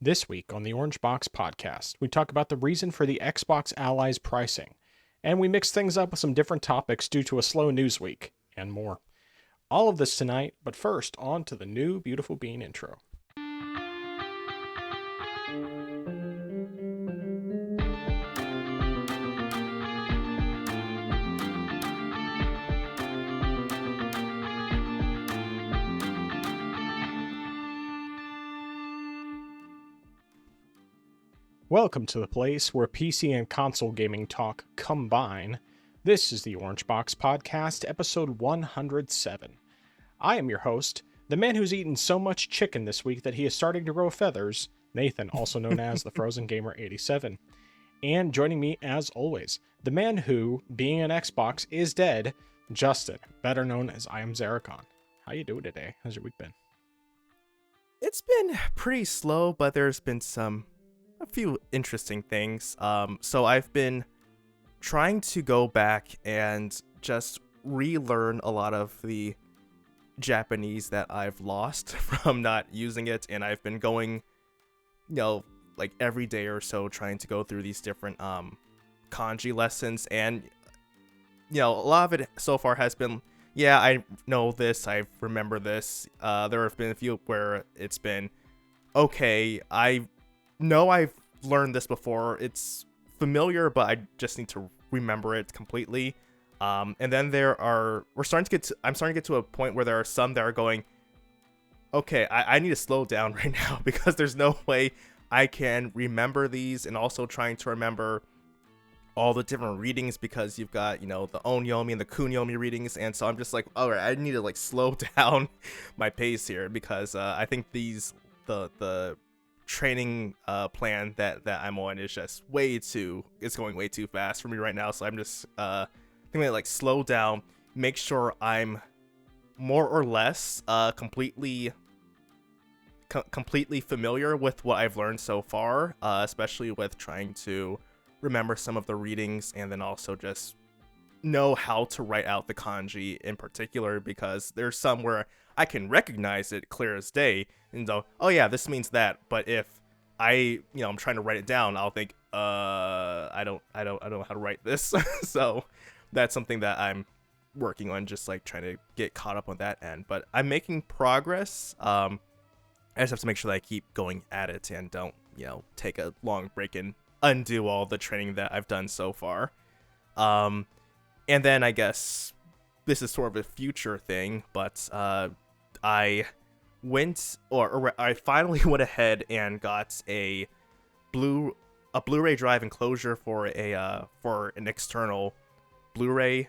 This week on the Orange Box podcast, we talk about the reason for the Xbox Allies pricing, and we mix things up with some different topics due to a slow news week, and more. All of this tonight, but first, on to the new Beautiful Bean intro. Welcome to the place where PC and console gaming talk combine. This is the Orange Box Podcast, episode 107. I am your host, the man who's eaten so much chicken this week that he is starting to grow feathers, Nathan, also known as the Frozen Gamer 87. And joining me, as always, the man who, being an Xbox, is dead, Justin, better known as I Am Zaracon. How you doing today? How's your week been? It's been pretty slow, but there's been a few interesting things. So I've been trying to go back and just relearn a lot of the Japanese that I've lost from not using it, and I've been going, like every day or so trying to go through these different kanji lessons, and a lot of it so far has been, yeah, I know this, I remember this. There have been a few where it's been, okay, I know I've learned this before, it's familiar, but I just need to remember it completely. And then I'm starting to get to a point where there are some that are going, okay, I need to slow down right now because there's no way I can remember these, and also trying to remember all the different readings because you've got, the onyomi and the kunyomi readings, and so I'm just like, all right, I need to slow down my pace here because I think the training plan that I'm on is just it's going way too fast for me right now. So I'm just thinking slow down, make sure I'm more or less completely familiar with what I've learned so far, especially with trying to remember some of the readings, and then also just know how to write out the kanji in particular, because there's some where I can recognize it clear as day and go, oh yeah, this means that. But if I'm trying to write it down, I'll think, I don't know how to write this. So that's something that I'm working on, just trying to get caught up on that end. But I'm making progress. I just have to make sure that I keep going at it and don't, take a long break and undo all the training that I've done so far. And then I guess this is sort of a future thing, but I finally went ahead and got a Blu-ray drive enclosure for an external Blu-ray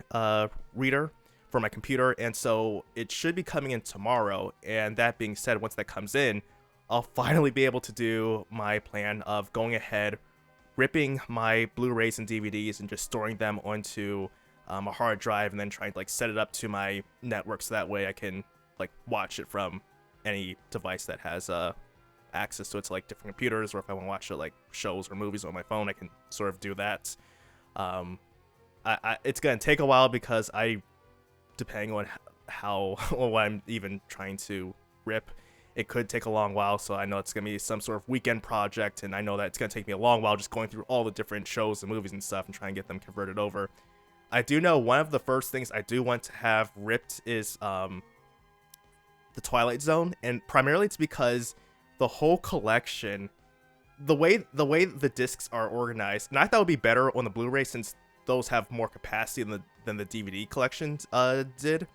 reader for my computer, and so it should be coming in tomorrow. And that being said, once that comes in, I'll finally be able to do my plan of going ahead, ripping my Blu-rays and DVDs and just storing them onto a hard drive, and then trying to set it up to my network so that way I can watch it from any device that has access to it, to different computers, or if I want to watch it shows or movies on my phone, I can sort of do that. It's gonna take a while because depending on how what I'm even trying to rip, it could take a long while. So I know it's gonna be some sort of weekend project, and I know that it's gonna take me a long while just going through all the different shows and movies and stuff and trying to get them converted over. I do know one of the first things I do want to have ripped is the Twilight Zone, and primarily it's because the whole collection, the way the discs are organized, and I thought it would be better on the Blu-ray since those have more capacity than the DVD collections did.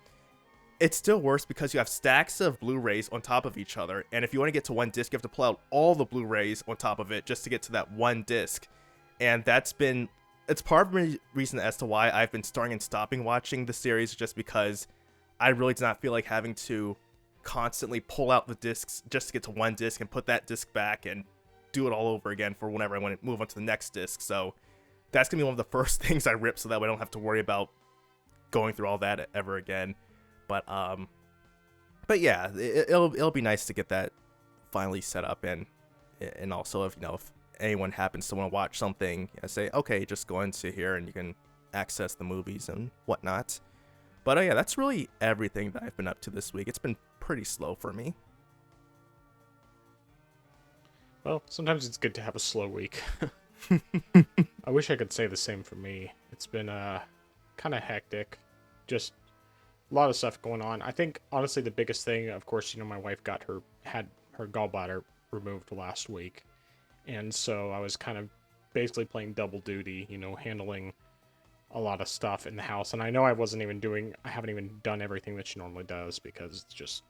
It's still worse because you have stacks of Blu-rays on top of each other, and if you want to get to one disc, you have to pull out all the Blu-rays on top of it just to get to that one disc. And it's part of the reason as to why I've been starting and stopping watching the series, just because I really do not feel like having to constantly pull out the discs just to get to one disc and put that disc back and do it all over again for whenever I want to move on to the next disc. So that's gonna be one of the first things I rip, so that way I don't have to worry about going through all that ever again. But yeah, it'll be nice to get that finally set up, and also if anyone happens to want to watch something, I say, okay, just go into here and you can access the movies and whatnot. But yeah, that's really everything that I've been up to this week. It's been pretty slow for me. Well, sometimes it's good to have a slow week. I wish I could say the same for me. It's been kind of hectic. Just a lot of stuff going on. I think honestly the biggest thing, of course, my wife had her gallbladder removed last week. And so I was kind of basically playing double duty, handling a lot of stuff in the house. And I know I haven't even done everything that she normally does because it's just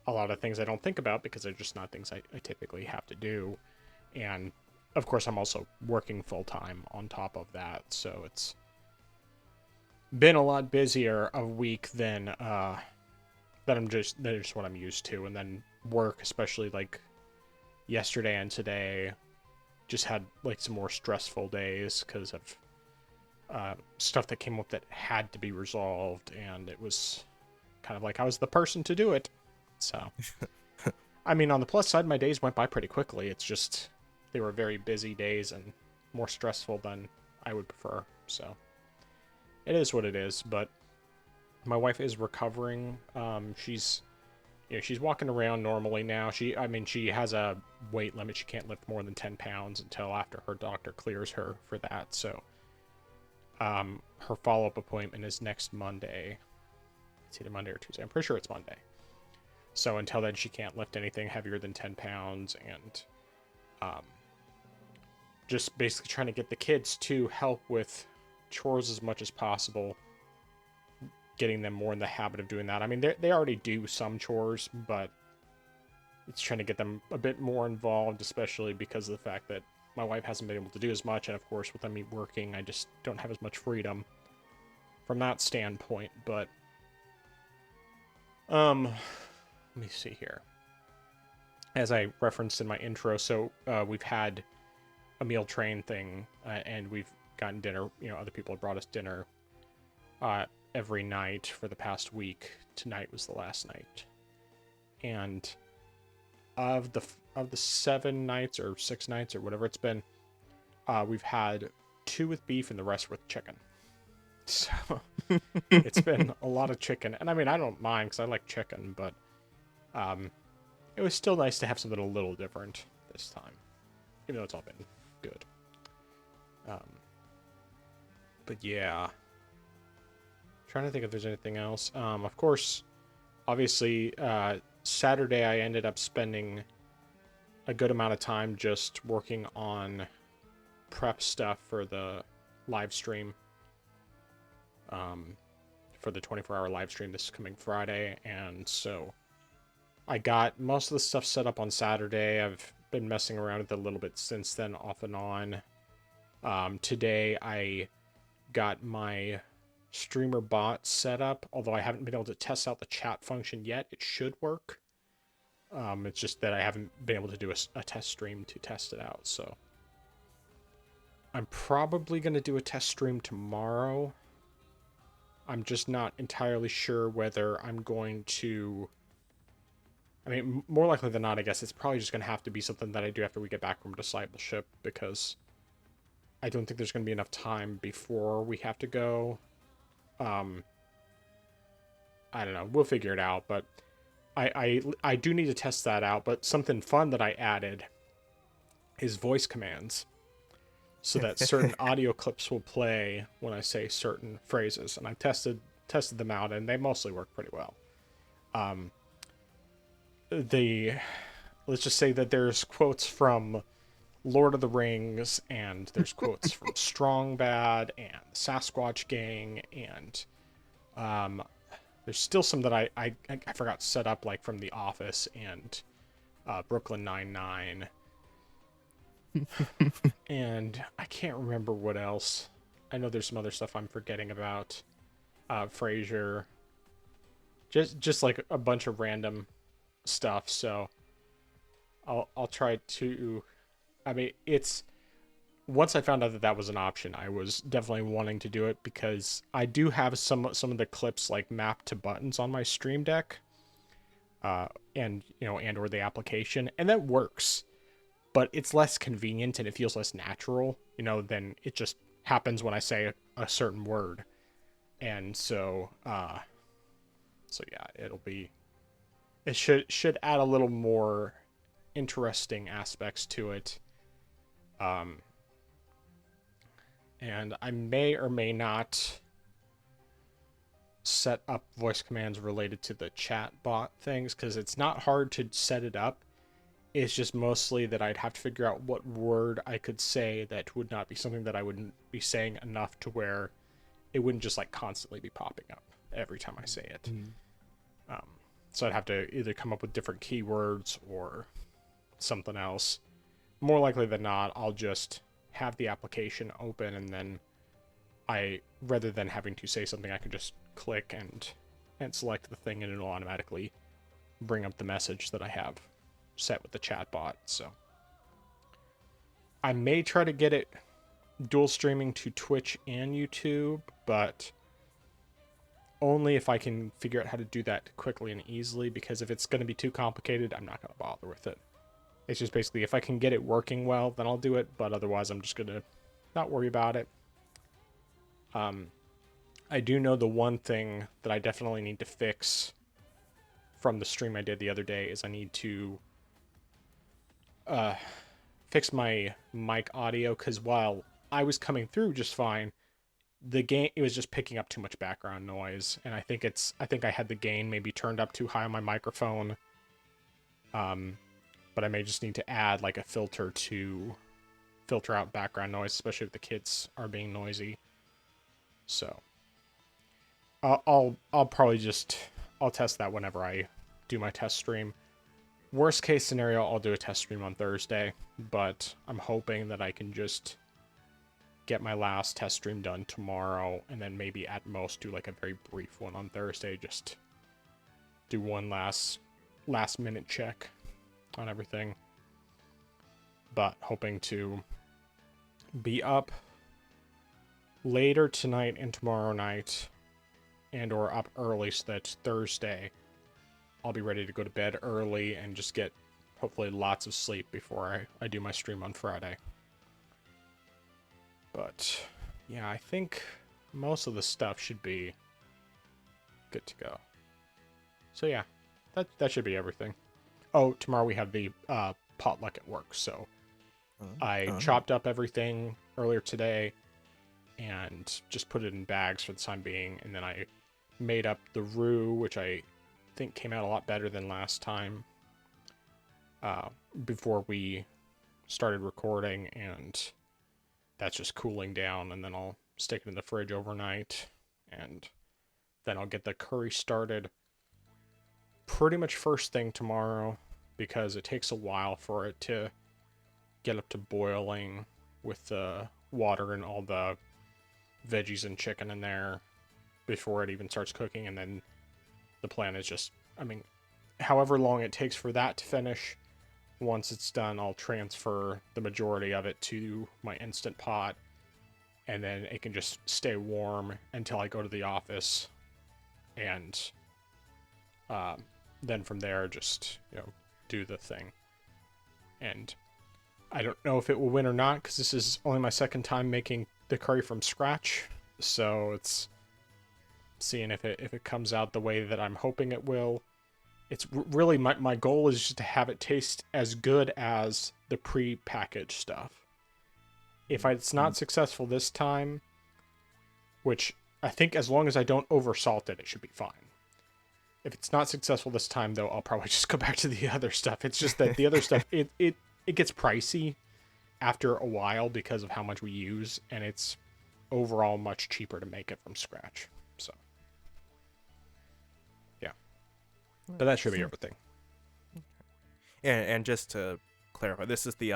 a lot of things I don't think about because they're just not things I typically have to do. And of course, I'm also working full time on top of that. So it's been a lot busier a week than that's what I'm used to. And then work, especially like yesterday and today, just had like some more stressful days because of stuff that came up that had to be resolved, and it was kind of like I was the person to do it. So, I mean, on the plus side, my days went by pretty quickly. It's just they were very busy days and more stressful than I would prefer. So, it is what it is. But my wife is recovering. She's walking around normally now. She has a weight limit. She can't lift more than 10 pounds until after her doctor clears her for that. So, her follow-up appointment is next Monday. It's either Monday or Tuesday. I'm pretty sure it's Monday. So until then, she can't lift anything heavier than 10 pounds, and just basically trying to get the kids to help with chores as much as possible, getting them more in the habit of doing that. I mean, they already do some chores, but it's trying to get them a bit more involved, especially because of the fact that my wife hasn't been able to do as much, and of course, with me working, I just don't have as much freedom from that standpoint. But let me see here. As I referenced in my intro, so we've had a meal train thing, and we've gotten dinner. Other people have brought us dinner every night for the past week. Tonight was the last night, and of the 7 nights or 6 nights or whatever it's been, we've had 2 with beef and the rest with chicken. So it's been a lot of chicken, and I mean I don't mind because I like chicken, but it was still nice to have something a little different this time, even though it's all been good. But yeah, trying to think if there's anything else. Of course, obviously, Saturday I ended up spending a good amount of time just working on prep stuff for the live stream. For the 24-hour live stream this coming Friday, and so I got most of the stuff set up on Saturday. I've been messing around with it a little bit since then, off and on. Today I got my streamer bot set up, although I haven't been able to test out the chat function yet. It should work. It's just that I haven't been able to do a test stream to test it out, so I'm probably going to do a test stream tomorrow. I'm just not entirely sure whether I'm going to... I mean, more likely than not, I guess it's probably just going to have to be something that I do after we get back from discipleship, because I don't think there's going to be enough time before we have to go. I don't know. We'll figure it out, but I do need to test that out. But something fun that I added is voice commands, so that certain audio clips will play when I say certain phrases. And I tested them out, and they mostly work pretty well. Let's just say that there's quotes from Lord of the Rings, and there's quotes from Strong Bad and Sasquatch Gang, and there's still some that I forgot to set up, like from The Office and Brooklyn Nine-Nine. And I can't remember what else. I know there's some other stuff I'm forgetting about. Frasier. Just like a bunch of random stuff, so I'll try to... I mean, it's... Once I found out that was an option, I was definitely wanting to do it, because I do have some of the clips like mapped to buttons on my Stream Deck, and or the application, and that works. But it's less convenient and it feels less natural, than it just happens when I say a certain word. And so yeah, it should add a little more interesting aspects to it. And I may or may not set up voice commands related to the chat bot things, because it's not hard to set it up. It's just mostly that I'd have to figure out what word I could say that would not be something that I wouldn't be saying enough to where it wouldn't just like constantly be popping up every time I say it. So I'd have to either come up with different keywords or something else. More likely than not, I'll just have the application open, and then rather than having to say something, I can just click and select the thing, and it'll automatically bring up the message that I have set with the chatbot. So I may try to get it dual streaming to Twitch and YouTube, but only if I can figure out how to do that quickly and easily, because if it's going to be too complicated, I'm not going to bother with it. It's just basically, if I can get it working well, then I'll do it, but otherwise I'm just going to not worry about it. I do know the one thing that I definitely need to fix from the stream I did the other day is I need to fix my mic audio, because while I was coming through just fine, it was just picking up too much background noise, and I think I had the gain maybe turned up too high on my microphone. But I may just need to add like a filter to filter out background noise, especially if the kids are being noisy. So I'll probably I'll test that whenever I do my test stream. Worst case scenario, I'll do a test stream on Thursday, but I'm hoping that I can just get my last test stream done tomorrow, and then maybe at most do like a very brief one on Thursday, just do one last minute check on everything. But hoping to be up later tonight and tomorrow night, and or up early so that Thursday I'll be ready to go to bed early and just get hopefully lots of sleep before I do my stream on Friday. But yeah, I think most of the stuff should be good to go. So yeah, that should be everything. Oh, tomorrow we have the potluck at work, so I chopped up everything earlier today and just put it in bags for the time being, and then I made up the roux, which I think came out a lot better than last time, before we started recording, and that's just cooling down, and then I'll stick it in the fridge overnight, and then I'll get the curry started pretty much first thing tomorrow, because it takes a while for it to get up to boiling with the water and all the veggies and chicken in there before it even starts cooking. And then the plan is just, however long it takes for that to finish, once it's done, I'll transfer the majority of it to my Instant Pot, and then it can just stay warm until I go to the office, and then from there, just, do the thing. And I don't know if it will win or not, because this is only my second time making the curry from scratch, so it's seeing if it comes out the way that I'm hoping it will. It's really, my goal is just to have it taste as good as the pre-packaged stuff. If it's not successful this time, which I think as long as I don't oversalt it, it should be fine. If it's not successful this time, though, I'll probably just go back to the other stuff. It's just that the other stuff, it gets pricey after a while because of how much we use, and it's overall much cheaper to make it from scratch. So, yeah. But that should be everything. And just to clarify, this is the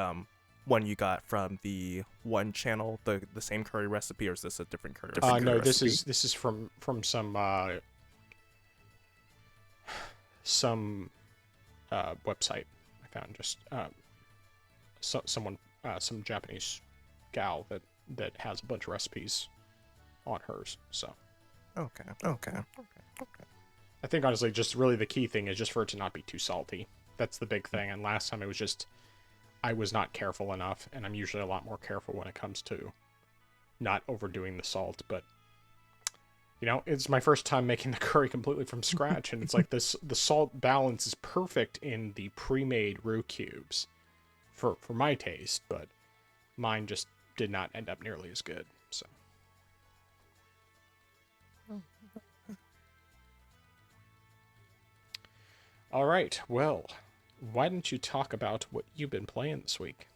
one you got from the one channel, the same curry recipe, or is this a different curry recipe? No, this is from some website I found, just some Japanese gal that has a bunch of recipes on hers. So okay. I think honestly, just really the key thing is just for it to not be too salty. That's the big thing. And last time it was just I was not careful enough, and I'm usually a lot more careful when it comes to not overdoing the salt. But It's my first time making the curry completely from scratch, and it's like the salt balance is perfect in the pre-made roux cubes for my taste, but mine just did not end up nearly as good. So all right, well, why don't you talk about what you've been playing this week?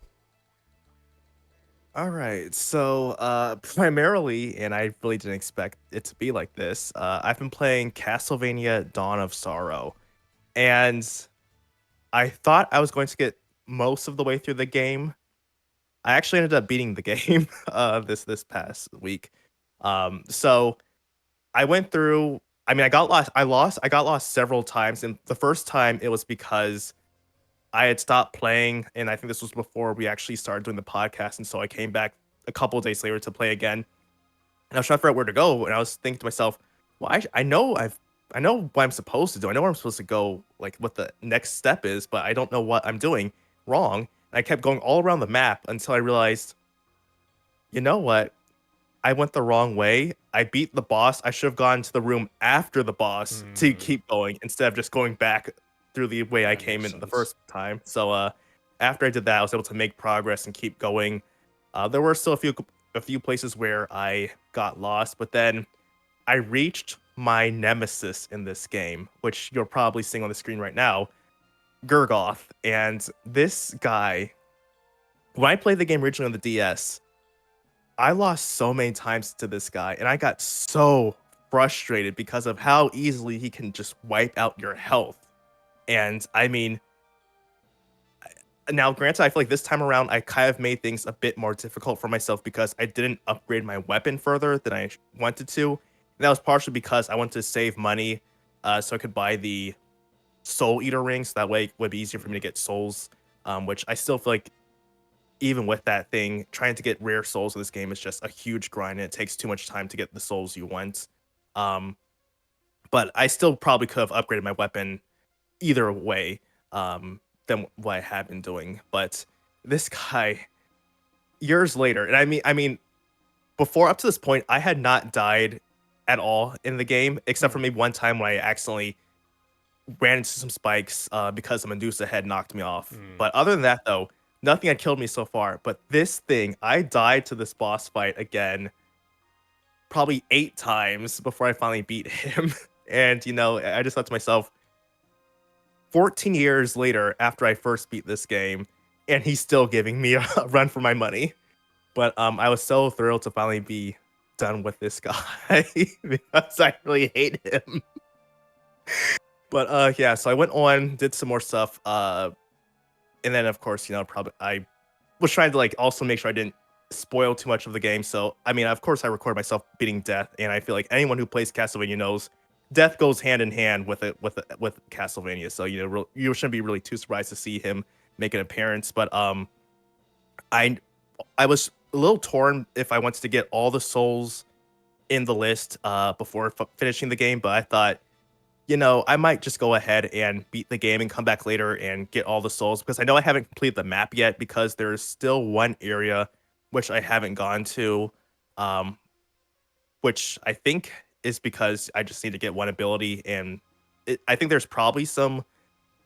All right. So, primarily, and I really didn't expect it to be like this, I've been playing Castlevania Dawn of Sorrow. And I thought I was going to get most of the way through the game. I actually ended up beating the game this past week. So I went through, I mean, I got lost several times, and the first time it was because I had stopped playing, and I think this was before we actually started doing the podcast, and so I came back a couple of days later to play again. And I was trying to figure out where to go, and I was thinking to myself, well, I know what I'm supposed to do. I know where I'm supposed to go, like what the next step is, but I don't know what I'm doing wrong. And I kept going all around the map until I realized, you know what? I went the wrong way. I beat the boss. I should have gone to the room after the boss to keep going instead of just going back through the way I That came makes in the sense. first time. So after I did that, I was able to make progress and keep going. There were still a few places where I got lost, but then I reached my nemesis in this game, which you're probably seeing on the screen right now, Gurgoth. And this guy, when I played the game originally on the DS, I lost so many times to this guy, and I got so frustrated because of how easily he can just wipe out your health. And I mean, now granted, I feel like this time around I kind of made things a bit more difficult for myself because I didn't upgrade my weapon further than I wanted to. And that was partially because I wanted to save money, so I could buy the Soul Eater rings. That way, it would be easier for me to get souls. Which I still feel like even with that thing, trying to get rare souls in this game is just a huge grind, and it takes too much time to get the souls you want. Um, but I still probably could have upgraded my weapon either way than what I had been doing. But this guy, years later, and I mean, before up to this point, I had not died at all in the game, except for maybe one time when I accidentally ran into some spikes because a Medusa had knocked me off. But other than that, though, nothing had killed me so far. But this thing, I died to this boss fight again probably 8 times before I finally beat him. And, I just thought to myself, 14 years later after I first beat this game, and he's still giving me a run for my money. But I was so thrilled to finally be done with this guy because I really hate him. But yeah, so I went on, did some more stuff, and then of course, probably I was trying to like also make sure I didn't spoil too much of the game. So I mean, of course, I recorded myself beating Death, and I feel like anyone who plays Castlevania knows Death goes hand in hand with Castlevania. So you shouldn't be really too surprised to see him make an appearance. But I I was a little torn if I wanted to get all the souls in the list before finishing the game, but I thought, I might just go ahead and beat the game and come back later and get all the souls because I know I haven't completed the map yet because there's still one area which I haven't gone to, um, which I think is because I just need to get one ability, and I think there's probably some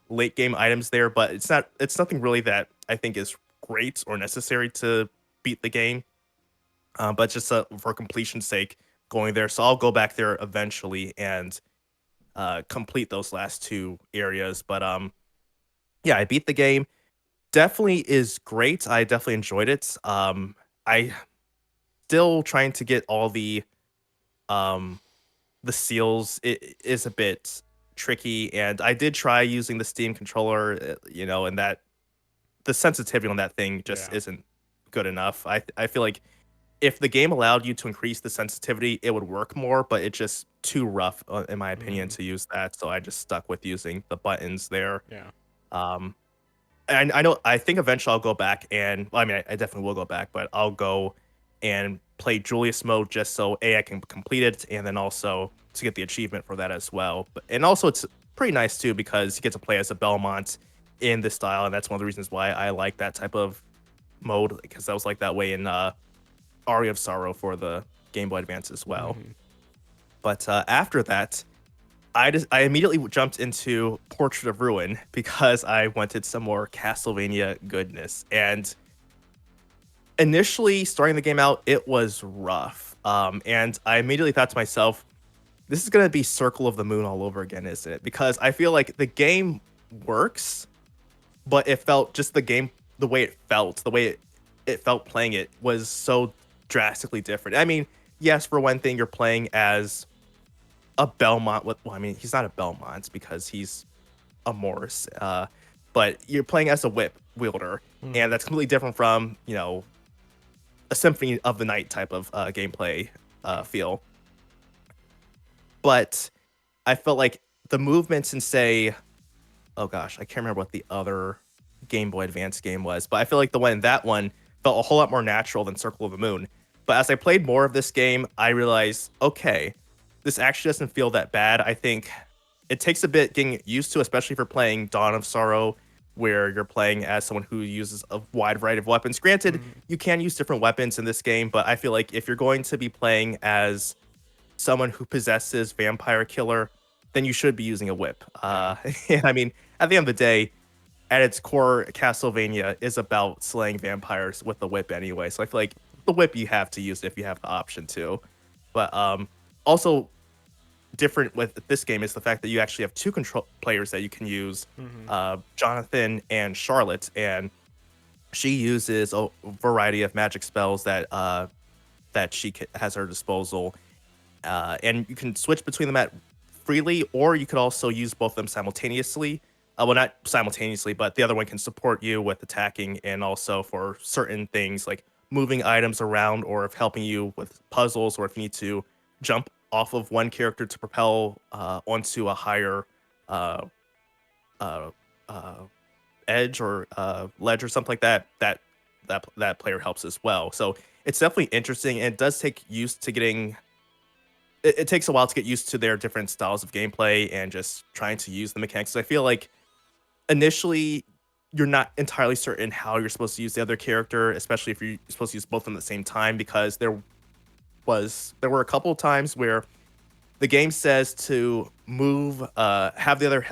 late game items there, but it's nothing really that I think is great or necessary to beat the game. But just for completion's sake, going there. So I'll go back there eventually and complete those last 2 areas. But yeah, I beat the game. Definitely is great. I definitely enjoyed it. I still trying to get all um the seals. It is a bit tricky, and I did try using the Steam controller, and that the sensitivity on that thing just Yeah. isn't good enough. I feel like if the game allowed you to increase the sensitivity, it would work more, but it's just too rough, in my opinion, to use that. So I just stuck with using the buttons there. Yeah. Um, and I think eventually I'll go back and, well, I mean, I definitely will go back, but I'll go and play Julius mode just so I can complete it, and then also to get the achievement for that as well. And also it's pretty nice too because you get to play as a Belmont in this style, and that's one of the reasons why I like that type of mode because I was like that way in Aria of Sorrow for the Game Boy Advance as well. But after that, I immediately jumped into Portrait of Ruin because I wanted some more Castlevania goodness. And initially starting the game out, it was rough. And I immediately thought to myself, this is gonna be Circle of the Moon all over again, isn't it? Because I feel like the game works, but it felt just the way it felt, it felt playing it was so drastically different. I mean, yes, for one thing, you're playing as a Belmont. Well, I mean, he's not a Belmont because he's a Morse, but you're playing as a whip wielder, and that's completely different from a Symphony of the Night type of gameplay feel. But I felt like the movements in, say, oh gosh, I can't remember what the other Game Boy Advance game was, but I feel like that one felt a whole lot more natural than Circle of the Moon. But as I played more of this game, I realized, okay, this actually doesn't feel that bad. I think it takes a bit getting used to, especially for playing Dawn of Sorrow, where you're playing as someone who uses a wide variety of weapons. Granted, you can use different weapons in this game, but I feel like if you're going to be playing as someone who possesses Vampire Killer, then you should be using a whip. And I mean, at the end of the day, at its core, Castlevania is about slaying vampires with the whip anyway. So I feel like the whip you have to use if you have the option to. But also different with this game is the fact that you actually have two control players that you can use, Jonathan and Charlotte, and she uses a variety of magic spells that she has at her disposal, and you can switch between them freely, or you could also use both of them simultaneously. Well, not simultaneously, but the other one can support you with attacking and also for certain things like moving items around, or if helping you with puzzles, or if you need to jump off of one character to propel onto a higher uh, uh, edge or ledge or something like that. That player helps as well. So it's definitely interesting, and it does take used to getting. It takes a while to get used to their different styles of gameplay and just trying to use the mechanics. So I feel like initially you're not entirely certain how you're supposed to use the other character, especially if you're supposed to use both of them at the same time, because there were a couple of times where the game says to move, have the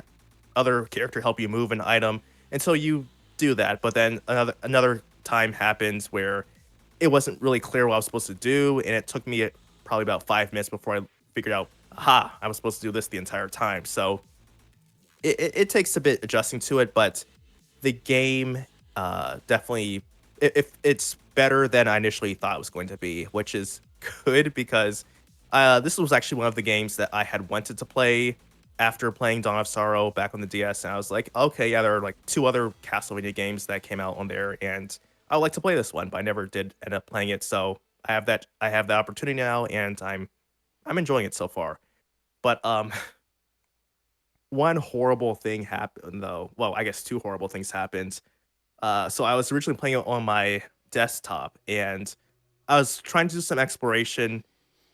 other character help you move an item until you do that, but then another time happens where it wasn't really clear what I was supposed to do, and it took me probably about 5 minutes before I figured out, aha, I was supposed to do this the entire time. So it takes a bit adjusting to it, but the game definitely, if it's better than I initially thought it was going to be, which is good because this was actually one of the games that I had wanted to play after playing Dawn of Sorrow back on the DS, and I was like, okay, yeah, there are like 2 other Castlevania games that came out on there, and I would like to play this one, but I never did end up playing it. So I have that opportunity now, and I'm enjoying it so far. But one horrible thing happened though. Well, I guess 2 horrible things happened. So I was originally playing it on my desktop, and I was trying to do some exploration,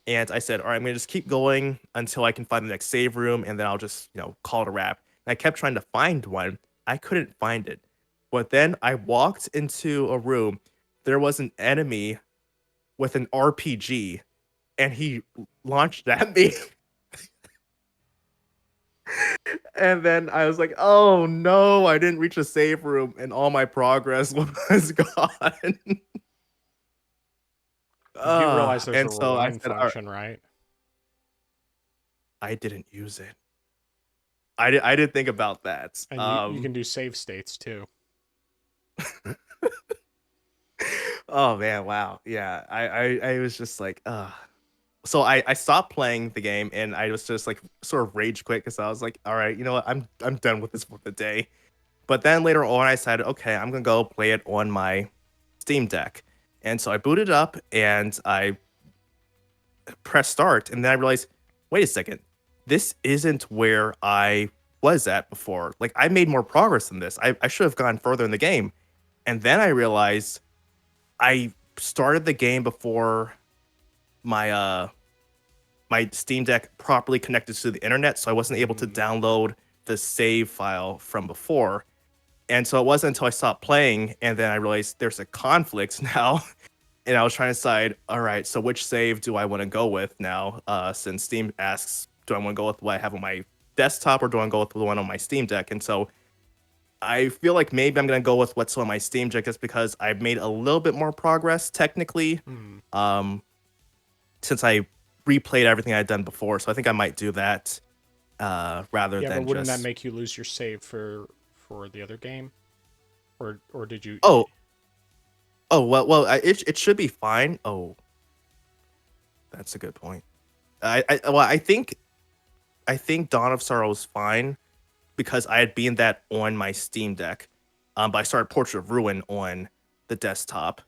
and I said, all right, I'm gonna just keep going until I can find the next save room, and then I'll just, call it a wrap. And I kept trying to find one. I couldn't find it. But then I walked into a room. There was an enemy with an RPG, and he launched at me. And then I was like, oh no, I didn't reach a save room, and all my progress was gone. You realize there's And a so I rewind said, all right, function, right? I didn't use it. I didn't think about that. And you can do save states too. Oh man, wow. Yeah. I was just like, so I stopped playing the game, and I was just like sort of rage quit because I was like, all right, you know what, I'm done with this for the day. But then later on I decided, okay, I'm gonna go play it on my Steam Deck. And so I booted up and I pressed start, and then I realized, wait a second, this isn't where I was at before. Like, I made more progress than this. I should have gone further in the game. And then I realized I started the game before my my Steam Deck properly connected to the internet, so I wasn't able to download the save file from before. And so it wasn't until I stopped playing and then I realized there's a conflict now. and I was trying to decide, all right, so which save do I want to go with now? Since Steam asks, do I want to go with what I have on my desktop or do I want to go with the one on my Steam Deck? And so I feel like maybe I'm gonna go with what's on my Steam Deck just because I've made a little bit more progress technically. Hmm. Um, since I replayed everything I'd done before, so I think I might do that rather Yeah, but than wouldn't that just. make you lose your save for the other game? Or did you? Oh, it should be fine. Oh, that's a good point. I think Dawn of Sorrow is fine because I had beaten that on my Steam Deck. But I started Portrait of Ruin on the desktop.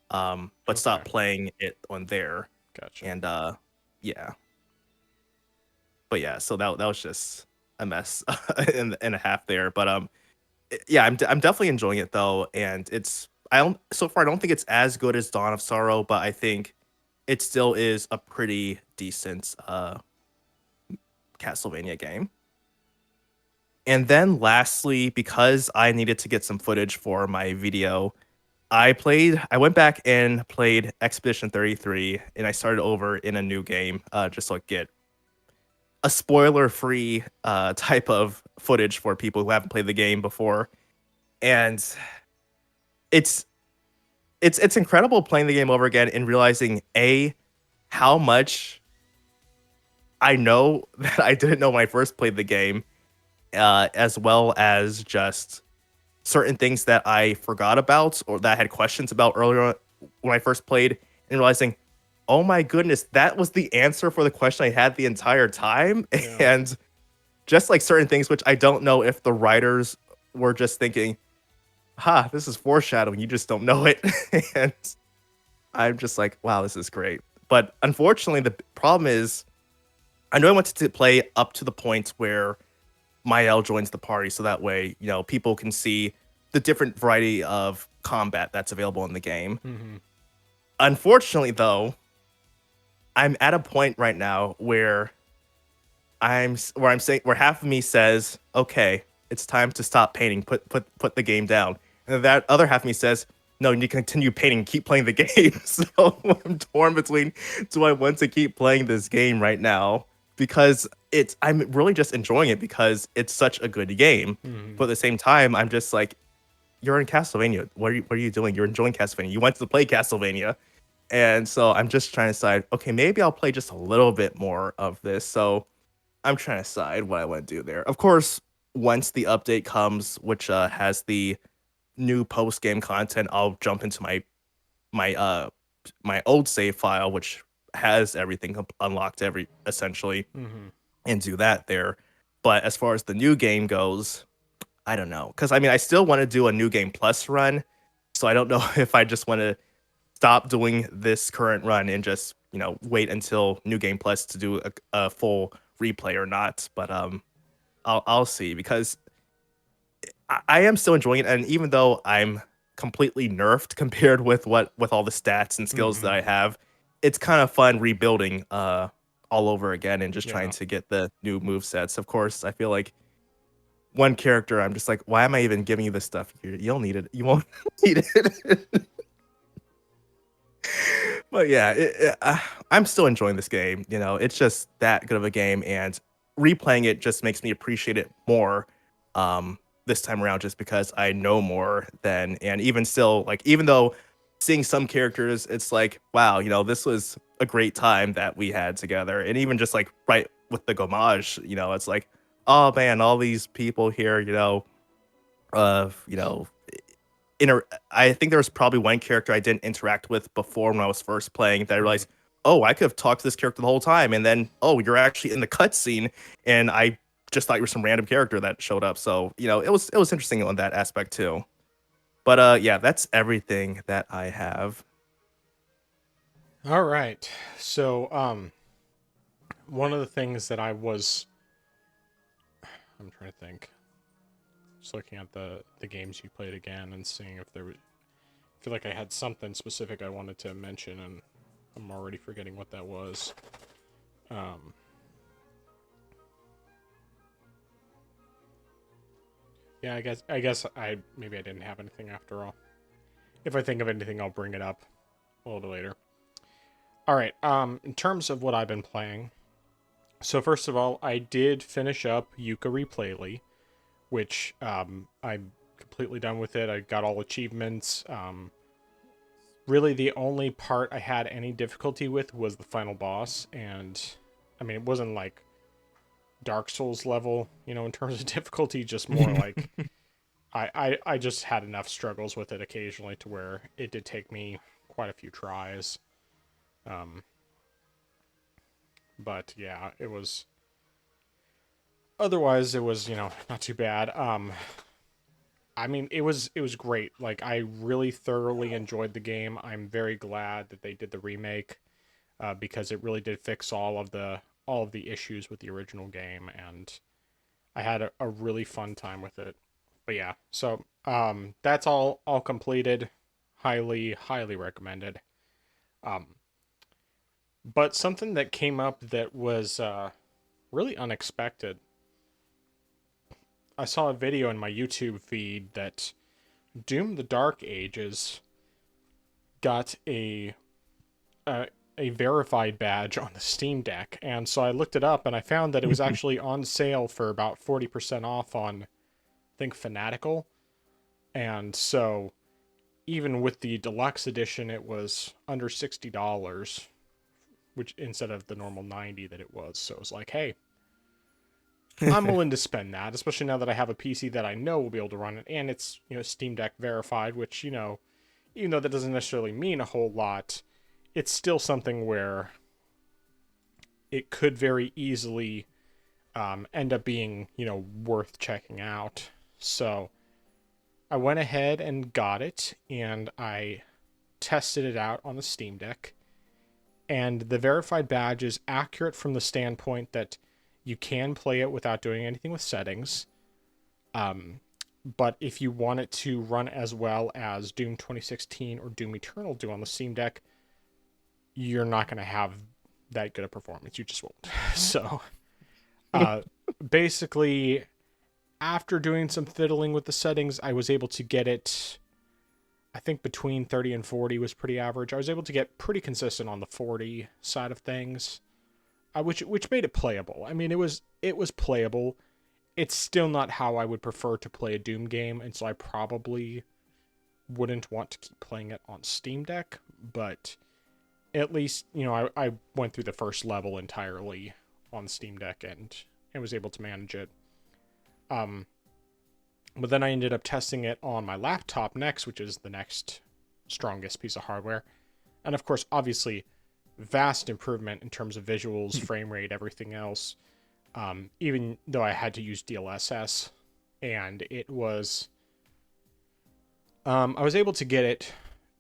But Okay, stopped playing it on there. gotcha. And yeah. But yeah, so that was just a mess and a half there. But yeah, I'm definitely enjoying it though, and I don't so far I don't think it's as good as Dawn of Sorrow, but I think it still is a pretty decent Castlevania game. And then lastly, because I needed to get some footage for my video, I went back and played Expedition 33 and I started over in a new game, just to like get a spoiler-free type of footage for people who haven't played the game before. And it's it's incredible playing the game over again and realizing how much I know that I didn't know when I first played the game, as well as just certain things that I forgot about or that I had questions about earlier when I first played, and realizing, oh my goodness, that was the answer for the question I had the entire time. Yeah. And just like certain things, which I don't know if the writers were just thinking, ha, this is foreshadowing, you just don't know it. And I'm just like, wow, this is great. But unfortunately, the problem is, I know I wanted to play up to the point where Mael joins the party, so that way, people can see the different variety of combat that's available in the game. Hmm. Unfortunately, though, I'm at a point right now where I'm saying where half of me says, okay, it's time to stop painting, put the game down, and that other half of me says, no, you need to continue painting, keep playing the game. So I'm torn between, do I want to keep playing this game right now because I'm really just enjoying it because it's such a good game, Hmm. but at the same time I'm just like, you're in Castlevania. What are you doing? You're enjoying Castlevania. You went to play Castlevania. And so I'm just trying to decide, okay, maybe I'll play just a little bit more of this. So I'm trying to decide what I want to do there. Of course, once the update comes, which has the new post game content, I'll jump into my uh my old save file, which has everything unlocked essentially, Hmm. and do that there. But as far as the new game goes, I don't know, because I mean, I still want to do a new game plus run, so I don't know if I just want to stop doing this current run and just wait until new game plus to do a full replay or not. But I'll see because I am still enjoying it, and even though I'm completely nerfed compared with all the stats and skills that Hmm. I have, it's kind of fun rebuilding all over again and just trying Yeah. to get the new move sets. Of course, I feel like one character, I'm just like, why am I even giving you this stuff? You don't need it. You won't need it. But yeah, I'm still enjoying this game. It's just that good of a game, and replaying it just makes me appreciate it more. This time around, just because I know more than, and even still, like, even though seeing some characters, it's like, wow, this was a great time that we had together, and even just like right with the Gomage, it's like, oh man, all these people here, uh, you know, I think there was probably one character I didn't interact with before when I was first playing that I Hmm. realized, oh, I could have talked to this character the whole time, and then, oh, you're actually in the cutscene, and I just thought you were some random character that showed up. So it was interesting on that aspect too. But yeah, that's everything that I have. All right. So, one of the things that I'm trying to think, just looking at the games you played again and seeing if there was, I feel like I had something specific I wanted to mention, and I'm already forgetting what that was. Um, yeah, I guess maybe I didn't have anything after all. If I think of anything, I'll bring it up. a little later. All right. In terms of what I've been playing, so first of all, I did finish up Yooka-Laylee, which I'm completely done with it. I got all achievements. Really, the only part I had any difficulty with was the final boss, and I mean, it wasn't like Dark Souls level, in terms of difficulty, just more like I just had enough struggles with it occasionally to where it did take me quite a few tries. Um, but yeah, it was. Otherwise, it was not too bad. I mean, it was great. Like I really thoroughly enjoyed the game. I'm very glad that they did the remake, because it really did fix all of the issues with the original game, and I had a really fun time with it. But yeah, so that's all completed. Highly recommended. Um, but something that came up that was really unexpected. I saw a video in my YouTube feed that Doom: The Dark Ages got a a verified badge on the Steam Deck, and so I looked it up and I found that it was actually on sale for about 40% off on, I think, Fanatical. And so even with the deluxe edition, it was under $60, which instead of the normal 90 that it was. So it was like, hey, I'm willing to spend that, especially now that I have a PC that I know will be able to run it, and it's Steam Deck verified, which even though that doesn't necessarily mean a whole lot, it's still something where it could very easily end up being worth checking out. So I went ahead and got it, and I tested it out on the Steam Deck. And the verified badge is accurate from the standpoint that you can play it without doing anything with settings. But if you want it to run as well as Doom 2016 or Doom Eternal do on the Steam Deck, you're not going to have that good a performance. You just won't. So, basically, after doing some fiddling with the settings, I was able to get it, I think between 30 and 40 was pretty average. I was able to get pretty consistent on the 40 side of things, which made it playable. I mean, it was playable. It's still not how I would prefer to play a Doom game, and so I probably wouldn't want to keep playing it on Steam Deck, but at least, I went through the first level entirely on Steam Deck and was able to manage it. But then I ended up testing it on my laptop next, which is the next strongest piece of hardware. And of course, obviously, vast improvement in terms of visuals, frame rate, everything else. Even though I had to use DLSS, and it was, I was able to get it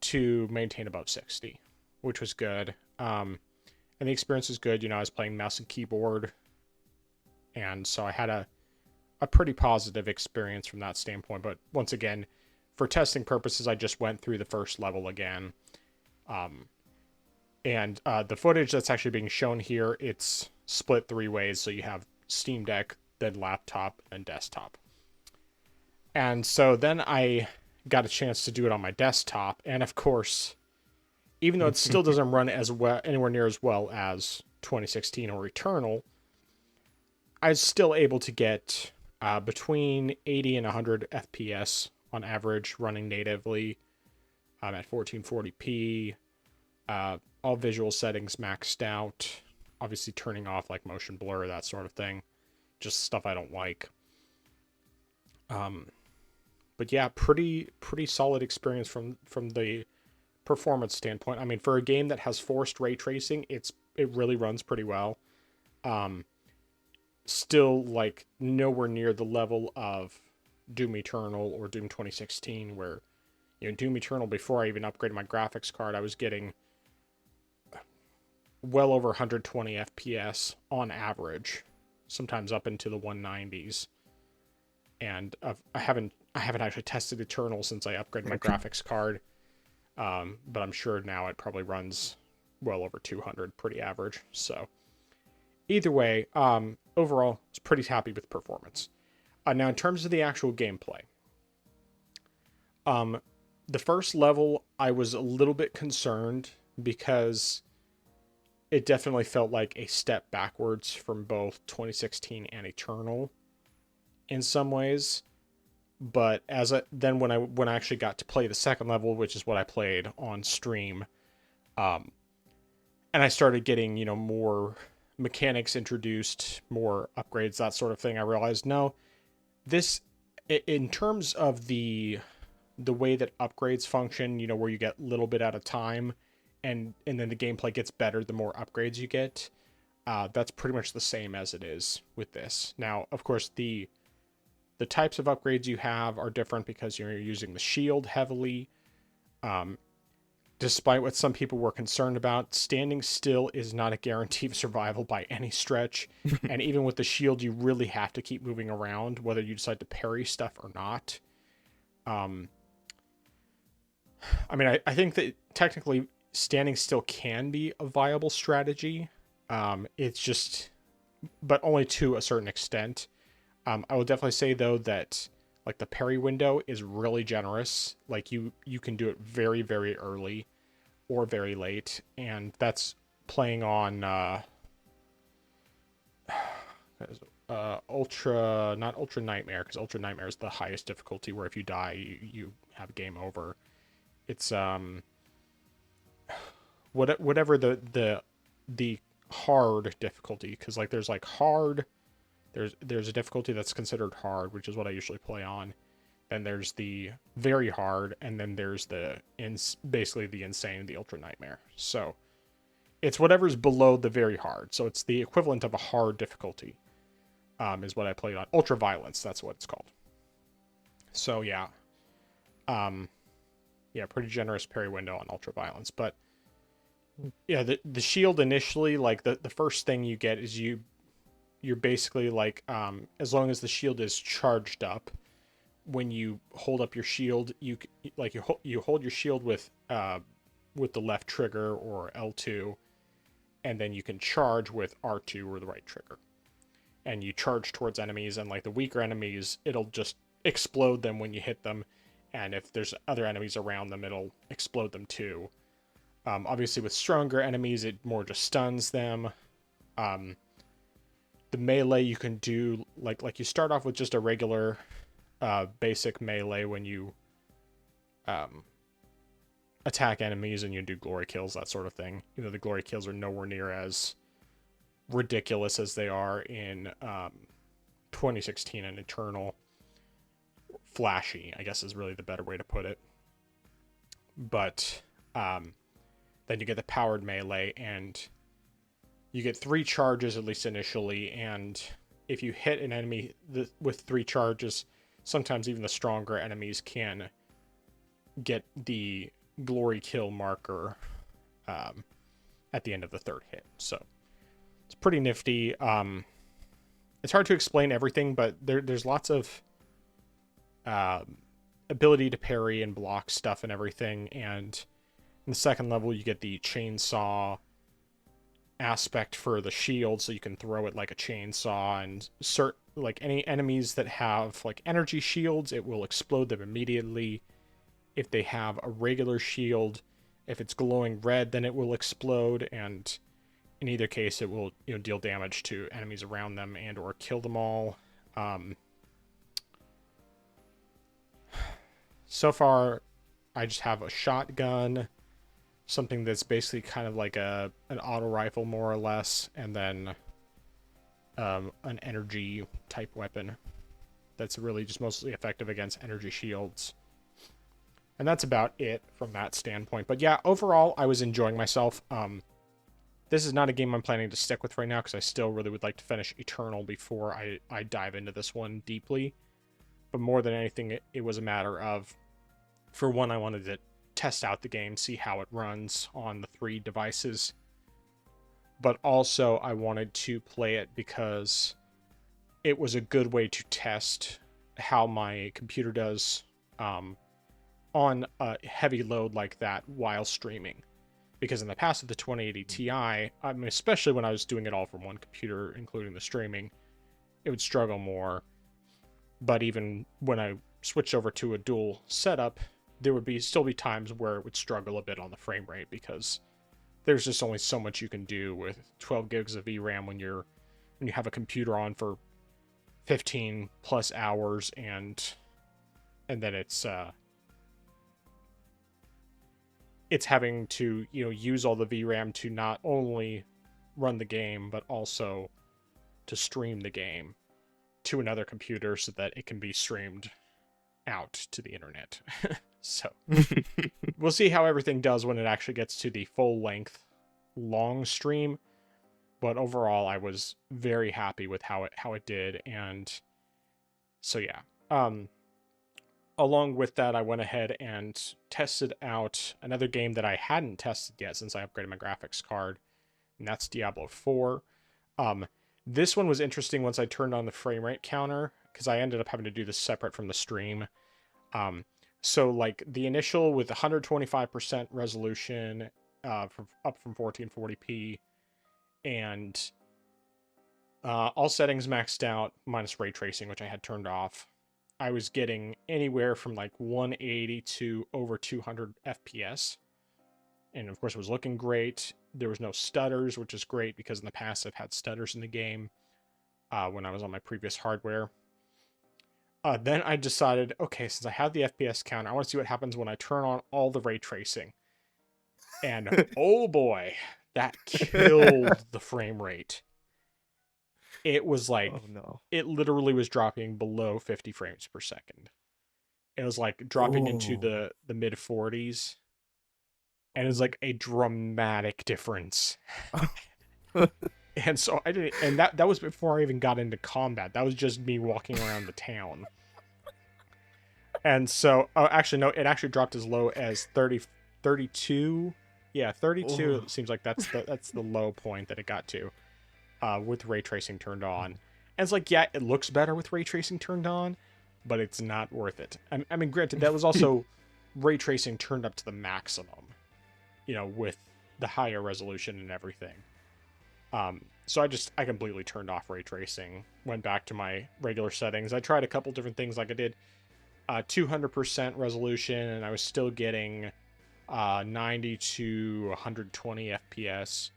to maintain above 60, which was good. And the experience was good. I was playing mouse and keyboard, and so I had a pretty positive experience from that standpoint. But once again, for testing purposes, I just went through the first level again. And the footage that's actually being shown here, it's split 3 ways. So you have Steam Deck, then laptop, and desktop. And so then I got a chance to do it on my desktop. And of course, even though it still doesn't run as well, anywhere near as well as 2016 or Eternal, I was still able to get between 80 and 100 FPS on average running natively at 1440p. All visual settings maxed out. Obviously turning off like motion blur, that sort of thing. Just stuff I don't like. But yeah, pretty solid experience from the performance standpoint. I mean, for a game that has forced ray tracing, it really runs pretty well. Still like nowhere near the level of Doom Eternal or Doom 2016, where Doom Eternal, before I even upgraded my graphics card, I was getting well over 120 FPS on average, sometimes up into the 190s. And I haven't actually tested Eternal since I upgraded my graphics card, but I'm sure now it probably runs well over 200, pretty average. So either way, overall, I was pretty happy with performance. Now, in terms of the actual gameplay, the first level, I was a little bit concerned because it definitely felt like a step backwards from both 2016 and Eternal in some ways. But then when I actually got to play the second level, which is what I played on stream, um, and I started getting more mechanics introduced, more upgrades, that sort of thing, I realized no, this in terms of the way that upgrades function, where you get a little bit at a time, and then the gameplay gets better the more upgrades you get. That's pretty much the same as it is with this. Now, of course, the types of upgrades you have are different because you're using the shield heavily. Um, Despite what some people were concerned about, standing still is not a guarantee of survival by any stretch. And even with the shield, you really have to keep moving around, whether you decide to parry stuff or not. Um, I mean, I think that technically standing still can be a viable strategy. It's just, but only to a certain extent. I will definitely say though that like the parry window is really generous. Like you can do it very very early or very late, and that's playing on ultra, not ultra nightmare, because ultra nightmare is the highest difficulty where if you die you have game over. It's whatever the hard difficulty, because like there's like hard, there's a difficulty that's considered hard, which is what I usually play on. Then there's the very hard, and then there's basically the insane, the ultra nightmare. So it's whatever's below the very hard. So it's the equivalent of a hard difficulty, is what I played on. Ultra violence, that's what it's called. So yeah, yeah, pretty generous parry window on ultra violence. But yeah, the shield initially, like the first thing you get is you're basically like, as long as the shield is charged up, when you hold up your shield, you hold your shield with the left trigger or L2, and then you can charge with R2 or the right trigger, and you charge towards enemies, and like the weaker enemies, it'll just explode them when you hit them, and if there's other enemies around them, it'll explode them too. Obviously with stronger enemies, it more just stuns them. The melee you can do, like you start off with just a regular basic melee when you attack enemies, and you do glory kills, that sort of thing. The glory kills are nowhere near as ridiculous as they are in 2016 and Eternal. Flashy, I guess, is really the better way to put it. But then you get the powered melee, and you get 3 charges, at least initially, and if you hit an enemy with 3 charges, sometimes even the stronger enemies can get the glory kill marker at the end of the 3rd hit. So it's pretty nifty. It's hard to explain everything, but there's lots of ability to parry and block stuff and everything. And in the second level, you get the chainsaw aspect for the shield, so you can throw it like a chainsaw, and like any enemies that have like energy shields, it will explode them immediately. If they have a regular shield, if it's glowing red, then it will explode, and in either case it will deal damage to enemies around them and or kill them all. So far I just have a shotgun, something that's basically kind of like an auto rifle more or less, and then an energy type weapon that's really just mostly effective against energy shields. And that's about it from that standpoint. But yeah, overall, I was enjoying myself. This is not a game I'm planning to stick with right now, because I still really would like to finish Eternal before I dive into this one deeply. But more than anything, it was a matter of, for one, I wanted to test out the game, see how it runs on the 3 devices. But also, I wanted to play it because it was a good way to test how my computer does on a heavy load like that while streaming. Because in the past with the 2080 Ti, I mean, especially when I was doing it all from one computer, including the streaming, it would struggle more. But even when I switched over to a dual setup, there would still be times where it would struggle a bit on the frame rate because there's just only so much you can do with 12 gigs of VRAM when you have a computer on for 15 plus hours and then it's having to, use all the VRAM to not only run the game but also to stream the game to another computer so that it can be streamed out to the internet. So we'll see how everything does when it actually gets to the full length long stream, but overall I was very happy with how it did. And so yeah, along with that, I went ahead and tested out another game that I hadn't tested yet since I upgraded my graphics card, and that's Diablo 4. This one was interesting once I turned on the frame rate counter, because I ended up having to do this separate from the stream. So like the initial with 125% resolution, up from 1440p, and all settings maxed out minus ray tracing, which I had turned off, I was getting anywhere from like 180 to over 200 FPS. And of course it was looking great. There was no stutters, which is great because in the past I've had stutters in the game when I was on my previous hardware. Then I decided, okay, since I have the FPS counter, I want to see what happens when I turn on all the ray tracing. And oh boy, that killed the frame rate. It was like, It literally was dropping below 50 frames per second. It was like dropping into the mid 40s. And it's like a dramatic difference. And so I didn't, and that was before I even got into combat. That was just me walking around the town. And so, actually, no, it actually dropped as low as 32. Yeah, 32. It seems like that's the low point that it got to, with ray tracing turned on. And it's like, yeah, it looks better with ray tracing turned on, but it's not worth it. I mean, granted, that was also ray tracing turned up to the maximum, with the higher resolution and everything. So I completely turned off ray tracing, went back to my regular settings. I tried a couple different things, like I did 200% resolution, and I was still getting 90 to 120 FPS.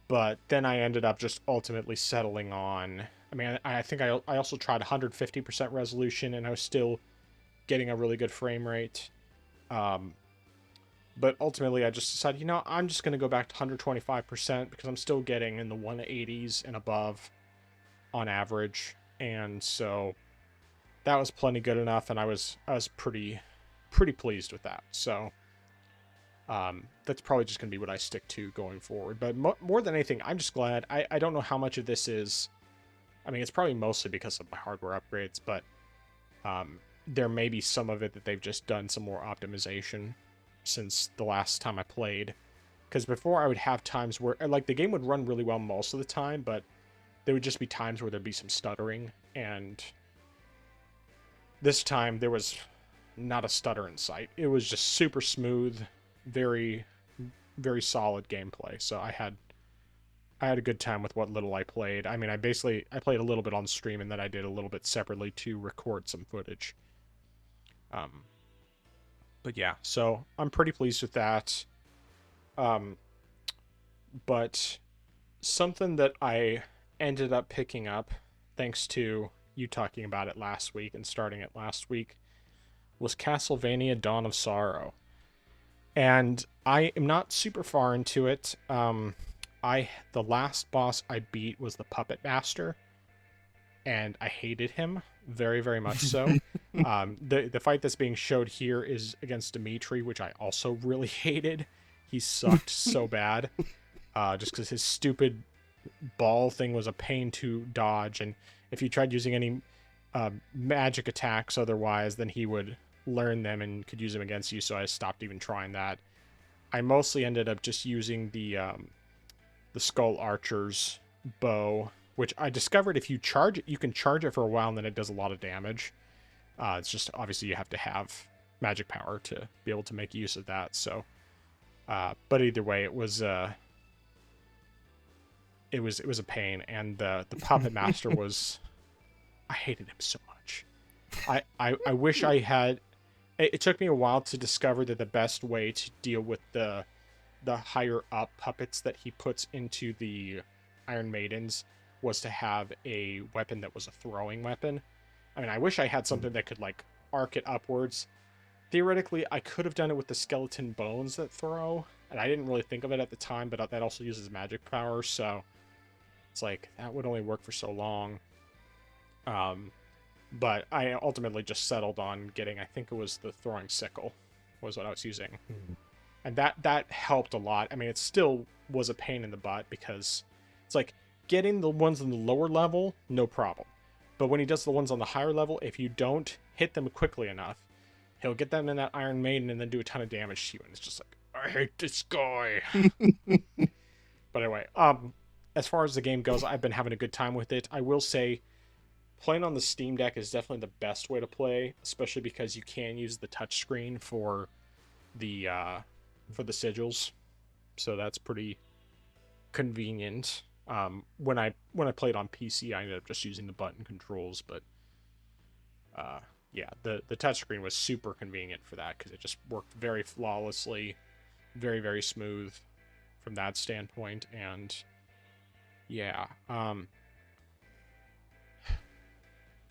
But then I ended up just ultimately settling on, I mean, I think I also tried 150% resolution, and I was still getting a really good frame rate. But ultimately I just decided, I'm just going to go back to 125% because I'm still getting in the 180s and above on average. And so that was plenty good enough, and I was pretty pleased with that. So that's probably just going to be what I stick to going forward. But more than anything, I'm just glad. I don't know how much of this is, I mean, it's probably mostly because of my hardware upgrades, but there may be some of it that they've just done some more optimization since the last time I played. Because before I would have times where, like, the game would run really well most of the time, but there would just be times where there'd be some stuttering, and this time there was not a stutter in sight. It was just super smooth, very, very solid gameplay. So I had a good time with what little I played. I mean, I played a little bit on stream, and then I did a little bit separately to record some footage. But yeah, so I'm pretty pleased with that. But something that I ended up picking up, thanks to you talking about it last week and starting it last week, was Castlevania Dawn of Sorrow. And I am not super far into it. The last boss I beat was the Puppet Master, and I hated him very, very much so. The fight that's being showed here is against Dimitri, which I also really hated. He sucked so bad, just because his stupid ball thing was a pain to dodge, and if you tried using any magic attacks otherwise, then he would learn them and could use them against you, so I stopped even trying that. I mostly ended up just using the Skull Archer's bow, which I discovered if you charge it, you can charge it for a while and then it does a lot of damage. It's just, obviously you have to have magic power to be able to make use of that. So, but either way, it was a pain, and the Puppet Master was, I hated him so much. I wish I had, it took me a while to discover that the best way to deal with the higher up puppets that he puts into the Iron Maidens was to have a weapon that was a throwing weapon. I mean, I wish I had something that could like arc it upwards. Theoretically, I could have done it with the skeleton bones that throw, and I didn't really think of it at the time, but that also uses magic power, so it's like that would only work for so long. But I ultimately just settled on getting, I think it was the throwing sickle was what I was using. And that helped a lot. I mean, it still was a pain in the butt because it's like getting the ones on the lower level, no problem. But when he does the ones on the higher level, if you don't hit them quickly enough, he'll get them in that Iron Maiden and then do a ton of damage to you. And it's just like, I hate this guy. But anyway, as far as the game goes, I've been having a good time with it. I will say, playing on the Steam Deck is definitely the best way to play, especially because you can use the touchscreen for the sigils, so that's pretty convenient. When I played on PC, I ended up just using the button controls, but yeah, the touchscreen was super convenient for that because it just worked very flawlessly, very very smooth from that standpoint, and yeah,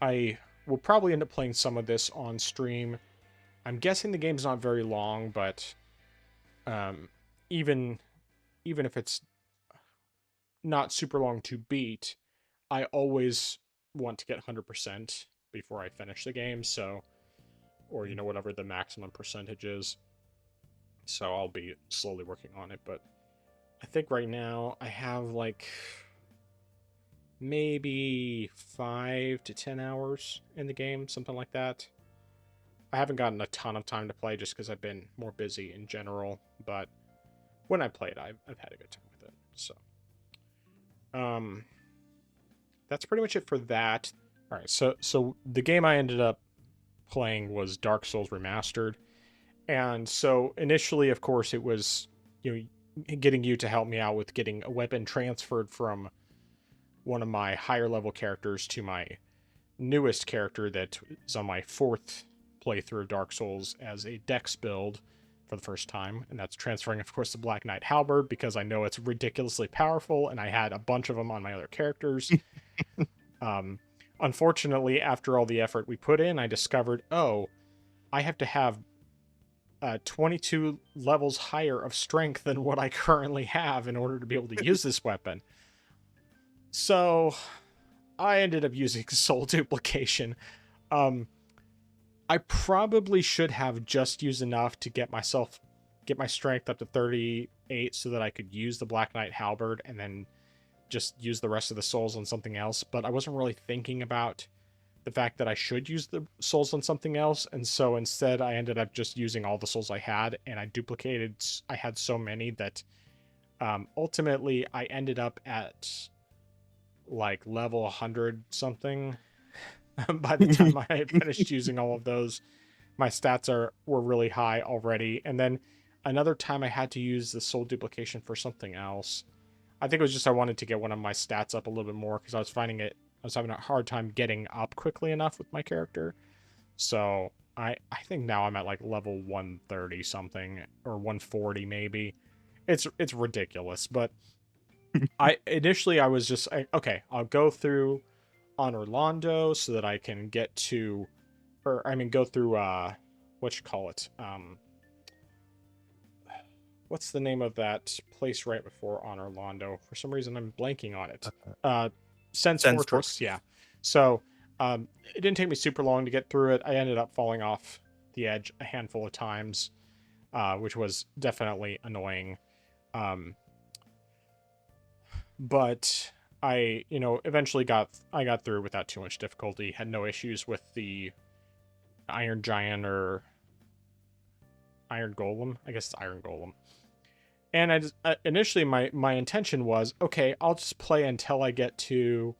I will probably end up playing some of this on stream. I'm guessing the game's not very long, but even if it's not super long to beat, I always want to get 100% before I finish the game, so, or whatever the maximum percentage is. So I'll be slowly working on it, but I think right now I have like maybe 5 to 10 hours in the game, something like that. I haven't gotten a ton of time to play just because I've been more busy in general, but when I played, I've had a good time with it. So, that's pretty much it for that. All right, so the game I ended up playing was Dark Souls Remastered, and so initially, of course, it was getting you to help me out with getting a weapon transferred from one of my higher level characters to my newest character that is on my 4th playthrough of Dark Souls as a dex build for the first time, and that's transferring, of course, the Black Knight Halberd because I know it's ridiculously powerful, and I had a bunch of them on my other characters. Unfortunately, after all the effort we put in, I discovered, I have to have 22 levels higher of strength than what I currently have in order to be able to use this weapon. So I ended up using soul duplication. I probably should have just used enough to get my strength up to 38 so that I could use the Black Knight Halberd and then just use the rest of the souls on something else, but I wasn't really thinking about the fact that I should use the souls on something else, and so instead I ended up just using all the souls I had, and I had so many that ultimately I ended up at like level 100 something. By the time I had finished using all of those, my stats were really high already. And then another time I had to use the soul duplication for something else. I think it was just I wanted to get one of my stats up a little bit more because I was having a hard time getting up quickly enough with my character. So I think now I'm at like level 130 something or 140 maybe. It's ridiculous, but I was just okay, I'll go through Honor Londo so that I can get to, go through what you call it, what's the name of that place right before Honor Londo? For some reason I'm blanking on it. Sense Fortress. Yeah. So it didn't take me super long to get through it. I ended up falling off the edge a handful of times, which was definitely annoying. But I, eventually got through without too much difficulty. Had no issues with the Iron Giant or Iron Golem. I guess it's Iron Golem. And initially my intention was, okay, I'll just play until I get to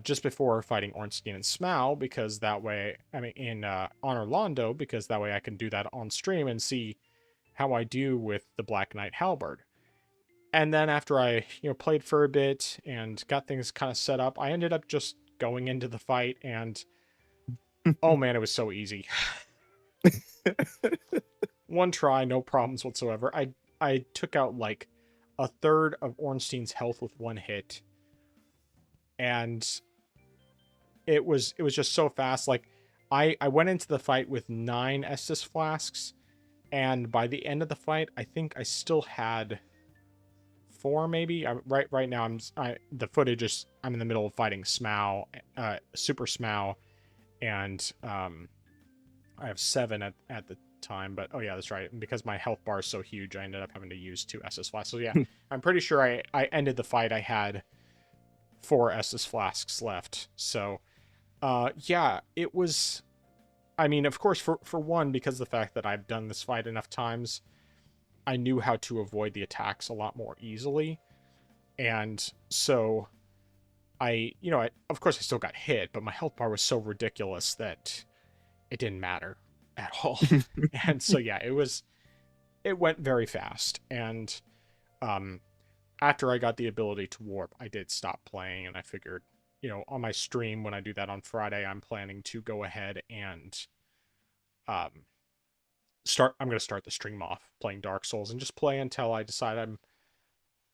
just before fighting Ornstein and Smaug, because that way, in Honor Londo, because that way I can do that on stream and see how I do with the Black Knight Halberd. And then after I, played for a bit and got things kind of set up, I ended up just going into the fight, and oh man, it was so easy. One try, no problems whatsoever. I took out like a third of Ornstein's health with one hit, and it was just so fast. Like I went into the fight with 9 Estus flasks, and by the end of the fight, I think I still had 4 maybe. Right now the footage is I'm in the middle of fighting Smough, Super Smough, and I have 7 at the time. But oh yeah, that's right. And because my health bar is so huge, I ended up having to use 2 Estus flasks. So yeah, I'm pretty sure I ended the fight. I had 4 Estus flasks left. So yeah, it was. I mean, of course, for one, because of the fact that I've done this fight enough times, I knew how to avoid the attacks a lot more easily. And so of course I still got hit, but my health bar was so ridiculous that it didn't matter at all. And so yeah, it went very fast. And after I got the ability to warp, I did stop playing, and I figured, on my stream when I do that on Friday, I'm planning to go ahead and I'm going to start the stream off playing Dark Souls and just play until I decide I'm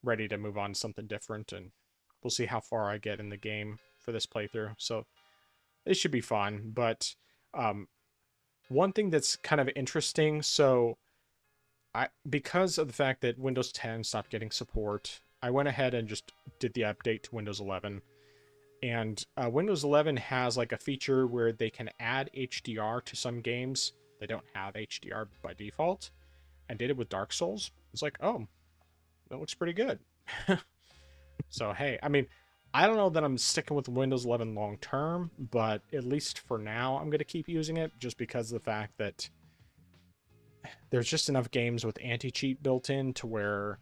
ready to move on to something different, and we'll see how far I get in the game for this playthrough. So it should be fun. But one thing that's kind of interesting, so because of the fact that Windows 10 stopped getting support, I went ahead and just did the update to Windows 11. And Windows 11 has like a feature where they can add HDR to some games that don't have HDR by default, and did it with Dark Souls. It's like, oh, that looks pretty good. So hey, I mean, I don't know that I'm sticking with Windows 11 long term, but at least for now, I'm going to keep using it just because of the fact that there's just enough games with anti-cheat built in to where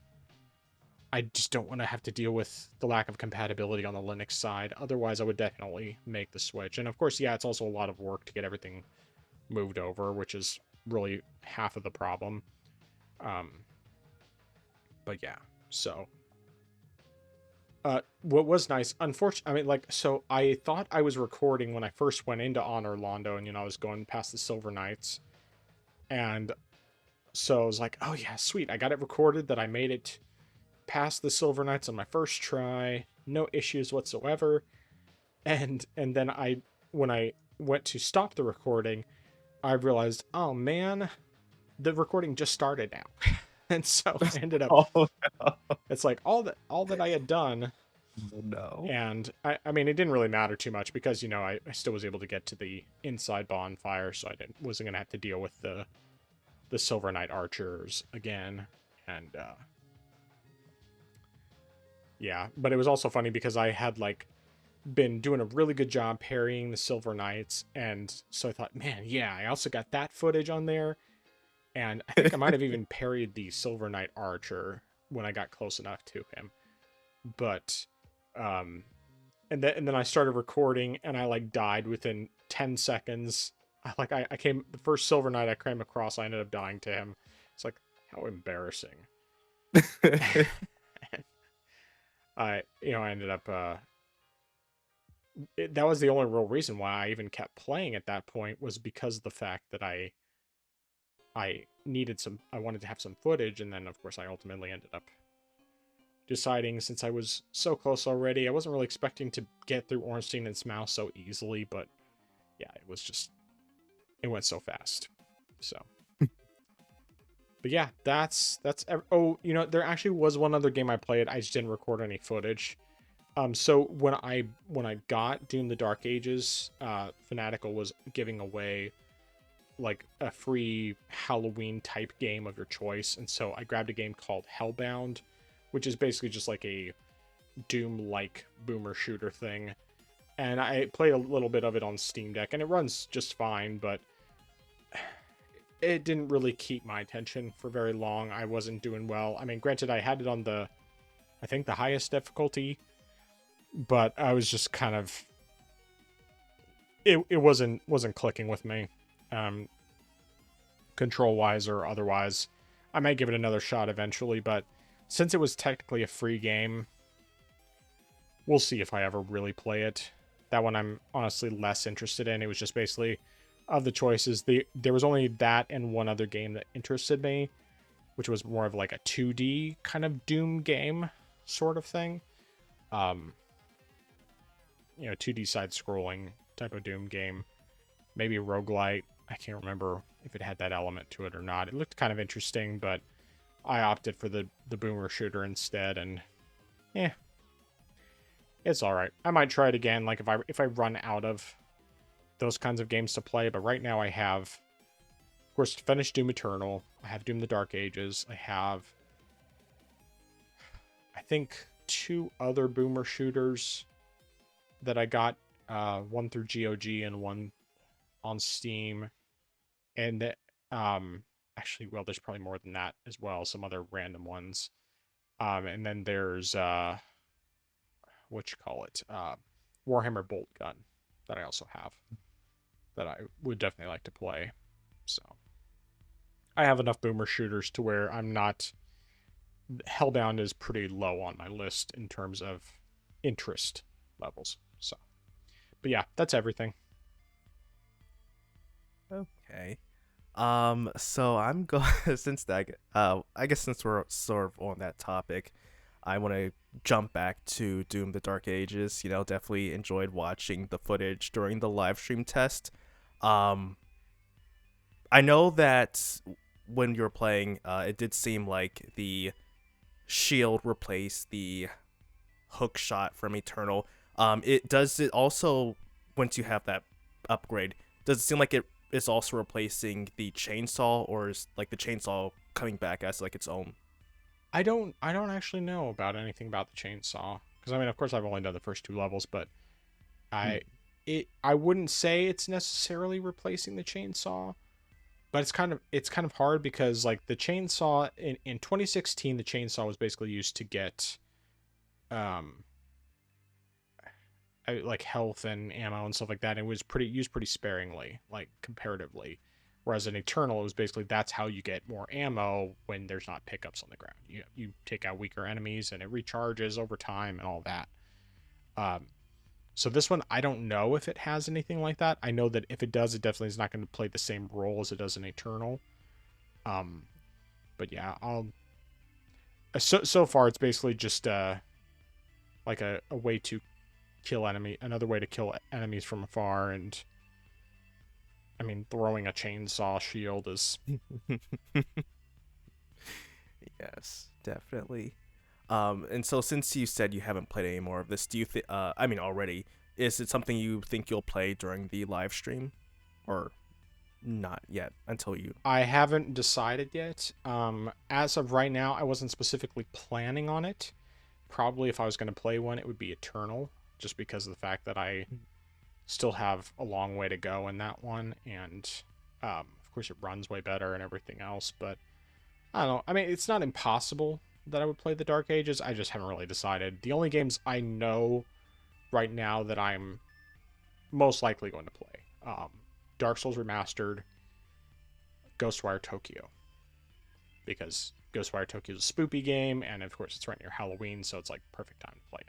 I just don't want to have to deal with the lack of compatibility on the Linux side. Otherwise, I would definitely make the switch. And of course, yeah, it's also a lot of work to get everything moved over, which is really half of the problem. But yeah, so what was nice, unfortunately, I mean, like, so I thought I was recording when I first went into Honor Londo, and I was going past the Silver Knights, and so I was like, oh yeah, sweet, I got it recorded that I made it past the Silver Knights on my first try, no issues whatsoever. And then when I went to stop the recording, I realized, oh man, the recording just started now. And so I ended up, Oh, no. it's like all that I had done. Oh, no. And I mean, it didn't really matter too much because, I still was able to get to the inside bonfire, so wasn't going to have to deal with the Silver Knight archers again. And yeah, but it was also funny because I had like been doing a really good job parrying the Silver Knights, and so I thought, man, yeah, I also got that footage on there, and I think I might have even parried the Silver Knight archer when I got close enough to him. But and then I started recording, and I like died within 10 seconds. I came, the first Silver Knight I came across, I ended up dying to him. It's like, how embarrassing. I ended up that was the only real reason why I even kept playing at that point, was because of the fact that I wanted to have some footage. And then of course I ultimately ended up deciding, since I was so close already, I wasn't really expecting to get through Ornstein and Smough so easily, but yeah, it went so fast. So but yeah, that's there actually was one other game I played. I just didn't record any footage. So when I got Doom the Dark Ages, Fanatical was giving away like a free Halloween type game of your choice, and so I grabbed a game called Hellbound, which is basically just like a Doom-like boomer shooter thing. And I played a little bit of it on Steam Deck, and it runs just fine, but it didn't really keep my attention for very long. I wasn't doing well. I mean, granted, I had it on the highest difficulty, but I was just kind of, it wasn't clicking with me, control wise or otherwise. I might give it another shot eventually, but since it was technically a free game, we'll see if I ever really play it. That one I'm honestly less interested in. It was just basically of the choices, there was only that and one other game that interested me, which was more of like a 2D kind of Doom game sort of thing. 2D side scrolling type of Doom game. Maybe a roguelite. I can't remember if it had that element to it or not. It looked kind of interesting, but I opted for the boomer shooter instead, and it's all right. I might try it again, like if I run out of those kinds of games to play. But right now I have, of course, finished Doom Eternal. I have Doom: The Dark Ages. I have, I think, 2 other boomer shooters that I got, one through GOG and one on Steam, and actually, well, there's probably more than that as well. Some other random ones, and then there's Warhammer Bolt Gun that I also have that I would definitely like to play. So I have enough boomer shooters to where I'm not. Hellbound is pretty low on my list in terms of interest levels. So, but yeah, that's everything. Okay. So I'm going since that I guess since we're sort of on that topic, I want to jump back to Doom: The Dark Ages. Definitely enjoyed watching the footage during the live stream test. Um, I know that when you were playing, it did seem like the shield replaced the hook shot from Eternal. It also, once you have that upgrade, does it seem like it is also replacing the chainsaw, or is like the chainsaw coming back as like its own? I don't actually know about anything about the chainsaw, because I mean, of course, I've only done the first 2 levels, but I I wouldn't say it's necessarily replacing the chainsaw, but it's kind of hard because like the chainsaw in 2016, the chainsaw was basically used to get um like health and ammo and stuff like that. And it was used pretty sparingly, like comparatively. Whereas in Eternal, it was basically that's how you get more ammo when there's not pickups on the ground. You take out weaker enemies and it recharges over time and all that. Um, so this one, I don't know if it has anything like that. I know that if it does, it definitely is not going to play the same role as it does in Eternal. Um, but yeah, so far it's basically just like a way to another way to kill enemies from afar. And I mean, throwing a chainsaw shield is Yes, definitely. And so since you said you haven't played any more of this, do you think? I mean, already, is it something you think you'll play during the live stream, or not yet until you? I haven't decided yet. As of right now, I wasn't specifically planning on it. Probably if I was going to play one, it would be Eternal, just because of the fact that I still have a long way to go in that one, and of course it runs way better and everything else. But I don't know. I mean, it's not impossible that I would play the Dark Ages. I just haven't really decided. The only games I know right now that I'm most likely going to play, Dark Souls Remastered, Ghostwire Tokyo, because Ghostwire Tokyo is a spoopy game, and of course it's right near Halloween, so it's like perfect time to play it.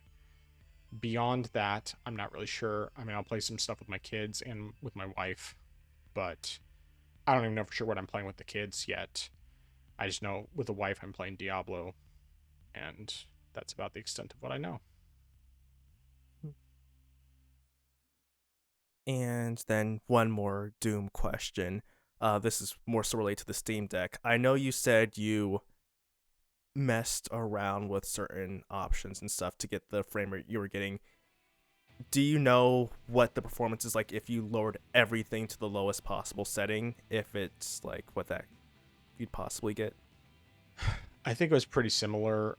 Beyond that, I'm not really sure. I mean, I'll play some stuff with my kids and with my wife, but I don't even know for sure what I'm playing with the kids yet. I just know with the wife I'm playing Diablo, and that's about the extent of what I know. And then one more Doom question. This is more so related to the Steam Deck. I know you said you messed around with certain options and stuff to get the frame rate you were getting. Do you know what the performance is like if you lowered everything to the lowest possible setting? If it's like what that you'd possibly get? I think it was pretty similar.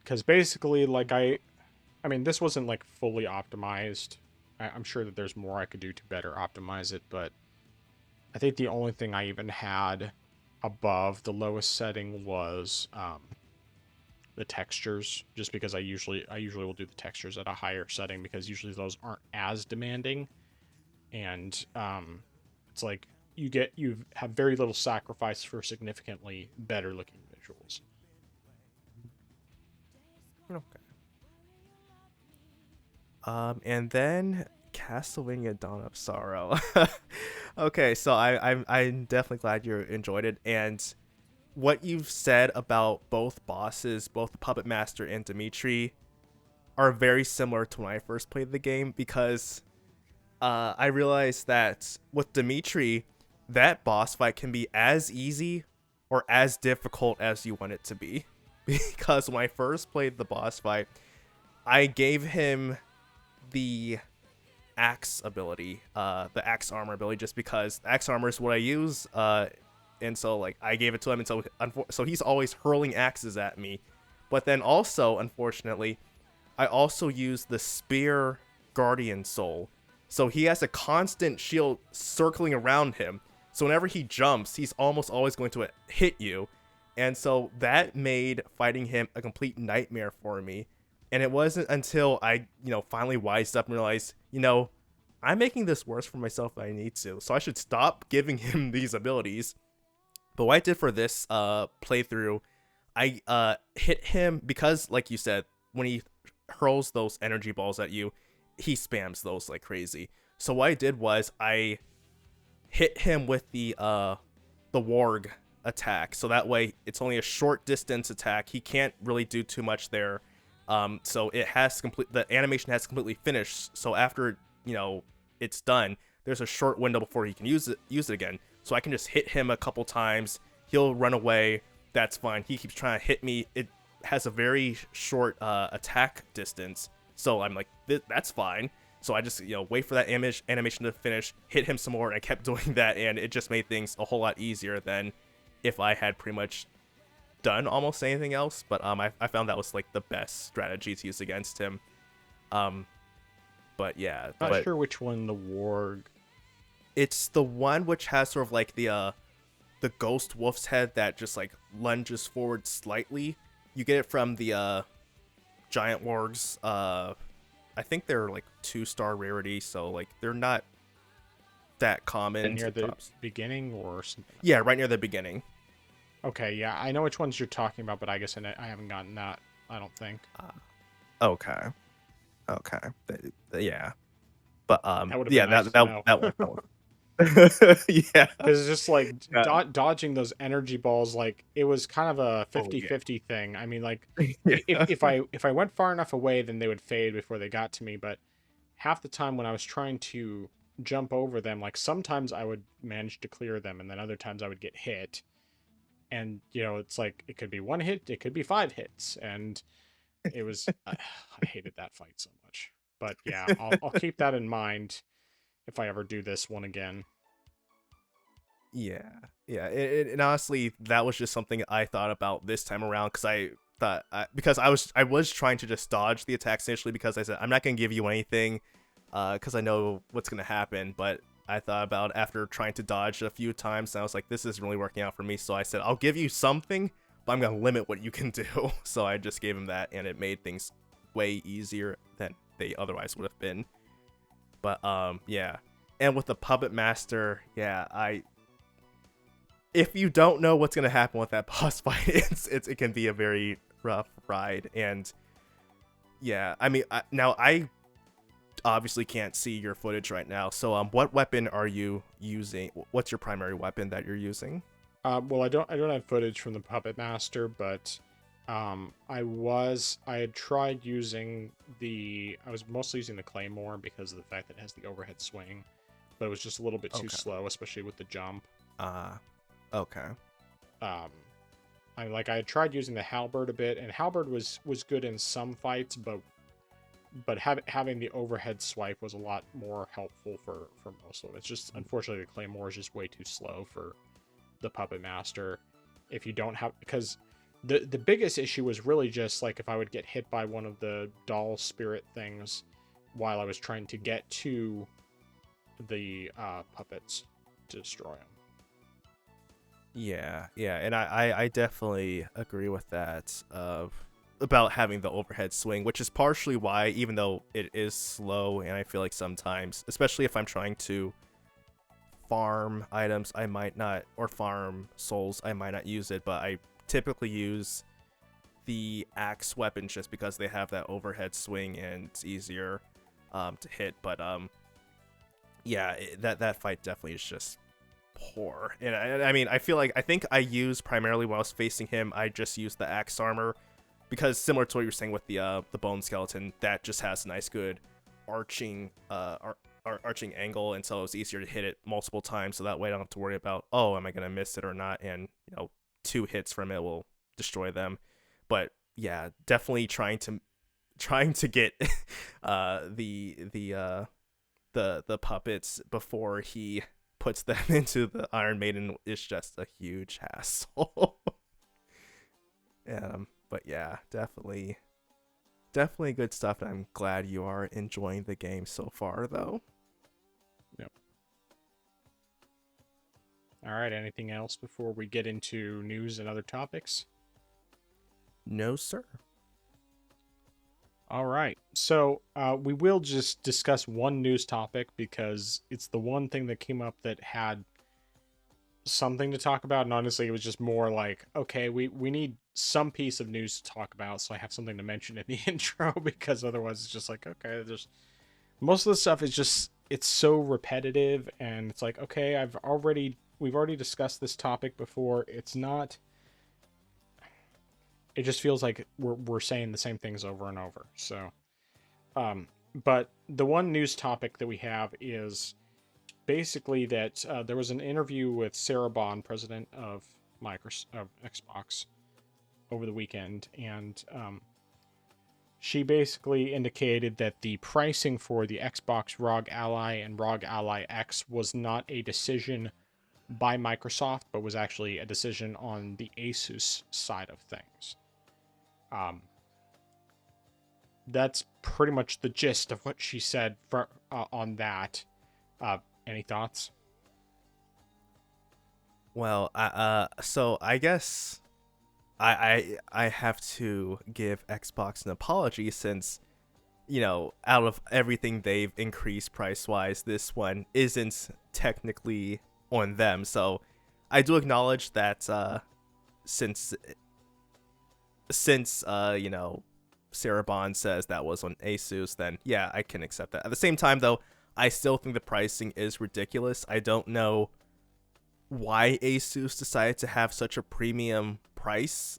Because basically, like I mean, this wasn't like fully optimized. I'm sure that there's more I could do to better optimize it, but I think the only thing I even had above the lowest setting was the textures, just because I usually will do the textures at a higher setting because usually those aren't as demanding, and it's like you have very little sacrifice for significantly better looking visuals. Okay. And then Castlevania Dawn of Sorrow. Okay, so I'm definitely glad you enjoyed it, and what you've said about both bosses, both the Puppet Master and Dimitri, are very similar to when I first played the game, because I realized that with Dimitri, that boss fight can be as easy or as difficult as you want it to be. Because when I first played the boss fight, I gave him the axe ability, the axe armor ability, just because axe armor is what I use, and so like I gave it to him, and so he's always hurling axes at me. But then also, unfortunately, I also use the spear guardian soul, so he has a constant shield circling around him. So whenever he jumps, he's almost always going to hit you, and so that made fighting him a complete nightmare for me. And it wasn't until I, finally wised up and realized, I'm making this worse for myself than I need to. So I should stop giving him these abilities. But what I did for this playthrough, I hit him because, like you said, when he hurls those energy balls at you, he spams those like crazy. So what I did was I hit him with the warg attack. So that way it's only a short distance attack. He can't really do too much there. So it has the animation has completely finished. So after, it's done, there's a short window before he can use it again. So I can just hit him a couple times. He'll run away. That's fine. He keeps trying to hit me. It has a very short attack distance. So I'm like, that's fine. So I just, wait for that animation to finish, hit him some more, and I kept doing that, and it just made things a whole lot easier than if I had pretty much done almost anything else. But I found that was like the best strategy to use against him. But yeah, Not sure which one the warg. It's the one which has sort of like the ghost wolf's head that just like lunges forward slightly. You get it from the giant wargs. I think they're like 2-star rarity, so like they're not that common. And near the beginning or something? Yeah, right near the beginning. Okay, yeah, I know which ones you're talking about, but I guess I haven't gotten that, I don't think. Okay. Yeah. But that yeah, nice that one. Yeah. Because it's just like dodging those energy balls, like it was kind of a 50-50 thing. I mean, like if I went far enough away, then they would fade before they got to me. But half the time when I was trying to jump over them, like sometimes I would manage to clear them, and then other times I would get hit. And it's like it could be one hit, it could be 5 hits, and it was I hated that fight so much. But yeah, I'll keep that in mind if I ever do this one again. Yeah. And honestly, that was just something I thought about this time around, because I thought I was trying to just dodge the attacks initially, because I said I'm not gonna give you anything, because I know what's gonna happen. But I thought about after trying to dodge a few times, and I was like, this isn't really working out for me. So I said I'll give you something, but I'm gonna limit what you can do. So I just gave him that, and it made things way easier than they otherwise would have been. But yeah. And with the Puppet Master, yeah, if you don't know what's gonna happen with that boss fight, it can be a very rough ride. And yeah, I mean, now I obviously can't see your footage right now. So what weapon are you using? What's your primary weapon that you're using? Well, I don't have footage from the Puppet Master, but I had tried using I was mostly using the Claymore because of the fact that it has the overhead swing, but it was just a little bit too slow, especially with the jump. Okay. I had tried using the Halberd a bit, and Halberd was good in some fights, but having the overhead swipe was a lot more helpful for most of it. It's just, unfortunately, the Claymore is just way too slow for the Puppet Master. If you don't have, because the biggest issue was really just like if I would get hit by one of the doll spirit things while I was trying to get to the puppets to destroy them. Yeah, and I definitely agree with that, about having the overhead swing, which is partially why, even though it is slow, and I feel like sometimes, especially if I'm trying to farm items, I might not, or farm souls, I might not use it, but I typically use the axe weapons just because they have that overhead swing and it's easier to hit. But yeah, that fight definitely is just poor. And I mean, I think I used primarily when I was facing him, I just used the axe armor because similar to what you were saying with the bone skeleton, that just has a nice good arching arching angle, and so it was easier to hit it multiple times. So that way I don't have to worry about, oh, am I gonna miss it or not? And 2 hits from it will destroy them. But yeah, definitely trying to get the puppets before he puts them into the Iron Maiden is just a huge hassle. But yeah, definitely good stuff. I'm glad you are enjoying the game so far, though. Yep. All right. Anything else before we get into news and other topics? No, sir. All right. So we will just discuss one news topic because it's the one thing that came up that had something to talk about. And honestly, it was just more like, okay, we need some piece of news to talk about. So I have something to mention in the intro because otherwise it's just like, okay, there's most of the stuff is just, it's so repetitive. And it's like, okay, we've already discussed this topic before. It's not, it just feels like we're saying the same things over and over. So, but the one news topic that we have is basically that there was an interview with Sarah Bond, president of Xbox, over the weekend, and she basically indicated that the pricing for the Xbox ROG Ally and ROG Ally X was not a decision by Microsoft, but was actually a decision on the Asus side of things. That's pretty much the gist of what she said on that. Any thoughts? Well, so I guess I have to give Xbox an apology since out of everything they've increased price wise, this one isn't technically on them. So I do acknowledge that since Sarah Bond says that was on Asus, then yeah, I can accept that. At the same time, though, I still think the pricing is ridiculous. I don't know why Asus decided to have such a premium price,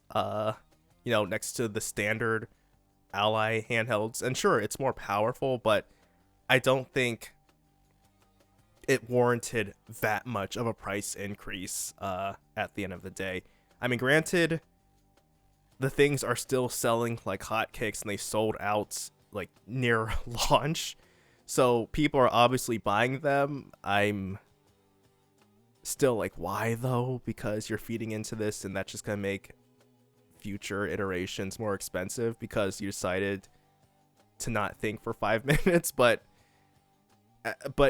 next to the standard Ally handhelds. And sure, it's more powerful, but I don't think it warranted that much of a price increase at the end of the day. I mean, granted, the things are still selling like hotcakes, and they sold out like near launch, so people are obviously buying them. I'm still like, why though? Because you're feeding into this, and that's just gonna make future iterations more expensive because you decided to not think for 5 minutes. But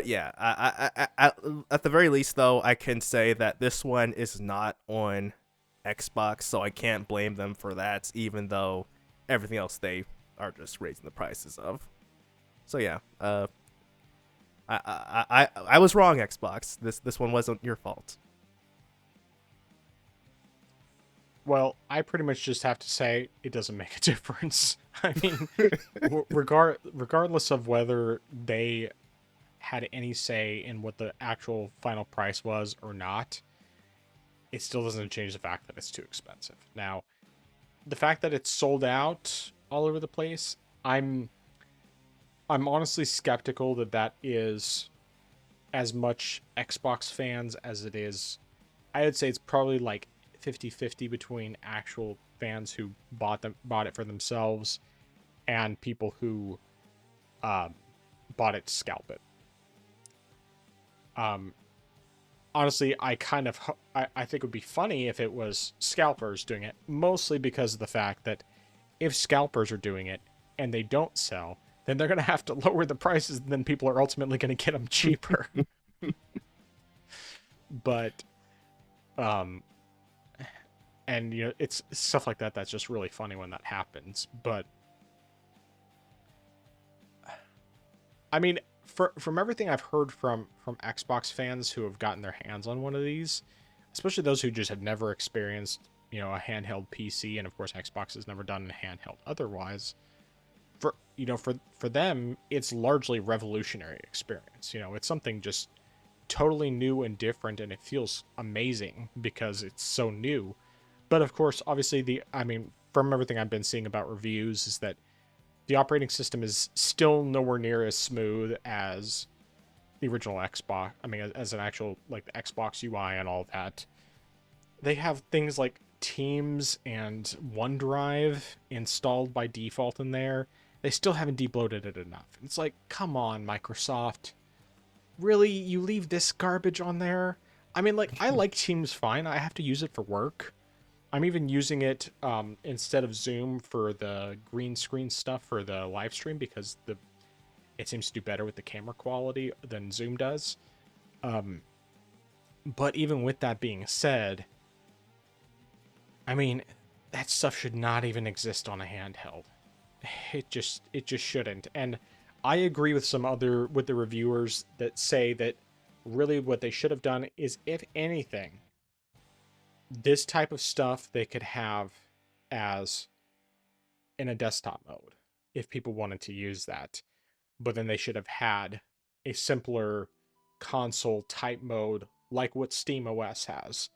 yeah, I at the very least though, I can say that this one is not on Xbox, so I can't blame them for that, even though everything else they are just raising the prices of. So yeah, I was wrong, Xbox. This one wasn't your fault. Well, I pretty much just have to say it doesn't make a difference. I mean, regardless of whether they had any say in what the actual final price was or not, it still doesn't change the fact that it's too expensive. Now, the fact that it's sold out all over the place, I'm honestly skeptical that that is as much Xbox fans as it is. I would say it's probably like 50-50 between actual fans who bought it for themselves and people who bought it to scalp it. Honestly, I think it would be funny if it was scalpers doing it, mostly because of the fact that if scalpers are doing it and they don't sell, then they're going to have to lower the prices, and then people are ultimately going to get them cheaper. But, and it's stuff like that that's just really funny when that happens. But, I mean, from everything I've heard from Xbox fans who have gotten their hands on one of these, especially those who just have never experienced, a handheld PC, and of course Xbox has never done a handheld otherwise, for them, it's largely revolutionary experience. It's something just totally new and different, and it feels amazing because it's so new. But of course, obviously, from everything I've been seeing about reviews, is that the operating system is still nowhere near as smooth as the original Xbox. I mean, as an actual, like, the Xbox UI and all that. They have things like Teams and OneDrive installed by default in there. They still haven't debloated it enough. It's like, come on, Microsoft. Really? You leave this garbage on there? I mean, like, I like Teams fine. I have to use it for work. I'm even using it instead of Zoom for the green screen stuff for the live stream because it seems to do better with the camera quality than Zoom does. But even with that being said, I mean, that stuff should not even exist on a handheld. It just shouldn't. And I agree with the reviewers that say that really what they should have done is, if anything, this type of stuff they could have as in a desktop mode if people wanted to use that. But then they should have had a simpler console type mode like what Steam OS has,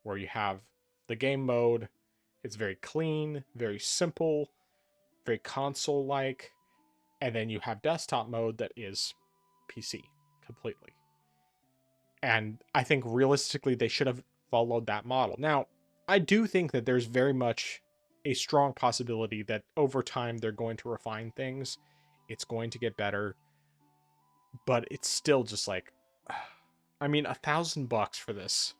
where you have the game mode. It's very clean, very simple, very console like, and then you have desktop mode that is PC completely. And I think realistically they should have followed that model. Now, I do think that there's very much a strong possibility that over time they're going to refine things. It's going to get better, but it's still just like, I mean, $1,000 for this.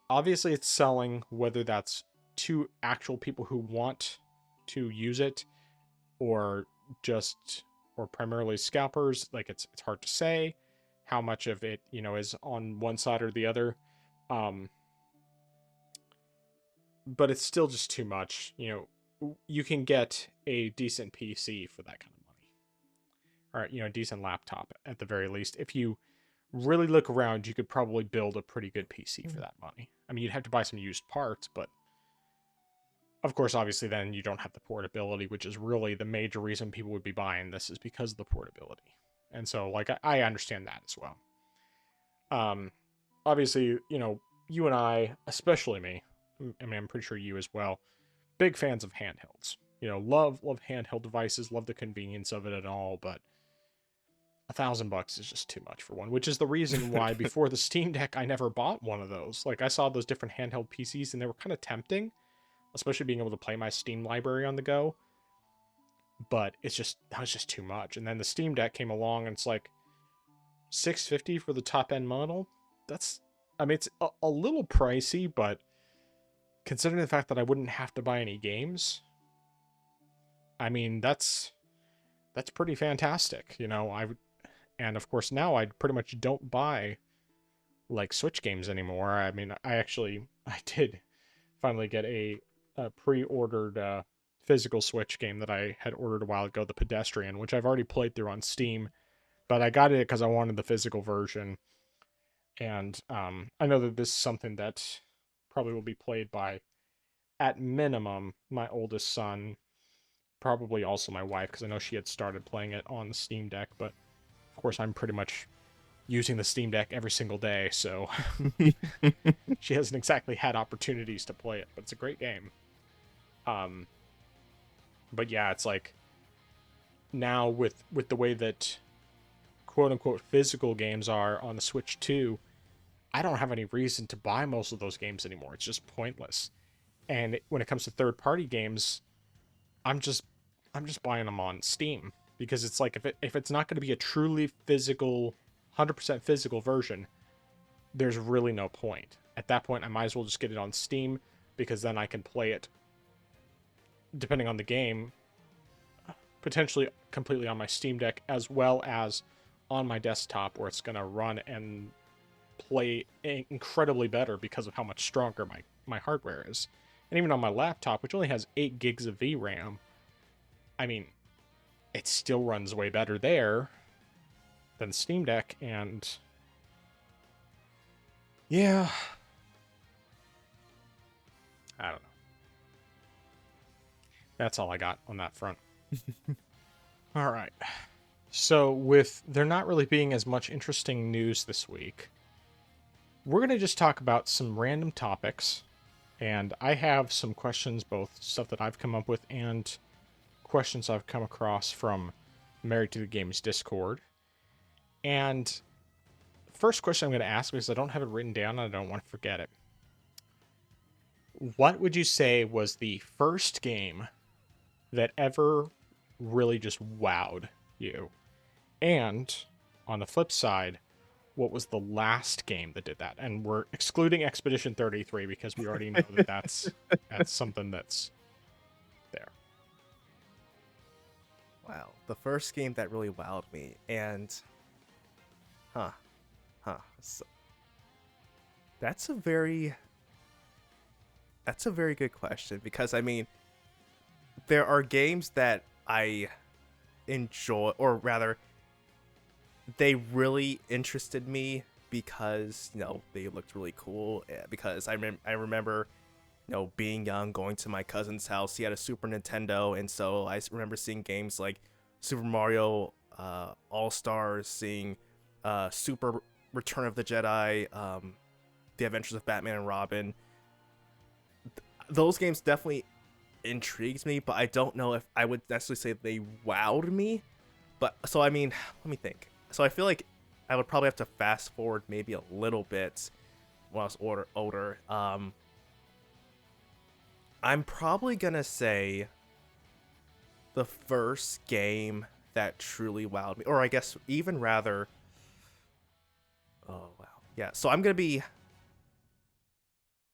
Obviously, it's selling, whether that's to actual people who want to use it or primarily scalpers. Like, it's hard to say how much of it, is on one side or the other. But it's still just too much. You can get a decent PC for that kind of money, or a decent laptop at the very least. If you really look around, you could probably build a pretty good PC for that money. I mean, you'd have to buy some used parts, but of course, obviously, then you don't have the portability, which is really the major reason people would be buying this, is because of the portability. And so, like, I understand that as well. Obviously, you and I, especially me, I mean, I'm pretty sure you as well, big fans of handhelds. Love handheld devices, love the convenience of it and all, but $1,000 is just too much for one, which is the reason why before the Steam Deck, I never bought one of those. Like, I saw those different handheld PCs and they were kind of tempting, especially being able to play my Steam library on the go. But that was just too much. And then the Steam Deck came along and it's like $650 for the top end model. I mean, it's a little pricey, but considering the fact that I wouldn't have to buy any games, I mean, that's pretty fantastic. And of course now I pretty much don't buy like Switch games anymore. I mean, I did finally get a pre-ordered physical Switch game that I had ordered a while ago, The Pedestrian, which I've already played through on Steam, but I got it because I wanted the physical version. And I know that this is something that probably will be played by, at minimum, my oldest son, probably also my wife, because I know she had started playing it on the Steam Deck, but of course I'm pretty much using the Steam Deck every single day, so she hasn't exactly had opportunities to play it, but it's a great game. But yeah, it's like, now with the way that quote-unquote physical games are on the Switch 2, I don't have any reason to buy most of those games anymore. It's just pointless. And when it comes to third-party games, I'm just buying them on Steam, because it's like, if it's not going to be a truly physical, 100% physical version, there's really no point. At that point, I might as well just get it on Steam, because then I can play it, depending on the game, potentially completely on my Steam Deck, as well as on my desktop, where it's going to run and play incredibly better because of how much stronger my hardware is. And even on my laptop, which only has 8 gigs of VRAM, I mean, it still runs way better there than Steam Deck. And yeah, I don't know. That's all I got on that front. All right. So, with there not really being as much interesting news this week, we're going to just talk about some random topics. And I have some questions, both stuff that I've come up with and questions I've come across from Married to the Games Discord. And first question I'm going to ask, because I don't have it written down and I don't want to forget it. What would you say was the first game that ever really just wowed you? And on the flip side, what was the last game that did that? And we're excluding Expedition 33 because we already know that that's something that's there. Wow, the first game that really wowed me, and so, that's a very good question, because I mean, there are games that I enjoy, or rather, they really interested me because, you know, they looked really cool. Because I remember, you know, being young, going to my cousin's house. He had a Super Nintendo, and so I remember seeing games like Super Mario All Stars, seeing Super Return of the Jedi, The Adventures of Batman and Robin. Those games definitely intrigued me, but I don't know if I would necessarily say they wowed me. But so I mean, let me think. So I feel like I would probably have to fast forward maybe a little bit when I was older. I'm probably gonna say the first game that truly wowed me, or I guess even rather. Oh wow, yeah. So I'm gonna be.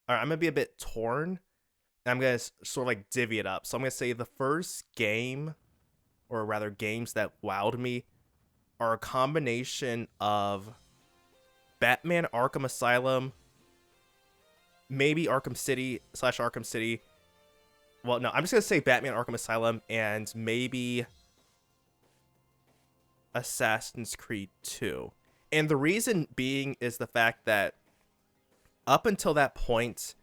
All right, I'm gonna be a bit torn. And I'm gonna sort of like divvy it up. So I'm gonna say the first game, or rather games that wowed me, are a combination of Batman Arkham Asylum, maybe Arkham City / Arkham City. Well, no, I'm just going to say Batman Arkham Asylum and maybe Assassin's Creed 2. And the reason being is the fact that up until that point,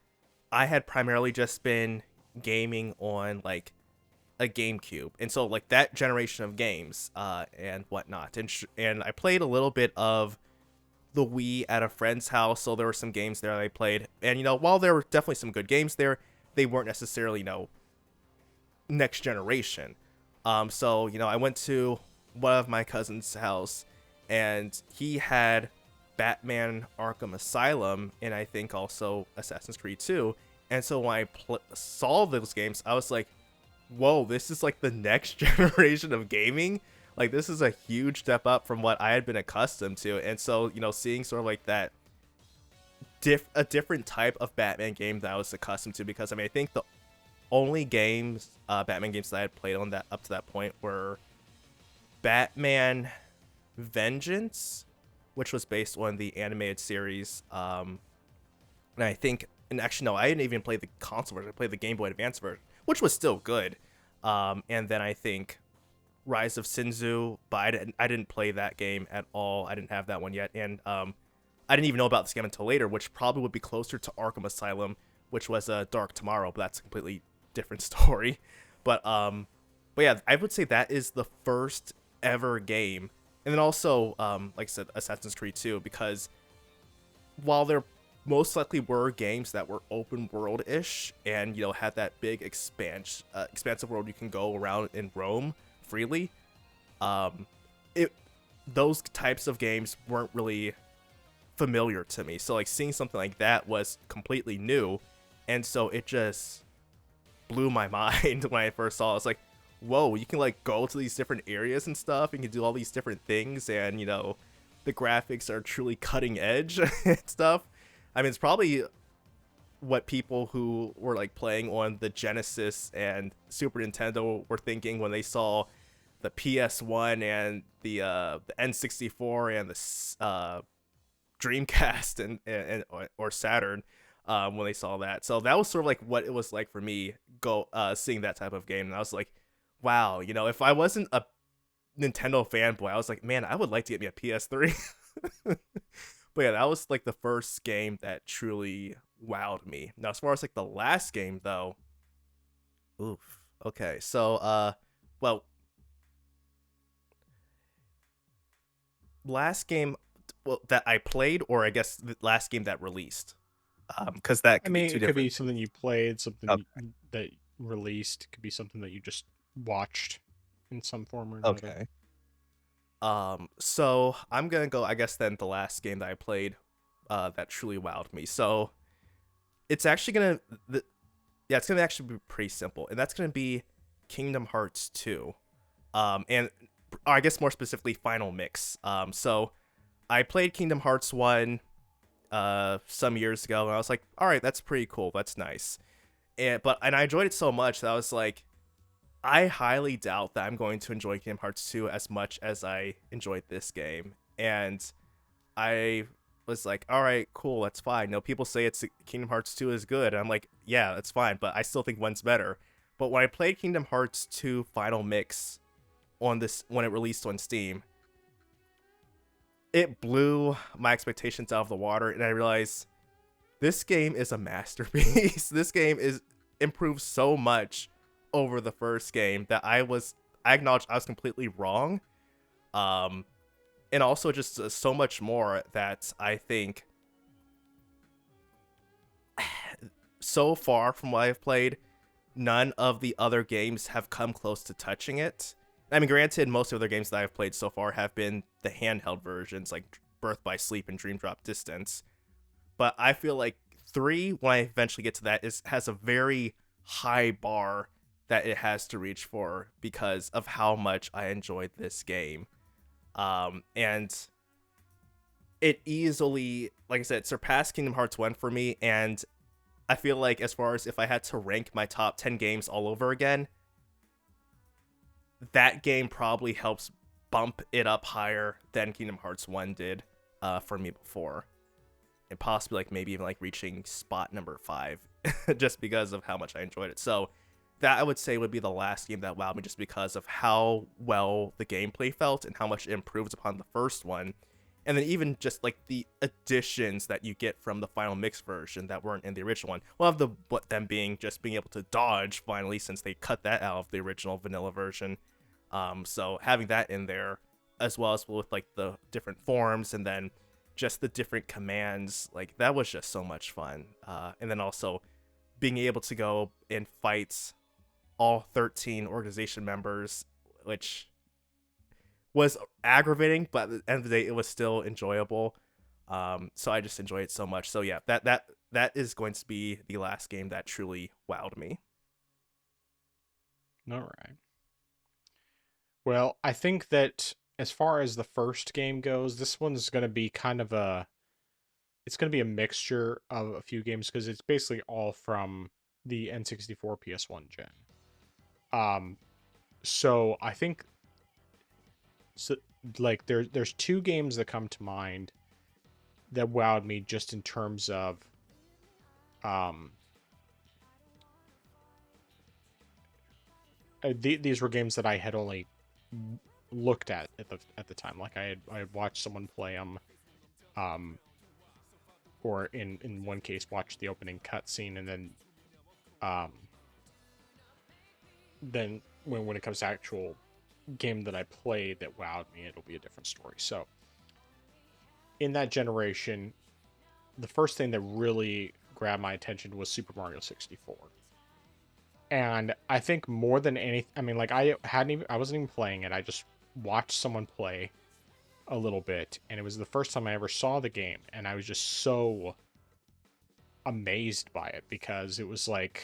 I had primarily just been gaming on like a GameCube, and so like that generation of games and whatnot, and I played a little bit of the Wii at a friend's house, so there were some games there that I played, and you know, while there were definitely some good games there, they weren't necessarily, you know, next generation. So you know, I went to one of my cousin's house, and he had Batman Arkham Asylum, and I think also Assassin's Creed 2. And so when I saw those games, I was like, whoa, this is like the next generation of gaming. Like, this is a huge step up from what I had been accustomed to. And so, you know, seeing sort of like that a different type of Batman game that I was accustomed to, because I mean, I think the only games, Batman games that I had played on that up to that point were Batman Vengeance, which was based on the animated series. And I think, and actually no, I didn't even play the console version. I played the Game Boy Advance version, which was still good. And then I think Rise of Sinzu, but I didn't play that game at all. I didn't have that one yet, and I didn't even know about this game until later, which probably would be closer to Arkham Asylum, which was Dark Tomorrow, but that's a completely different story. But yeah, I would say that is the first ever game, and then also like I said, Assassin's Creed 2, because while there most likely were games that were open world-ish and, you know, had that big expansive world you can go around and roam freely, those types of games weren't really familiar to me. So like seeing something like that was completely new, and so it just blew my mind when I first saw it. It's like, whoa, you can like go to these different areas and stuff, and you can do all these different things, and you know, the graphics are truly cutting edge and stuff. I mean, it's probably what people who were like playing on the Genesis and Super Nintendo were thinking when they saw the PS1 and the N64 and the Dreamcast and or Saturn, when they saw that. So that was sort of like what it was like for me seeing that type of game, and I was like, wow, you know, if I wasn't a Nintendo fanboy, I was like, man, I would like to get me a PS3. But yeah, that was like the first game that truly wowed me. Now, as far as like the last game though, oof. Okay, so well, last game, well, that I played, or I guess the last game that released, because that I could be mean, two it could different be things. something you played, Okay. something that released. It could be something that you just watched in some form or another. Okay. So I'm gonna go, I guess, then the last game that I played, that truly wowed me. So it's actually yeah, it's gonna actually be pretty simple, and that's gonna be Kingdom Hearts 2. And I guess more specifically, Final Mix. So I played Kingdom Hearts 1 some years ago, and I was like, all right, that's pretty cool, that's nice. And I enjoyed it so much that I was like, I highly doubt that I'm going to enjoy Kingdom Hearts 2 as much as I enjoyed this game. And I was like, all right, cool, that's fine. People say it's Kingdom Hearts 2 is good. And I'm like, yeah, that's fine, but I still think one's better. But when I played Kingdom Hearts 2 Final Mix on this when it released on Steam, it blew my expectations out of the water, and I realized this game is a masterpiece. This game is improved so much over the first game that I acknowledge I was completely wrong. Um, and also just so much more that I think so far from what I've played, none of the other games have come close to touching it. I mean, granted, most of the games that I've played so far have been the handheld versions, like Birth by Sleep and Dream Drop Distance. But I feel like 3, when I eventually get to that, has a very high bar that it has to reach for because of how much I enjoyed this game. And it easily, like I said, surpassed Kingdom Hearts 1 for me. And I feel like, as far as if I had to rank my top 10 games all over again, that game probably helps bump it up higher than Kingdom Hearts 1 did for me before. And possibly like maybe even like reaching spot number 5 just because of how much I enjoyed it. So that I would say would be the last game that wowed me, just because of how well the gameplay felt and how much it improves upon the first one. And then even just like the additions that you get from the final mix version that weren't in the original one. One of them being just being able to dodge finally, since they cut that out of the original vanilla version. So having that in there, as well as with like the different forms, and then just the different commands, like that was just so much fun. And then also being able to go and fight all 13 organization members, which was aggravating, but at the end of the day, it was still enjoyable. So I just enjoyed it so much. So yeah, that is going to be the last game that truly wowed me. All right. Well, I think that as far as the first game goes, this one's going to be kind of it's going to be a mixture of a few games because it's basically all from the N64 PS1 gen. Um, so I think so like there's two games that come to mind that wowed me just in terms of um these were games that I had only looked at the time. Like I had watched someone play them, um, or in one case watched the opening cutscene, and um, then when it comes to actual game that I played that wowed me, it'll be a different story. So in that generation, the first thing that really grabbed my attention was Super Mario 64. And I think more than anything, I mean, like I wasn't even playing it. I just watched someone play a little bit, and it was the first time I ever saw the game, and I was just so amazed by it because it was like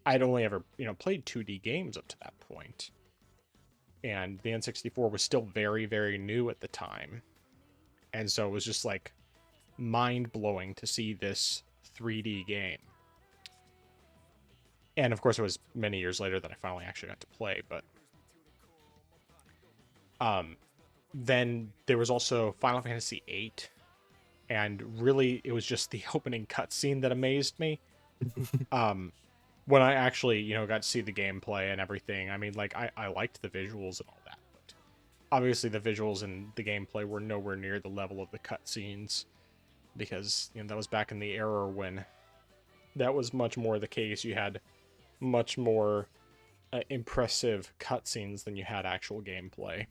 I'd only ever, played 2D games up to that point. And the N64 was still very, very new at the time. And so it was just like mind blowing to see this 3D game. And of course, it was many years later that I finally actually got to play. But then there was also Final Fantasy VIII, and really it was just the opening cutscene that amazed me. When I actually, got to see the gameplay and everything, I mean, like I liked the visuals and all that, but obviously the visuals and the gameplay were nowhere near the level of the cutscenes, because that was back in the era when that was much more the case. You had much more impressive cutscenes than you had actual gameplay.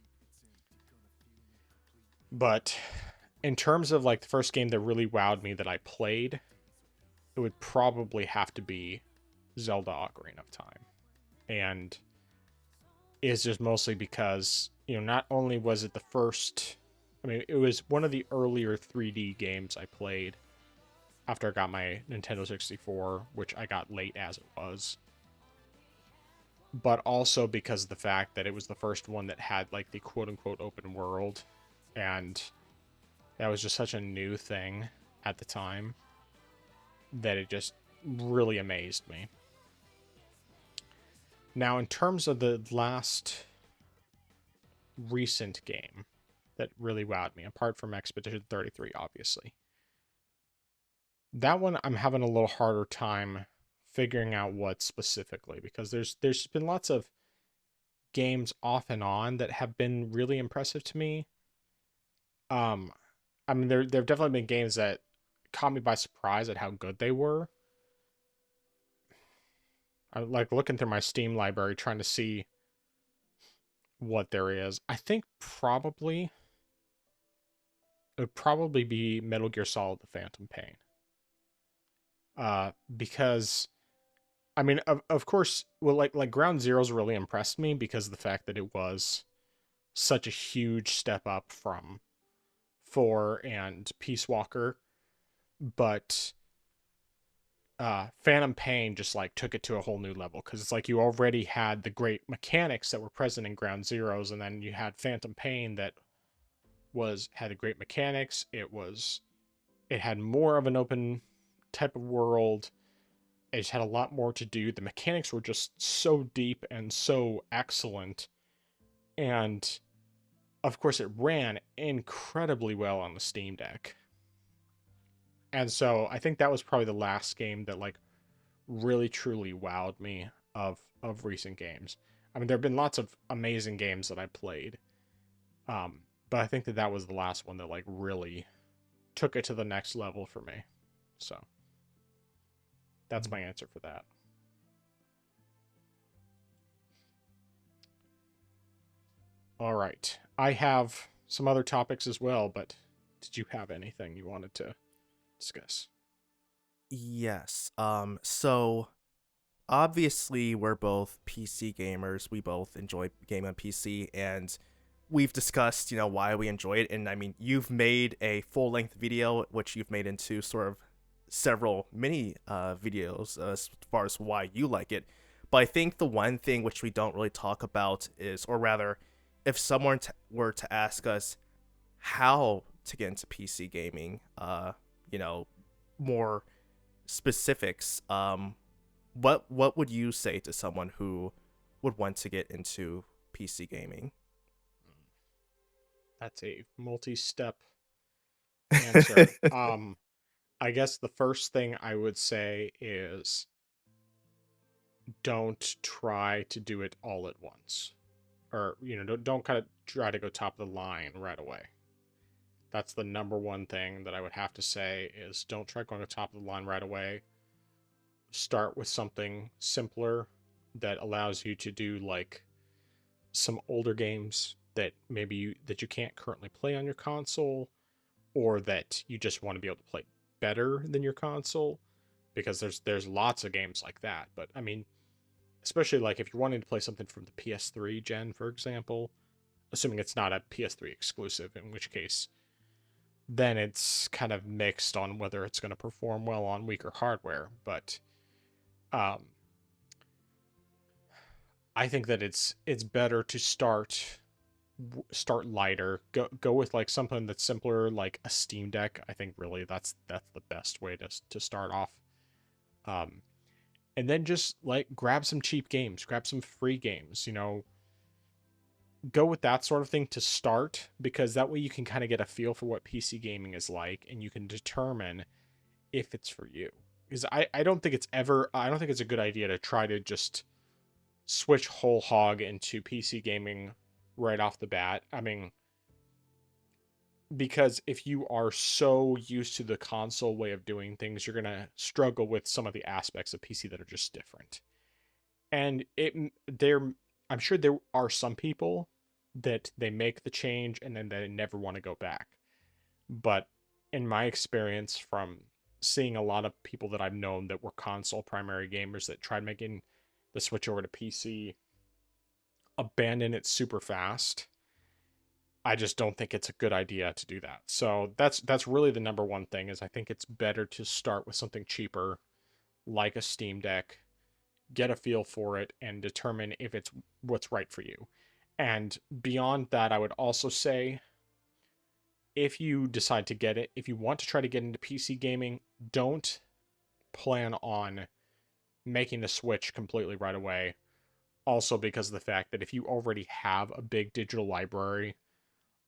But in terms of like the first game that really wowed me that I played, it would probably have to be Zelda Ocarina of Time. And it's just mostly because, not only was it the first, I mean, it was one of the earlier 3D games I played after I got my Nintendo 64, which I got late as it was. But also because of the fact that it was the first one that had like the quote unquote open world. And that was just such a new thing at the time that it just really amazed me. Now, in terms of the last recent game that really wowed me, apart from Expedition 33, obviously, that one I'm having a little harder time figuring out what specifically, because there's been lots of games off and on that have been really impressive to me. I mean, there've definitely been games that caught me by surprise at how good they were. I like looking through my Steam library trying to see what there is. I think probably it would probably be Metal Gear Solid: The Phantom Pain. Because I mean, of course, well, like Ground Zeroes really impressed me because of the fact that it was such a huge step up from 4 and Peace Walker, but Phantom Pain just like took it to a whole new level because it's like you already had the great mechanics that were present in Ground Zeroes, and then you had Phantom Pain that had great mechanics. It had more of an open type of world. It just had a lot more to do. The mechanics were just so deep and so excellent, and of course it ran incredibly well on the Steam Deck. And so I think that was probably the last game that like really truly wowed me of recent games. I mean, there have been lots of amazing games that I played, but I think that was the last one that like really took it to the next level for me. So that's my answer for that. All right, I have some other topics as well, but did you have anything you wanted to discuss? Yes. So obviously we're both PC gamers. We both enjoy game on PC, and we've discussed, why we enjoy it. And I mean, you've made a full-length video, which you've made into sort of several mini videos as far as why you like it. But I think the one thing which we don't really talk about is, or rather, if someone were to ask us how to get into PC gaming, more specifics, what would you say to someone who would want to get into PC gaming? That's a multi-step answer. I guess the first thing I would say is don't try to do it all at once. Or, don't kind of try to go top of the line right away. That's the number one thing that I would have to say is don't try going to top of the line right away. Start with something simpler that allows you to do like some older games that that you can't currently play on your console, or that you just want to be able to play better than your console, because there's lots of games like that. But I mean, especially like if you're wanting to play something from the PS3 gen, for example, assuming it's not a PS3 exclusive, in which case then it's kind of mixed on whether it's going to perform well on weaker hardware. But um, I think that it's better to start lighter. Go with like something that's simpler, like a Steam Deck. I think really that's the best way to start off. And then just like grab some cheap games, grab some free games. Go with that sort of thing to start, because that way you can kind of get a feel for what PC gaming is like, and you can determine if it's for you. Because I don't think it's a good idea to try to just switch whole hog into PC gaming right off the bat. I mean, because if you are so used to the console way of doing things, you're going to struggle with some of the aspects of PC that are just different. And I'm sure there are some people that they make the change and then they never want to go back. But in my experience from seeing a lot of people that I've known that were console primary gamers that tried making the switch over to PC, abandon it super fast. I just don't think it's a good idea to do that. So that's really the number one thing is I think it's better to start with something cheaper like a Steam Deck, get a feel for it and determine if it's what's right for you. And beyond that, I would also say if you decide to get it, if you want to try to get into PC gaming, don't plan on making the switch completely right away. Also, because of the fact that if you already have a big digital library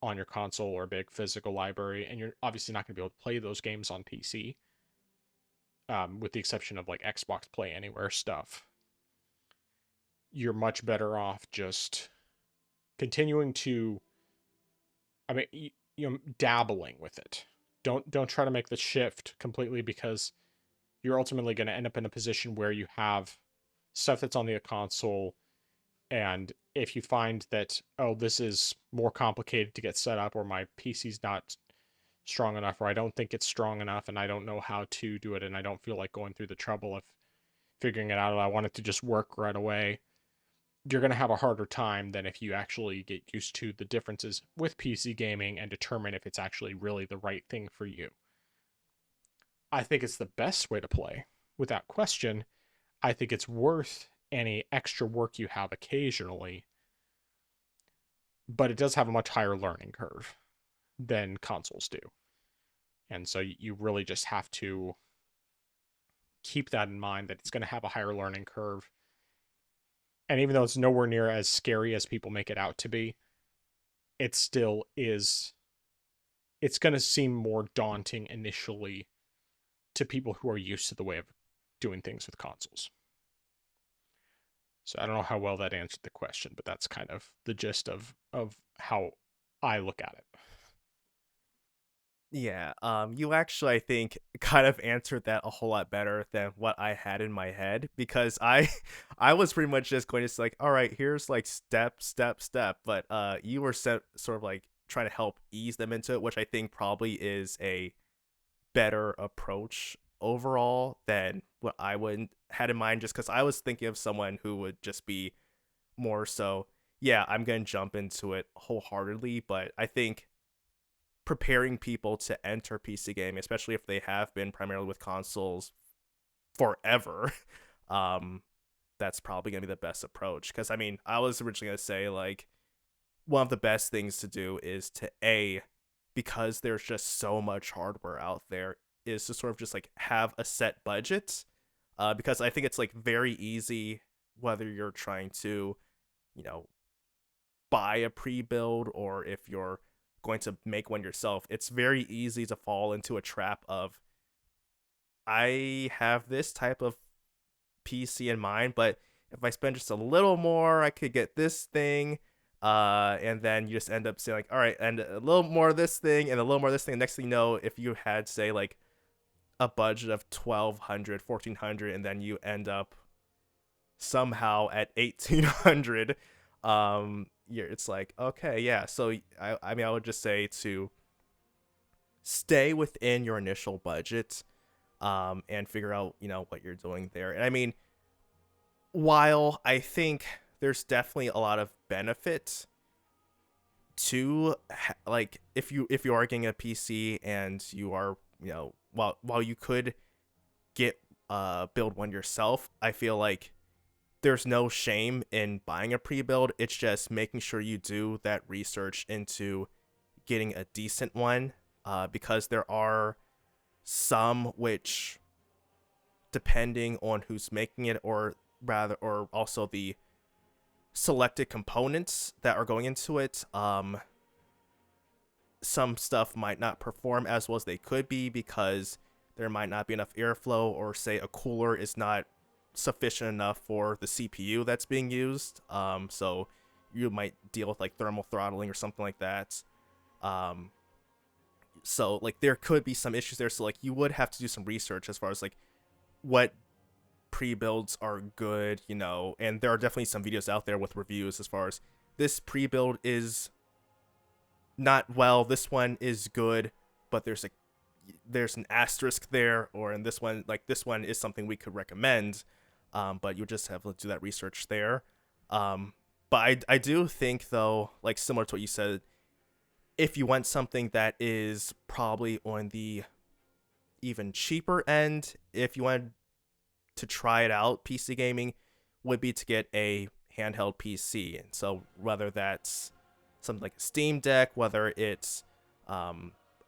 on your console or a big physical library, and you're obviously not going to be able to play those games on PC, with the exception of like Xbox Play Anywhere stuff, you're much better off just continuing to, I mean, dabbling with it. Don't try to make the shift completely because you're ultimately going to end up in a position where you have stuff that's on the console, and if you find that, oh, this is more complicated to get set up, or my PC's not strong enough, or I don't think it's strong enough and I don't know how to do it and I don't feel like going through the trouble of figuring it out, I want it to just work right away, you're going to have a harder time than if you actually get used to the differences with PC gaming and determine if it's actually really the right thing for you. I think it's the best way to play, without question. I think it's worth any extra work you have occasionally, but it does have a much higher learning curve than consoles do. And so you really just have to keep that in mind that it's going to have a higher learning curve. And even though it's nowhere near as scary as people make it out to be, it still is. It's going to seem more daunting initially to people who are used to the way of doing things with consoles. So I don't know how well that answered the question, but that's kind of the gist of how I look at it. Yeah, you actually, I think, kind of answered that a whole lot better than what I had in my head because I was pretty much just going to say like, all right, here's like step, step, step, but you were sort of like trying to help ease them into it, which I think probably is a better approach overall than what I would had in mind. Just because I was thinking of someone who would just be more so, yeah, I'm gonna jump into it wholeheartedly, but I think preparing people to enter PC gaming, especially if they have been primarily with consoles forever, um, that's probably gonna be the best approach. Because I mean, I was originally gonna say like one of the best things to do is to because there's just so much hardware out there, is to sort of just like have a set budget, because I think it's like very easy whether you're trying to, you know, buy a pre-build or if you're going to make one yourself, it's very easy to fall into a trap of I have this type of PC in mind, but if I spend just a little more, I could get this thing. And then you just end up saying like, all right, and a little more of this thing and a little more of this thing. And next thing you know, if you had say like a budget of 1,200, 1,400, and then you end up somehow at 1,800, it's like, okay, yeah. So I mean, I would just say to stay within your initial budget, and figure out, what you're doing there. And I mean, while I think there's definitely a lot of benefit to like if you are getting a PC and you are, while you could get build one yourself, I feel like there's no shame in buying a pre-build. It's just making sure you do that research into getting a decent one, because there are some which, depending on who's making it, or also the selected components that are going into it, some stuff might not perform as well as they could be because there might not be enough airflow, or say a cooler is not sufficient enough for the CPU that's being used. So you might deal with like thermal throttling or something like that. So like there could be some issues there. So like you would have to do some research as far as like what pre-builds are good, and there are definitely some videos out there with reviews as far as this pre-build is not well, this one is good, but there's an asterisk there, or in this one, like this one is something we could recommend, but you just have to do that research there. But I do think though, like similar to what you said, if you want something that is probably on the even cheaper end, if you want to try it out, PC gaming would be to get a handheld PC. And so whether that's something like a Steam Deck, whether it's a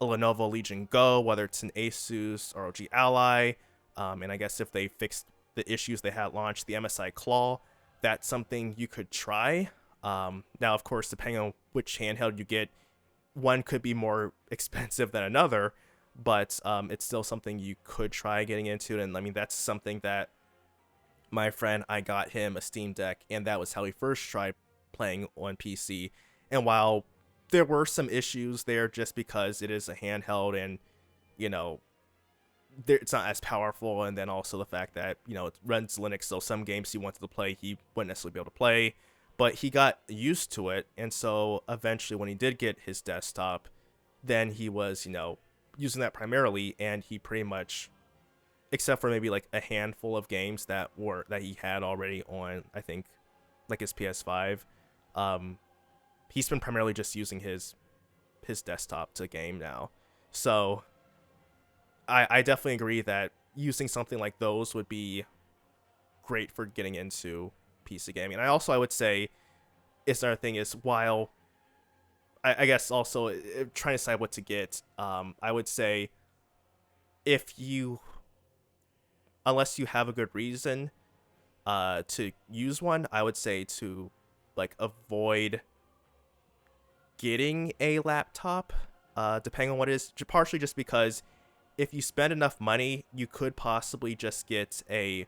Lenovo Legion Go, whether it's an Asus ROG Ally, and I guess if they fixed the issues they had launched, the MSI Claw, that's something you could try. Now, of course, depending on which handheld you get, one could be more expensive than another, but it's still something you could try getting into. And I mean, that's something that my friend, I got him a Steam Deck, and that was how he first tried playing on PC. And while there were some issues there just because it is a handheld and, it's not as powerful, and then also the fact that, it runs Linux, so some games he wanted to play, he wouldn't necessarily be able to play, but he got used to it. And so eventually when he did get his desktop, then he was, using that primarily, and he pretty much, except for maybe like a handful of games that he had already on, I think, like his PS5, he's been primarily just using his desktop to game now. So I definitely agree that using something like those would be great for getting into PC gaming. And I would say, it's another thing is, while I guess also trying to decide what to get, I would say, unless you have a good reason to use one, I would say to like avoid getting a laptop, depending on what it is, partially just because if you spend enough money, you could possibly just get a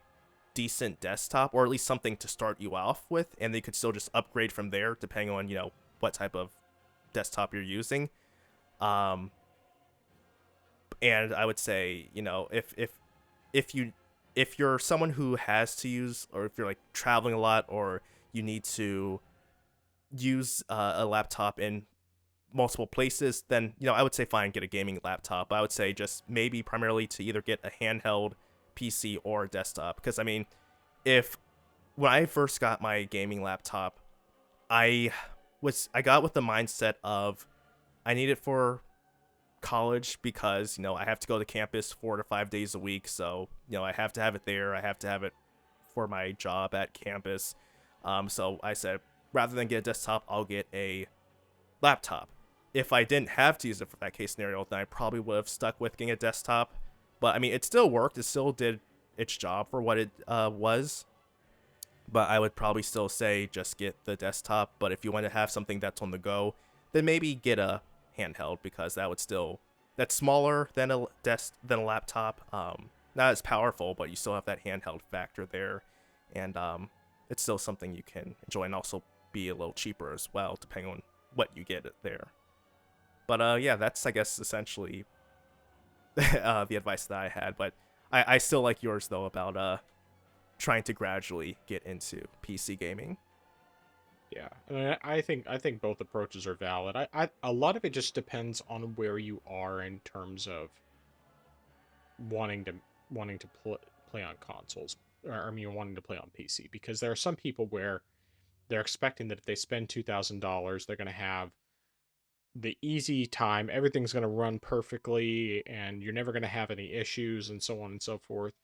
decent desktop, or at least something to start you off with, and they could still just upgrade from there depending on what type of desktop you're using. And I would say, if you're someone who has to use, or if you're like traveling a lot, or you need to use a laptop in multiple places, then I would say fine, get a gaming laptop. I would say just maybe primarily to either get a handheld PC or a desktop, because I mean, when I first got my gaming laptop, I got with the mindset of I need it for college, because I have to go to campus 4 to 5 days a week, so I have to have it there. I have to have it for my job at campus. So I said, rather than get a desktop, I'll get a laptop. If I didn't have to use it for that case scenario, then I probably would have stuck with getting a desktop. But I mean, it still worked. It still did its job for what it was. But I would probably still say just get the desktop. But if you want to have something that's on the go, then maybe get a handheld, because that's smaller than a laptop. Not as powerful, but you still have that handheld factor there, and it's still something you can enjoy, and also be a little cheaper as well, depending on what you get there. But yeah, that's, I guess, essentially the advice that I had. But I still like yours though, about trying to gradually get into PC gaming. Yeah, I mean, I think both approaches are valid. A lot of it just depends on where you are in terms of wanting to play on consoles, or I mean, wanting to play on PC, because there are some people where they're expecting that if they spend $2,000, they're going to have the easy time, everything's going to run perfectly, and you're never going to have any issues, and so on and so forth.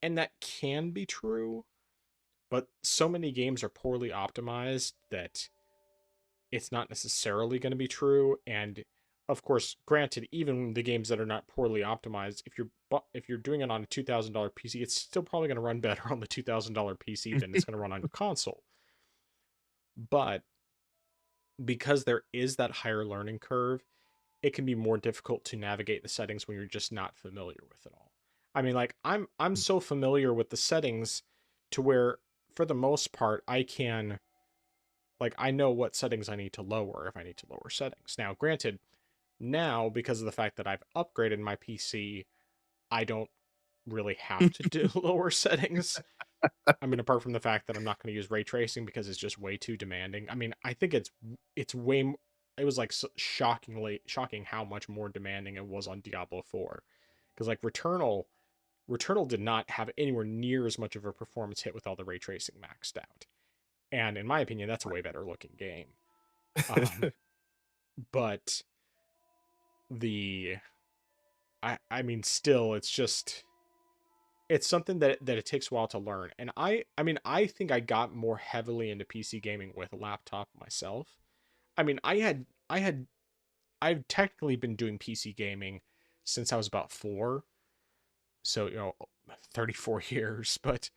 And that can be true, but so many games are poorly optimized that it's not necessarily going to be true. And of course, granted, even the games that are not poorly optimized, if you're doing it on a $2,000 PC, it's still probably going to run better on the $2,000 PC than it's going to run on your console. But because there is that higher learning curve, it can be more difficult to navigate the settings when you're just not familiar with it all. I mean, like, I'm so familiar with the settings to where, for the most part, I know what settings I need to lower if I need to lower settings. Now, granted, now, because of the fact that I've upgraded my PC, I don't really have to do lower settings. I mean, apart from the fact that I'm not going to use ray tracing because it's just way too demanding. I mean, I think it's it was like shocking how much more demanding it was on Diablo 4, because like Returnal did not have anywhere near as much of a performance hit with all the ray tracing maxed out. And in my opinion, that's a way better looking game. But the I mean, still, it's something that it takes a while to learn. And I mean, I think I got more heavily into PC gaming with a laptop myself. I mean, I've technically been doing PC gaming since I was about 4. So, 34 years, but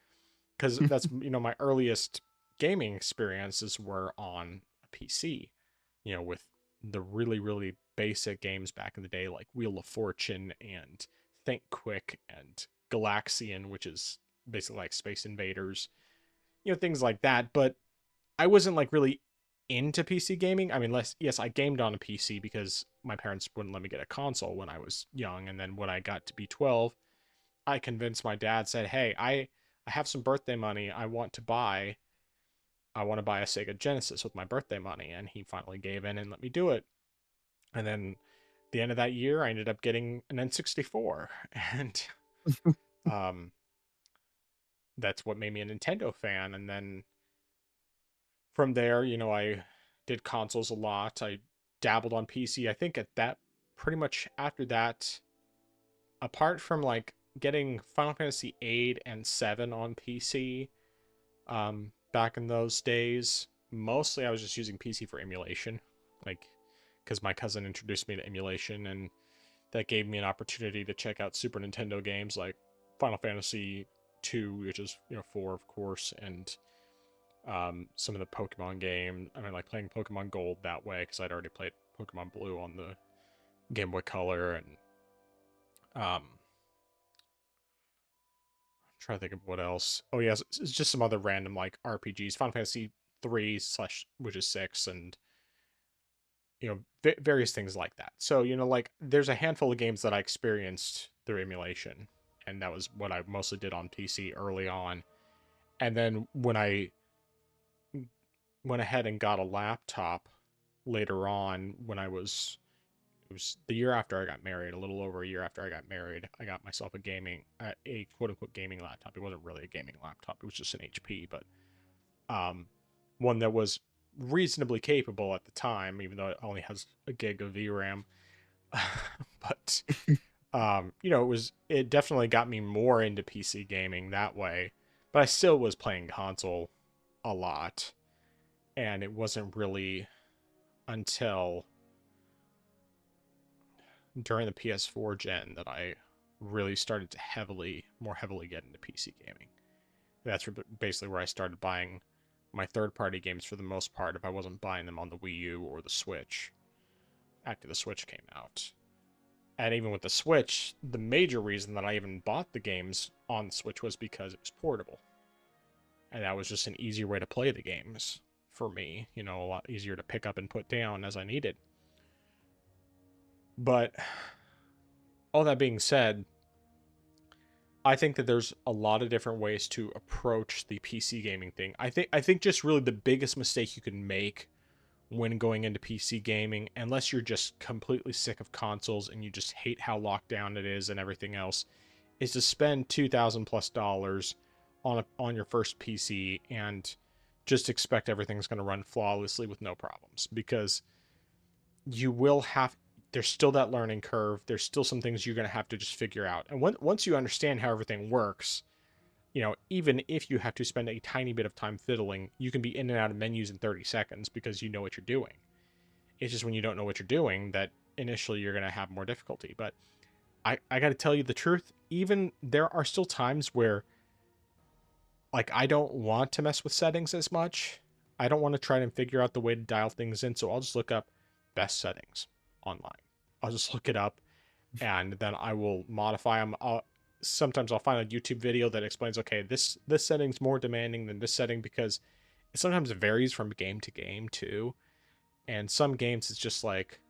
because that's, my earliest gaming experiences were on a PC, with the really, really basic games back in the day, like Wheel of Fortune and Think Quick and Galaxian, which is basically like Space Invaders, things like that. But I wasn't like really into PC gaming. I mean, yes, I gamed on a PC because my parents wouldn't let me get a console when I was young. And then when I got to be 12, I convinced my dad, said, "Hey, I have some birthday money. I want to buy a Sega Genesis with my birthday money." And he finally gave in and let me do it. And then the end of that year, I ended up getting an N64, and um, that's what made me a Nintendo fan. And then from there, I did consoles a lot. I dabbled on PC. I think at that, pretty much after that, apart from like getting Final Fantasy 8 and 7 on PC, back in those days, mostly I was just using PC for emulation, like because my cousin introduced me to emulation, and that gave me an opportunity to check out Super Nintendo games like Final Fantasy 2, which is 4 of course, and some of the Pokemon game. I mean, like playing Pokemon Gold that way because I'd already played Pokemon Blue on the Game Boy Color, and trying to think of what else. Oh yes, it's just some other random like RPGs, Final Fantasy 3 slash, which is 6, and various things like that. So like there's a handful of games that I experienced through emulation, and that was what I mostly did on PC early on. And then when I went ahead and got a laptop later on, when it was the year after I got married, a little over a year after I got married, I got myself a quote unquote gaming laptop. It wasn't really a gaming laptop. It was just an HP, but one that was reasonably capable at the time, even though it only has a gig of VRAM. But it definitely got me more into PC gaming that way. But I still was playing console a lot, and it wasn't really until during the PS4 gen that I really started to more heavily get into PC gaming. That's basically where I started buying my third-party games for the most part, if I wasn't buying them on the Wii U or the Switch after the Switch came out. And even with the Switch, the major reason that I even bought the games on the Switch was because it was portable. And that was just an easier way to play the games for me. A lot easier to pick up and put down as I needed. But all that being said, I think that there's a lot of different ways to approach the PC gaming thing. I think just really the biggest mistake you can make when going into PC gaming, unless you're just completely sick of consoles and you just hate how locked down it is and everything else, is to spend $2,000+ on your first PC and just expect everything's going to run flawlessly with no problems, because there's still that learning curve. There's still some things you're going to have to just figure out. And once you understand how everything works, even if you have to spend a tiny bit of time fiddling, you can be in and out of menus in 30 seconds because you know what you're doing. It's just when you don't know what you're doing that initially you're going to have more difficulty. But I got to tell you the truth, even there are still times where like I don't want to mess with settings as much. I don't want to try and figure out the way to dial things in, so I'll just look up best settings online. I'll just look it up, and then I will modify them. Sometimes I'll find a YouTube video that explains, okay, this setting's more demanding than this setting, because it sometimes varies from game to game too. And some games it's just like,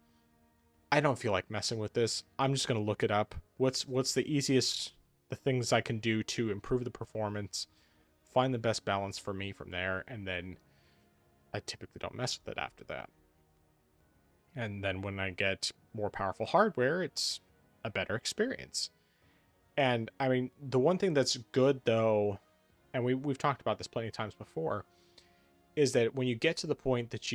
I don't feel like messing with this. I'm just gonna look it up. What's the the things I can do to improve the performance, find the best balance for me from there, and then I typically don't mess with it after that. And then when I get more powerful hardware, it's a better experience. And I mean, the one thing that's good though, and we've talked about this plenty of times before, is that when you get to the point that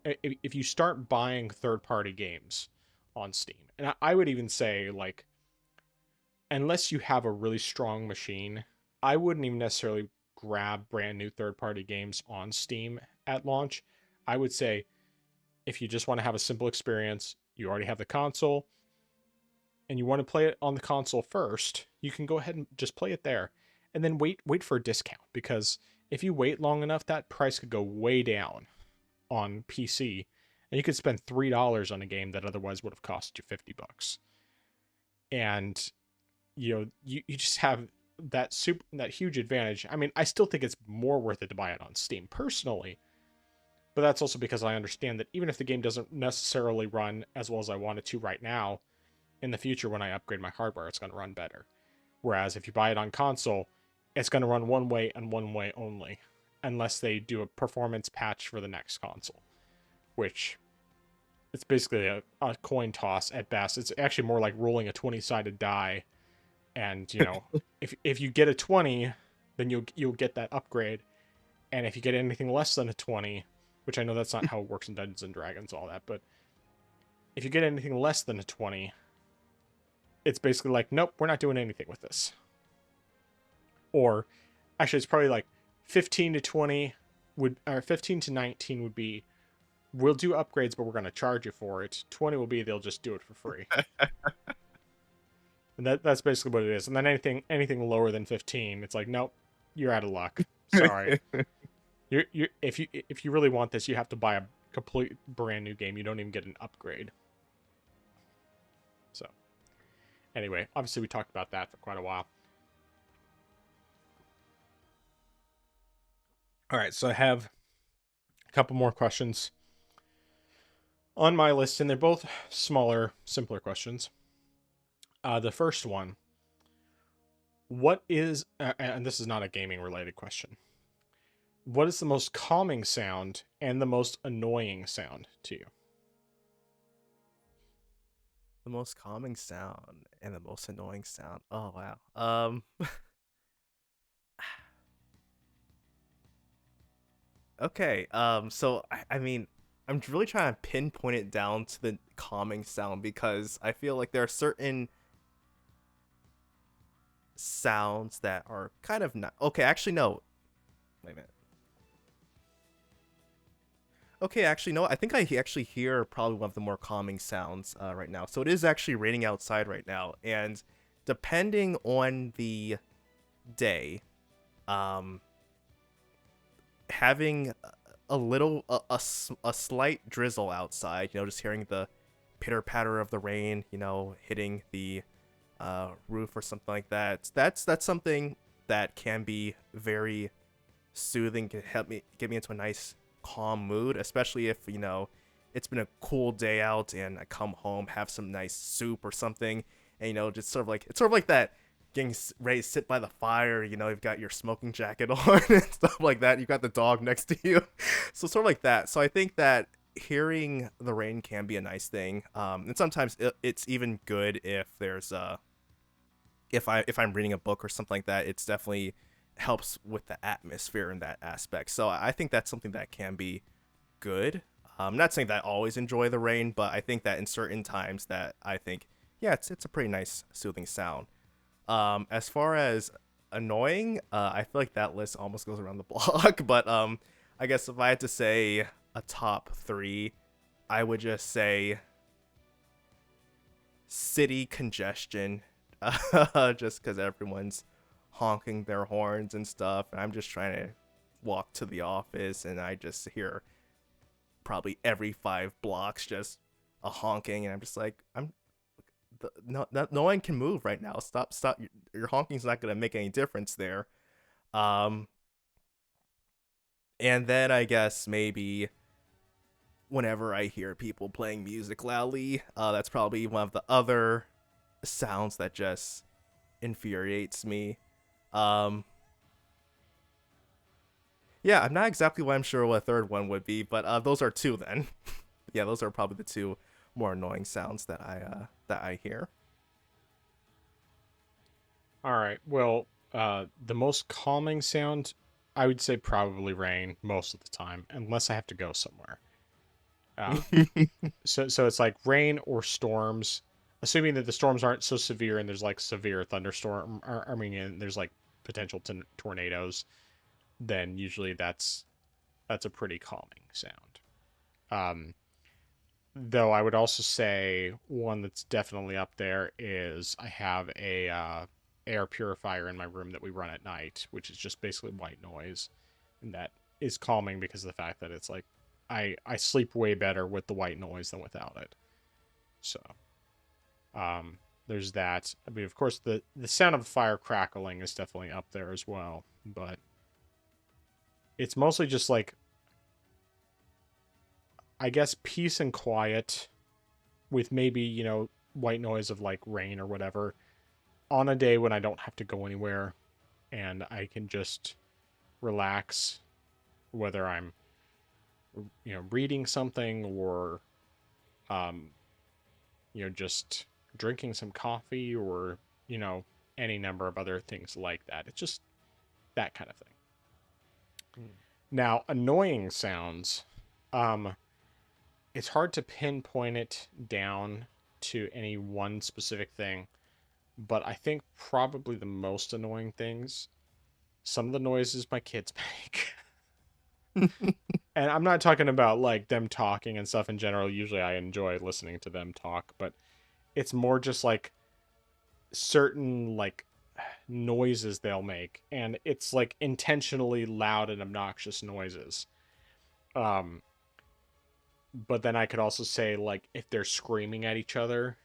if you start buying third-party games on Steam, and I would even say, like, unless you have a really strong machine, I wouldn't even necessarily grab brand new third-party games on Steam at launch. I would say if you just want to have a simple experience, you already have the console, and you want to play it on the console first, you can go ahead and just play it there, and then wait for a discount, because if you wait long enough, that price could go way down on PC, and you could spend $3 on a game that otherwise would have cost you $50. And you just have that huge advantage. I mean, I still think it's more worth it to buy it on Steam personally, but that's also because I understand that even if the game doesn't necessarily run as well as I want it to right now, in the future when I upgrade my hardware, it's going to run better. Whereas if you buy it on console, it's going to run one way and one way only, unless they do a performance patch for the next console, which it's basically a coin toss at best. It's actually more like rolling a 20-sided die, and if you get a 20, then you'll get that upgrade, and if you get anything less than a 20, which I know that's not how it works in Dungeons and Dragons, all that, but if you get anything less than a 20, it's basically like, nope, we're not doing anything with this. Or actually, it's probably like 15 to 20 or 15 to 19 would be, we'll do upgrades, but we're going to charge you for it. 20 will be, they'll just do it for free. And that's basically what it is. And then anything lower than 15, it's like, nope, you're out of luck. Sorry. If you really want this, you have to buy a complete brand new game. You don't even get an upgrade. So anyway, obviously we talked about that for quite a while. All right, so I have a couple more questions on my list, and they're both smaller, simpler questions. The first one, what is, and this is not a gaming related question, what is the most calming sound and the most annoying sound to you? The most calming sound and the most annoying sound. Oh wow. Okay. So I mean, I'm really trying to pinpoint it down to the calming sound, because I feel like there are certain sounds that are kind of not okay. Actually, no. Wait a minute. Okay, actually, no. I think I actually hear probably one of the more calming sounds right now. So it is actually raining outside right now, and depending on the day, um, having a slight drizzle outside, just hearing the pitter patter of the rain, hitting the roof or something like that. That's something that can be very soothing, can help me get me into a nice calm mood, especially if it's been a cool day out and I come home, have some nice soup or something, and just it's sort of like that getting ready to sit by the fire, you've got your smoking jacket on and stuff like that, you've got the dog next to you, so sort of like that. So I think that hearing the rain can be a nice thing, and sometimes it's even good if there's if I'm reading a book or something like that. It's definitely helps with the atmosphere in that aspect. So I think that's something that can be good. I'm not saying that I always enjoy the rain, but I think that in certain times that I think, yeah, it's a pretty nice soothing sound. As far as annoying, I feel like that list almost goes around the block, but I guess if I had to say a top 3, I would just say city congestion, just because everyone's honking their horns and stuff, and I'm just trying to walk to the office and I just hear probably every 5 blocks just a honking, and I'm just like, no one can move right now. Stop. Your honking's not gonna make any difference there. And then I guess maybe whenever I hear people playing music loudly, that's probably one of the other sounds that just infuriates me. Um, yeah, I'm not exactly why I'm sure what a third one would be, but those are two then. Yeah, those are probably the two more annoying sounds that I hear. All right. Well, the most calming sound, I would say probably rain most of the time, unless I have to go somewhere. Um, so it's like rain or storms, assuming that the storms aren't so severe and there's like severe thunderstorm, or, I mean, and there's like potential tornadoes, then usually that's a pretty calming sound. Um, though I would also say one that's definitely up there is I have a air purifier in my room that we run at night, which is just basically white noise, and that is calming because of the fact that it's like I sleep way better with the white noise than without it. So there's that. I mean, of course, the sound of fire crackling is definitely up there as well, but it's mostly just like, I guess, peace and quiet with maybe, white noise of like rain or whatever on a day when I don't have to go anywhere and I can just relax, whether I'm, reading something or, um, just drinking some coffee or, you know, any number of other things like that. It's just that kind of thing. Now, annoying sounds, um, it's hard to pinpoint it down to any one specific thing, but I think probably the most annoying things, some of the noises my kids make. And I'm not talking about like them talking and stuff in general. Usually I enjoy listening to them talk, but it's more just like certain like noises they'll make, and it's like intentionally loud and obnoxious noises. Um but then I could also say like if they're screaming at each other,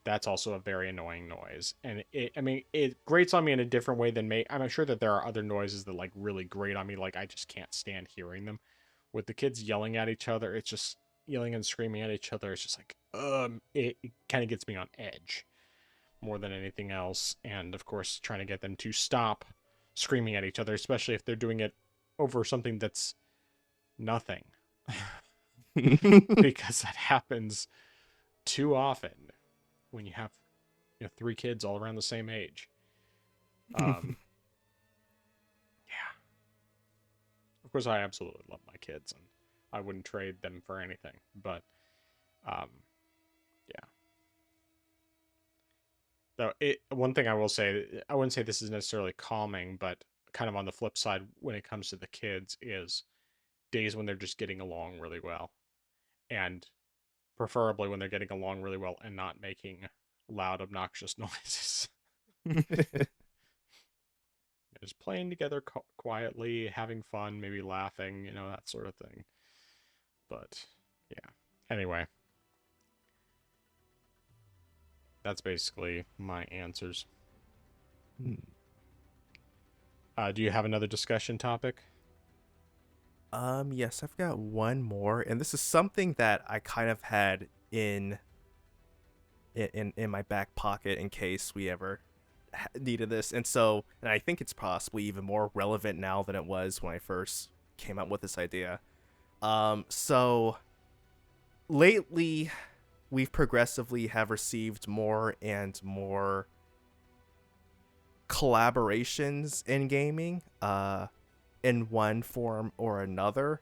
that's also a very annoying noise. And I mean, it grates on me in a different way than me. I'm sure that there are other noises that like really grate on me. Like I just can't stand hearing them. With the kids yelling at each other, it's just yelling and screaming at each other. It's just like, it kind of gets me on edge more than anything else. And of course, trying to get them to stop screaming at each other, especially if they're doing it over something that's nothing, because that happens too often when you have three kids all around the same age. Yeah, of course I absolutely love my kids and I wouldn't trade them for anything, but um yeah. Though one thing I will say, I wouldn't say this is necessarily calming, but kind of on the flip side when it comes to the kids is days when they're just getting along really well, and preferably when they're getting along really well and not making loud obnoxious noises. Just playing together quietly, having fun, maybe laughing, that sort of thing. But yeah. Anyway, that's basically my answers. Do you have another discussion topic? Yes, I've got one more, and this is something that I kind of had in my back pocket in case we ever needed this. And I think it's possibly even more relevant now than it was when I first came up with this idea. So lately we've progressively have received more and more collaborations in gaming, in one form or another.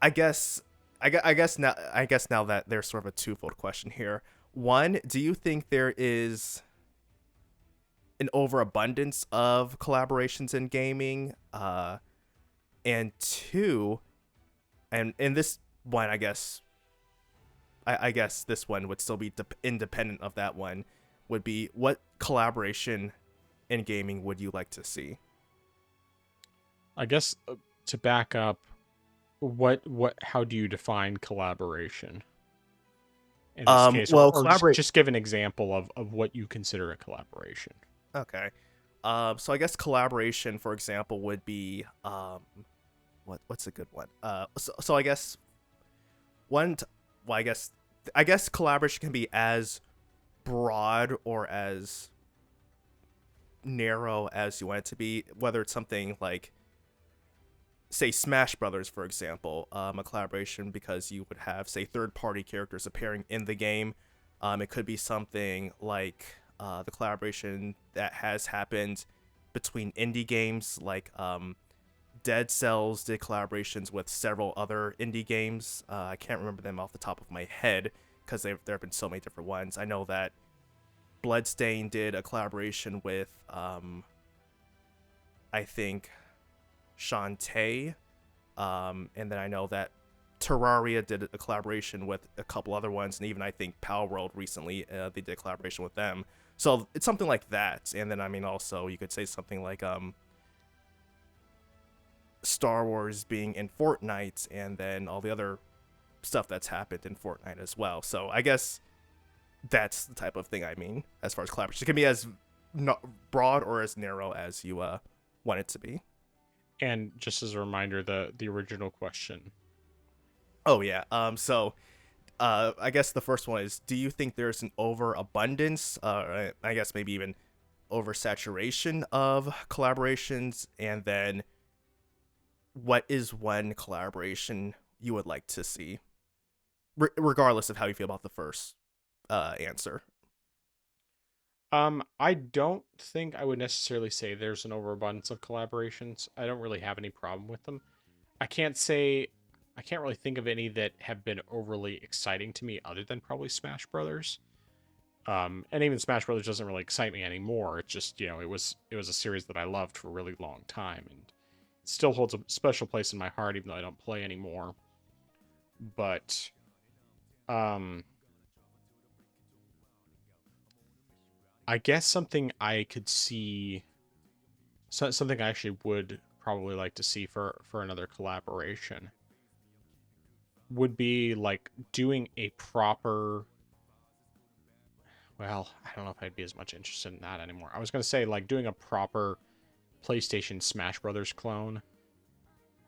I guess I guess now that there's sort of a twofold question here. One, do you think there is an overabundance of collaborations in gaming? And two, and in this one, I guess this one would still be independent of that one. Would be, what collaboration in gaming would you like to see? I guess to back up, how do you define collaboration in this case, Well, or just give an example of what you consider a collaboration? Okay. So I guess collaboration, for example, would be what's a good one? So I guess I guess collaboration can be as broad or as narrow as you want it to be, whether it's something like, say, Smash Brothers, for example, a collaboration because you would have, say, third-party characters appearing in the game. It could be something like the collaboration that has happened between indie games, like Dead Cells did collaborations with several other indie games. I can't remember them off the top of my head because there have been so many different ones. I know that Bloodstain did a collaboration with, I think, Shantae. And then I know that Terraria did a collaboration with a couple other ones, and even I think Palworld recently, they did a collaboration with them. So it's something like that. And then, I mean, also, you could say something like Star Wars being in Fortnite, and then all the other stuff that's happened in Fortnite as well. So I guess that's the type of thing I mean as far as collaboration. It can be as broad or as narrow as you want it to be. And just as a reminder, the original question. Oh yeah. So I guess the first one is, do you think there's an overabundance, I guess maybe even oversaturation of collaborations? And then what is one collaboration you would like to see, regardless of how you feel about the first answer? I don't think I would necessarily say there's an overabundance of collaborations. I don't really have any problem with them. I can't really think of any that have been overly exciting to me other than probably Smash Brothers. And even Smash Brothers doesn't really excite me anymore. It's just, it was a series that I loved for a really long time, and it still holds a special place in my heart, even though I don't play anymore. But, I guess something I could see, something I actually would probably like to see for another collaboration would be like doing a proper, well, I don't know if I'd be as much interested in that anymore. I was going to say like doing a proper PlayStation Smash Brothers clone,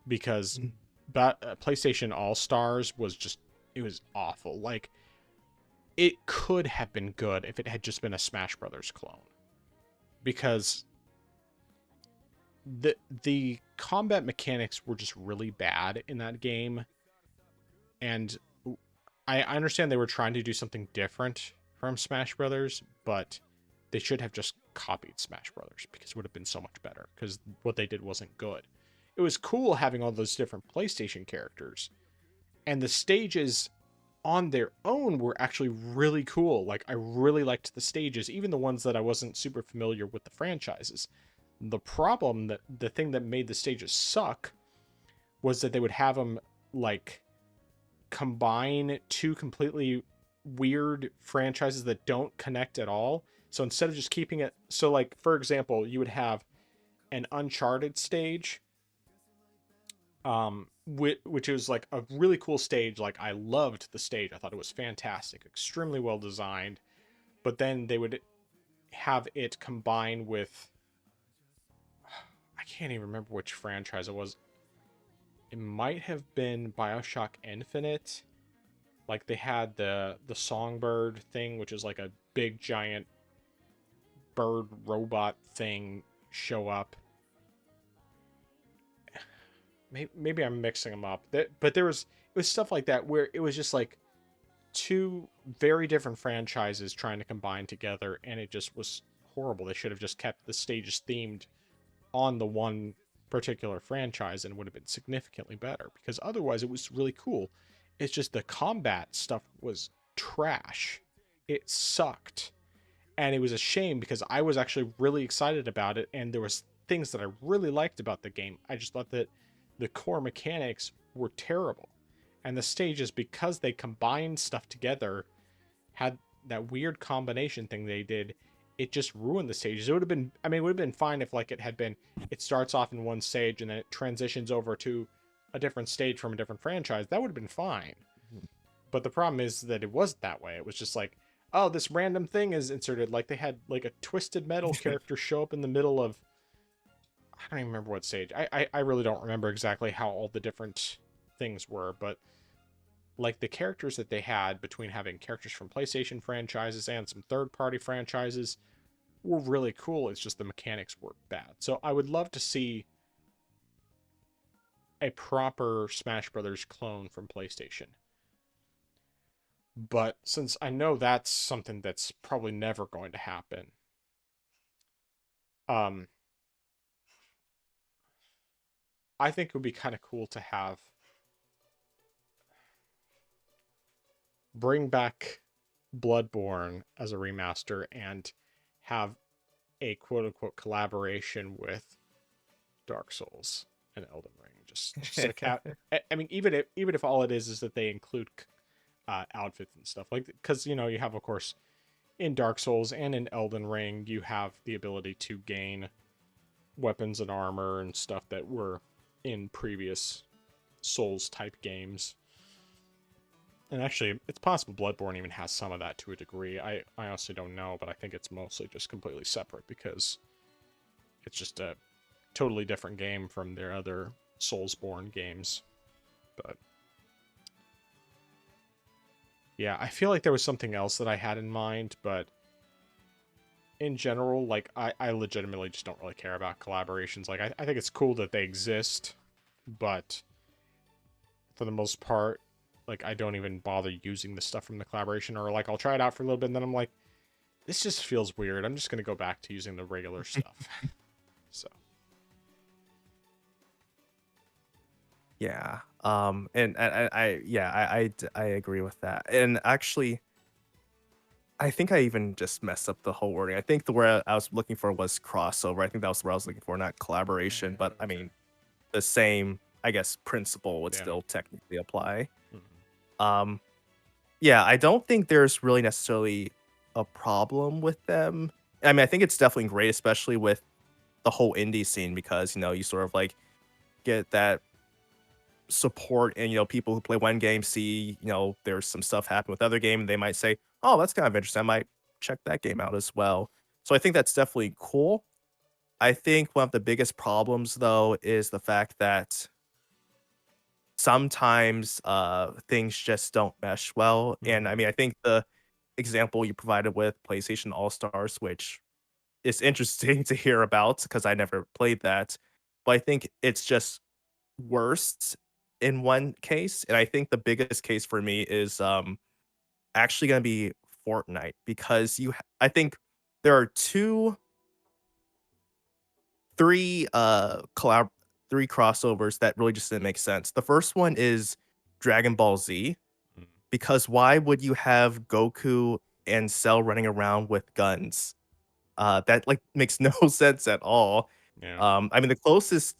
because PlayStation All Stars was just, it was awful. Like, it could have been good if it had just been a Smash Brothers clone, because the combat mechanics were just really bad in that game, and I understand they were trying to do something different from Smash Brothers, but they should have just copied Smash Brothers, because it would have been so much better, because what they did wasn't good. It was cool having all those different PlayStation characters, and the stages on their own were actually really cool. Like, I really liked the stages, even the ones that I wasn't super familiar with the franchises. The problem, that the thing that made the stages suck, was that they would have them like combine two completely weird franchises that don't connect at all. So instead of just keeping it, so like, for example, you would have an Uncharted stage, which is like a really cool stage. Like, I loved the stage. I thought it was fantastic, extremely well designed. But then they would have it combine with, I can't even remember which franchise it was. It might have been BioShock Infinite. Like, they had the Songbird thing, which is like a big giant bird robot thing, show up. Maybe I'm mixing them up. But it was stuff like that where it was just like two very different franchises trying to combine together, and it just was horrible. They should have just kept the stages themed on the one particular franchise, and it would have been significantly better, because otherwise it was really cool. It's just the combat stuff was trash. It sucked. And it was a shame, because I was actually really excited about it, and there was things that I really liked about the game. I just thought that the core mechanics were terrible. And the stages, because they combined stuff together, had that weird combination thing they did. It just ruined the stages. It would have been, I mean, it would have been fine if like it had been, it starts off in one stage and then it transitions over to a different stage from a different franchise. That would have been fine. But the problem is that it wasn't that way. It was just like, oh, this random thing is inserted. Like, they had like a Twisted Metal character show up in the middle of, I don't even remember what stage. I really don't remember exactly how all the different things were, but like the characters that they had between having characters from PlayStation franchises and some third-party franchises were really cool. It's just the mechanics work bad. So I would love to see a proper Smash Brothers clone from PlayStation. But since I know that's something that's probably never going to happen, um, I think it would be kind of cool to have bring back Bloodborne as a remaster and have a quote unquote collaboration with Dark Souls and Elden Ring. Just a cat. I mean, even if all it is that they include outfits and stuff, like, because you have, of course, in Dark Souls and in Elden Ring you have the ability to gain weapons and armor and stuff that were in previous Souls type games. And actually, it's possible Bloodborne even has some of that to a degree. I honestly don't know, but I think it's mostly just completely separate because it's just a totally different game from their other Soulsborne games. But yeah, I feel like there was something else that I had in mind, but in general, like, I legitimately just don't really care about collaborations. Like, I think it's cool that they exist, but for the most part, like, I don't even bother using the stuff from the collaboration, or like I'll try it out for a little bit and then I'm like, this just feels weird. I'm just gonna go back to using the regular stuff. So Yeah. And I agree with that. And actually, I think I even just messed up the whole wording. I think the word I was looking for was crossover. I think that was what I was looking for, not collaboration. But I okay. mean, the same, I guess, principle would Yeah. still technically apply. Mhm. Um, yeah, I don't think there's really necessarily a problem with them. I mean, I think it's definitely great, especially with the whole indie scene, because you sort of like get that support, and people who play one game see there's some stuff happen with other game, and they might say, oh, that's kind of interesting, I might check that game out as well. So I think that's definitely cool. I think one of the biggest problems though is the fact that sometimes things just don't mesh well. And I Mhm. mean, I think the example you provided with PlayStation All Stars, which is interesting to hear about because I never played that, but I think it's just worst in one case. And I think the biggest case for me is actually going to be Fortnite, because I think there are three three crossovers that really just didn't make sense. The first one is Dragon Ball Z, Mhm. because why would you have Goku and Cell running around with guns? That like makes no sense at all. Yeah. I mean, the closest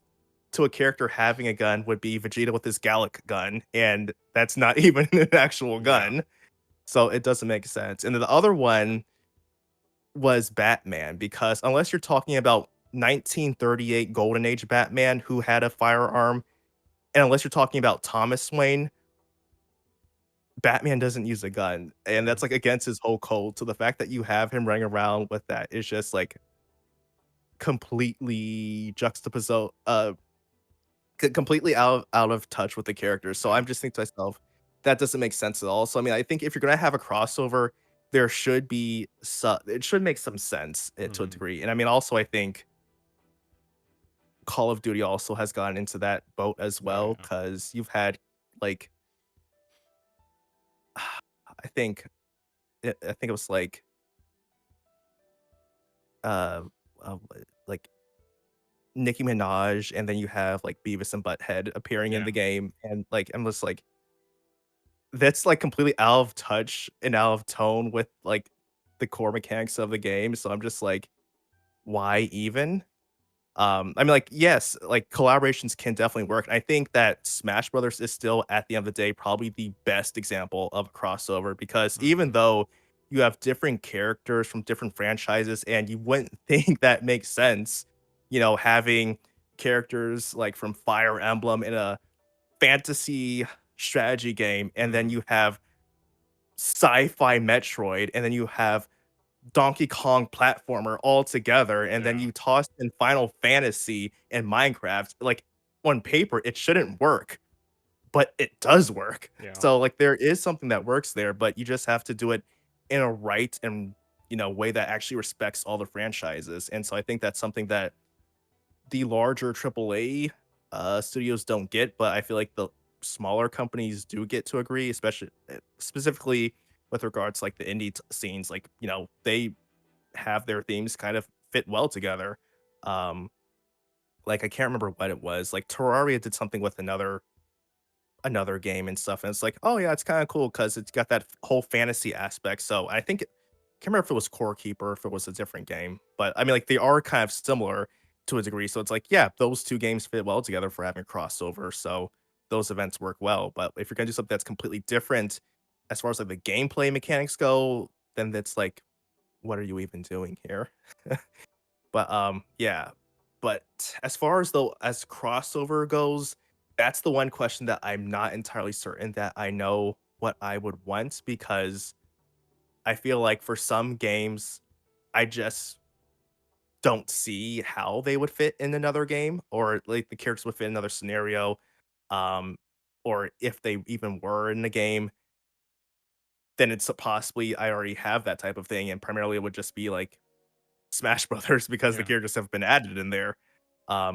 to a character having a gun would be Vegeta with his Gallic gun, and that's not even an actual Yeah. gun. So it doesn't make sense. And then the other one was Batman, because unless you're talking about 1938 Golden Age Batman who had a firearm, and unless you're talking about Thomas Wayne, Batman doesn't use a gun. And that's like Mhm. against his whole code. So the fact that you have him running around with that is just like completely juxtaposed, completely out of touch with the character. So Yeah. I'm just thinking to myself, that doesn't make sense at all. So I mean, I think if you're gonna have a crossover, there should be it should make some sense, to a Mhm. degree. And I mean, also I think Call of Duty also has gotten into that boat as Oh well, yeah. because you've had like I think I think it was uh, uh like Nicki Minaj, and then you have like Beavis and Butthead appearing in Yeah. the game, and like I'm just like, that's, like, completely out of touch and out of tone with, like, the core mechanics of the game, so I'm just like, "Why even?" I mean, like, yes, like, collaborations can definitely work. I think that Smash Brothers is still, at the end of the day, probably the best example of a crossover, because even Mhm. though you have different characters from different franchises, and you wouldn't think that makes sense, having characters, like, from Fire Emblem in a fantasy strategy game, and then Mhm. you have sci-fi Metroid, and then you have Donkey Kong platformer all together, and then Yeah. you toss in Final Fantasy and Minecraft. Like, on paper, it shouldn't work, but it does work. Yeah. So, like, there is something that works there, but you just have to do it in a right and way that actually respects all the franchises. And so I think that's something that the larger AAA studios don't get, but I feel like the smaller companies do get to agree, especially specifically with regards like the indie scenes. Like, they have their themes kind of fit well together. Um, like I can't remember what it was. Like Terraria did something with another game and stuff, and it's like, oh yeah, it's kind of cool because it's got that whole fantasy aspect. So I think can't remember if it was Core Keeper, if it was a different game, but I mean, like they are kind of similar to a degree. So it's like, yeah, those two games fit well together for having crossover. So those events work well. But if you're gonna do something that's completely different as far as like the gameplay mechanics go, then that's like, what are you even doing here? But, yeah. But as far as though as crossover goes, that's the one question that I'm not entirely certain that I know what I would want, because I feel like for some games, I just don't see how they would fit in another game, or like the characters would fit in another scenario. Um, or if they even were in the game, then it's possibly I already have that type of thing, and primarily it would just be like Smash Brothers because the Yeah. characters have been added in there.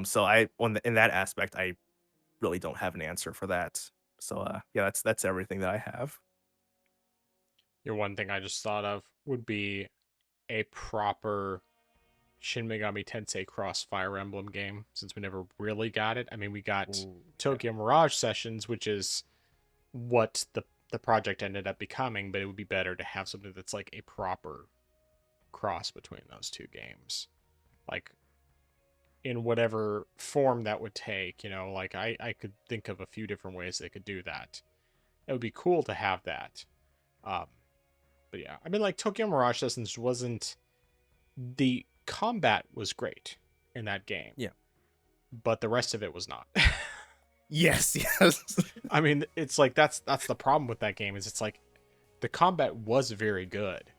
So in that aspect, I really don't have an answer for that. So yeah, that's everything that I have. Your one thing I just thought of would be a proper Shin Megami Tensei Cross Fire Emblem game, since we never really got it. I mean, we got Ooh, yeah. Tokyo Mirage Sessions, which is what the project ended up becoming, but it would be better to have something that's like a proper cross between those two games. Like in whatever form that would take, like I could think of a few different ways they could do that. It would be cool to have that. Um, but yeah, I mean, like Tokyo Mirage Sessions wasn't, the combat was great in that game, Yeah. but the rest of it was not. Yes, yes. I mean, it's like that's the problem with that game, is it's like the combat was very good,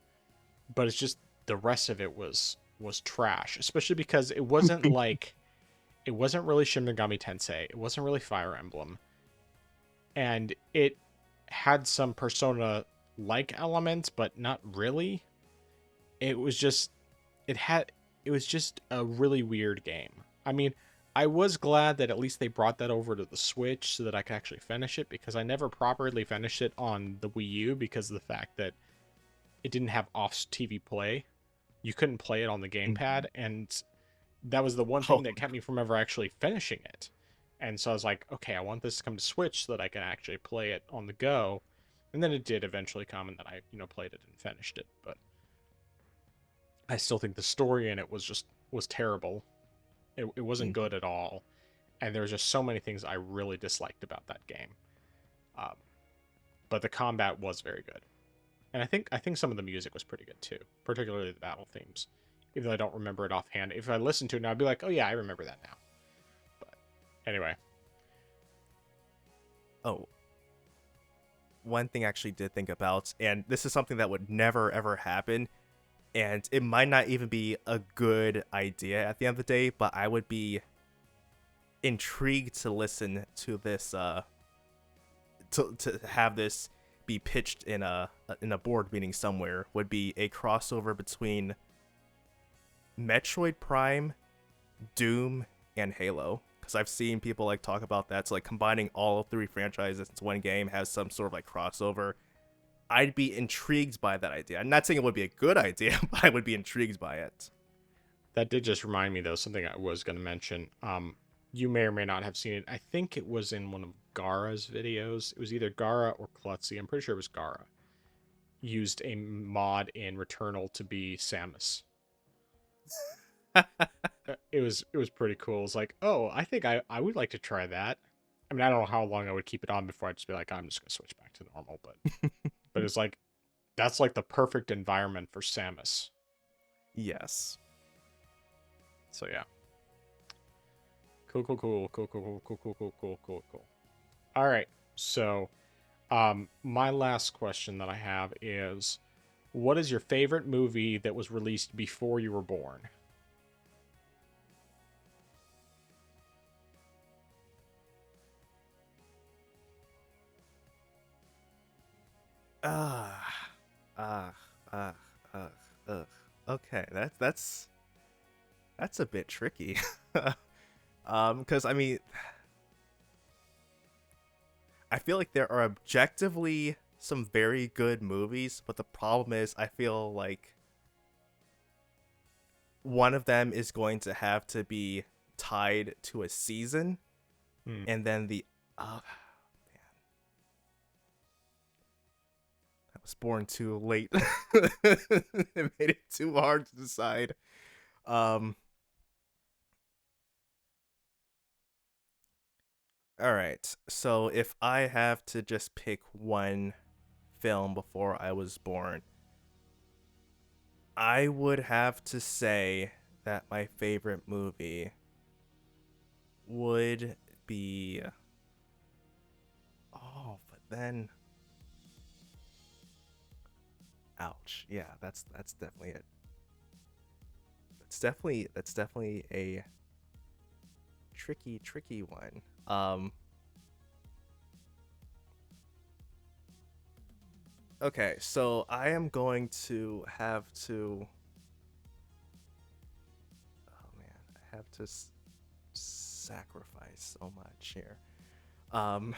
but it's just the rest of it was trash, especially because it wasn't really Shin Megami Tensei, it wasn't really Fire Emblem, and it had some Persona like elements, but not really. It was just it had it was just a really weird game. I mean, I was glad that at least they brought that over to the Switch so that I could actually finish it, because I never properly finished it on the Wii U because of the fact that it didn't have off TV play. You couldn't play it on the gamepad, Mhm. and that was the one Oh, thing that kept me from ever actually finishing it. And so I was like, okay, I want this to come to Switch so that I can actually play it on the go. And then it did eventually come, and then I, played it and finished it. But I still think the story in it was terrible. It wasn't mhm. good at all, and there's just so many things I really disliked about that game. Um, but the combat was very good, and I think some of the music was pretty good too, particularly the battle themes. Even though I don't remember it offhand, if I listen to it now, I'd be like, oh yeah, I remember that now. But anyway, Oh, one thing I actually did think about, and this is something that would never ever happen, and it might not even be a good idea at the end of the day, but I would be intrigued to listen to this to have this be pitched in a board meeting somewhere, would be a crossover between Metroid Prime, Doom, and Halo. Because I've seen people like talk about that. So like combining all three franchises into one game has some sort of like crossover. I'd be intrigued by that idea. I'm not saying it would be a good idea, but I would be intrigued by it. that did just remind me though something I was going to mention. You may or may not have seen it. I think it was in one of Gara's videos. It was either Gara or Klutzy. I'm pretty sure it was Gara. Used a mod in Returnal to be Samus. It was pretty cool. It's like, oh, I think I would like to try that. I mean, I don't know how long I would keep it on before I'd just be like, I'm just gonna switch back to normal. But it's like that's like the perfect environment for Samus. Yes. So yeah, cool, cool, cool, cool, cool, cool, cool, cool, cool, cool, cool, cool. All right, so my last question that I have is, what is your favorite movie that was released before you were born? Ah, ah, ah, ah, ugh. Okay, that's a bit tricky. Because I mean, I feel like there are objectively some very good movies, but the problem is I feel like one of them is going to have to be tied to a season, Hmm. and then the man, I was born too late. It made it too hard to decide. Um, all right. So if I have to just pick one film before I was born, I would have to say that my favorite movie would be. Oh, but then, ouch. Yeah, that's definitely it. That's definitely a tricky one. Okay, so I am going to have to. Oh man, I have to sacrifice so much here. Um,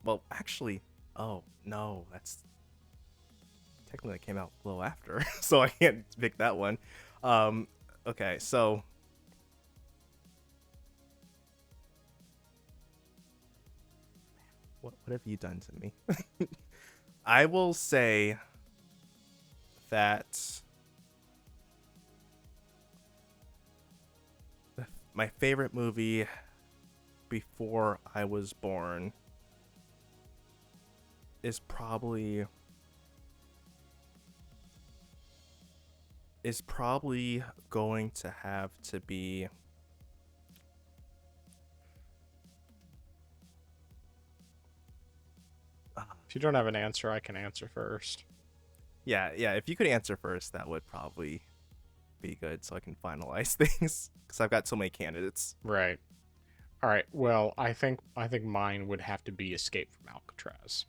well, actually, oh no, that's technically that came out a little after, so I can't pick that one. Um, okay, so what have you done to me? I will say that my favorite movie before I was born is probably going to have to be If you don't have an answer, I can answer first. yeah, if you could answer first, that would probably be good so I can finalize things because I've got so many candidates. Right. All right. Well, I think mine would have to be Escape from Alcatraz.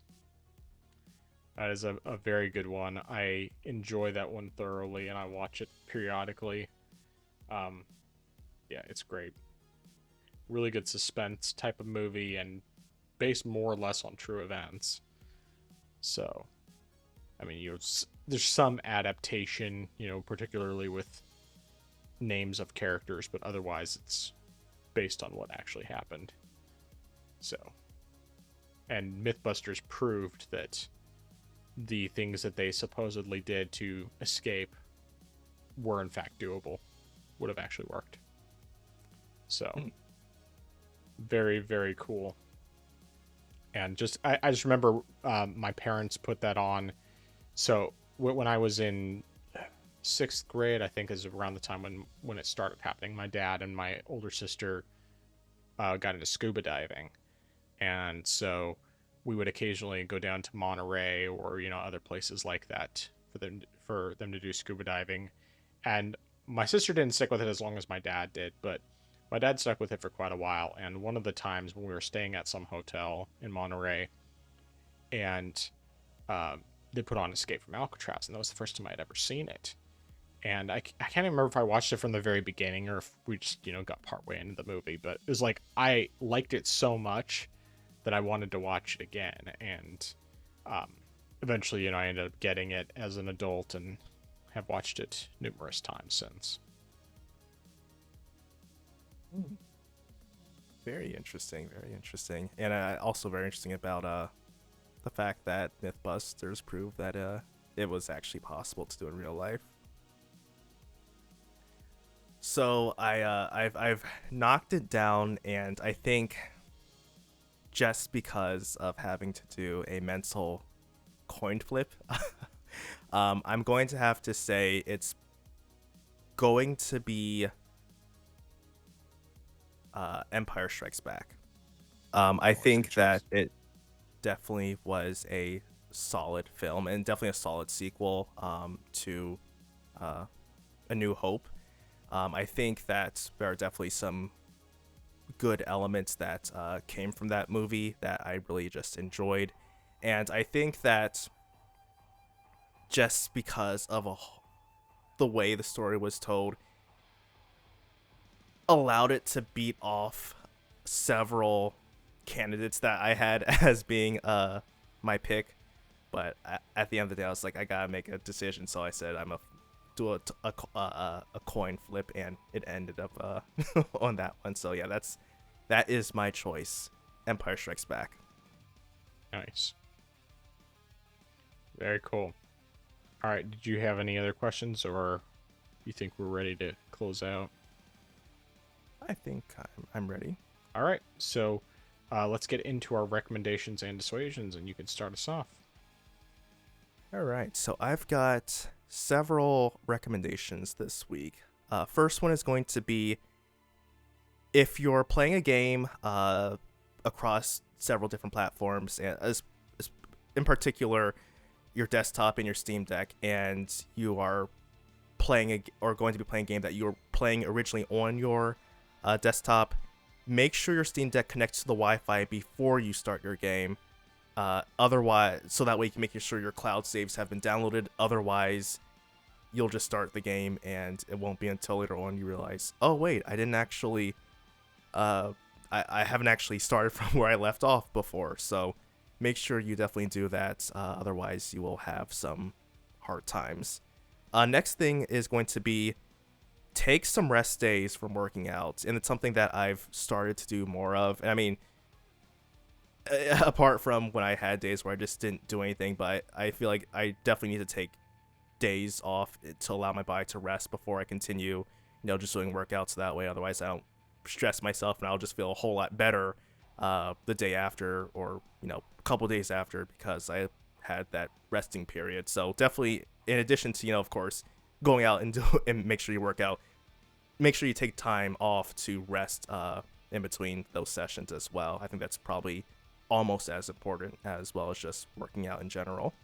That is a very good one. I enjoy that one thoroughly, and I watch it periodically. Um, yeah, it's great. Really good suspense type of movie, and based more or less on true events. So, I mean, there's some adaptation, particularly with names of characters, but otherwise it's based on what actually happened. So, and Mythbusters proved that the things that they supposedly did to escape were in fact doable, would have actually worked. So, very, very cool. And I just remember my parents put that on. So when I was in sixth grade, I think is around the time when it started happening. My dad and my older sister got into scuba diving, and so we would occasionally go down to Monterey or other places like that for them to do scuba diving. And my sister didn't stick with it as long as my dad did, but my dad stuck with it for quite a while. And one of the times when we were staying at some hotel in Monterey, and they put on Escape from Alcatraz, and that was the first time I'd ever seen it. And I can't remember if I watched it from the very beginning or if we just got partway into the movie, but it was like I liked it so much that I wanted to watch it again. And um, eventually, I ended up getting it as an adult and have watched it numerous times since. Hmm. Very interesting, very interesting, and also very interesting about the fact that MythBusters proved that it was actually possible to do in real life. So I've knocked it down, and I think just because of having to do a mental coin flip, I'm going to have to say it's going to be Empire Strikes Back. I Oh, that's a good think that choice. it definitely was a solid film and definitely a solid sequel to uh, A New Hope. I think that there are definitely some good elements that came from that movie that I really just enjoyed. And I think that just because of the way the story was told allowed it to beat off several candidates that I had as being my pick. But at the end of the day, I was like, I gotta make a decision. So I said I'm a do a coin flip, and it ended up on that one. So yeah, that is my choice. Empire Strikes Back. Nice. Very cool. All right, did you have any other questions, or you think we're ready to close out? I think I'm ready. All right, so let's get into our recommendations and dissuasions, and you can start us off. All right, so I've got several recommendations this week. First one is going to be if you're playing a game across several different platforms, and as in particular your desktop and your Steam Deck, and you are playing or going to be playing a game that you were playing originally on your desktop, make sure your Steam Deck connects to the Wi-Fi before you start your game. Otherwise, so that way you can make sure your cloud saves have been downloaded. Otherwise, you'll just start the game, and it won't be until later on you realize, oh wait, I didn't actually, I haven't actually started from where I left off before. So make sure you definitely do that. Otherwise, you will have some hard times. Next thing is going to be take some rest days from working out, and it's something that I've started to do more of. And I mean, apart from when I had days where I just didn't do anything, but I feel like I definitely need to take days off to allow my body to rest before I continue, just doing workouts that way. Otherwise, I don't stress myself, and I'll just feel a whole lot better the day after, or a couple days after, because I had that resting period. So definitely, in addition to of course going out and make sure you work out, make sure you take time off to rest in between those sessions as well. I think that's probably almost as important as well as just working out in general.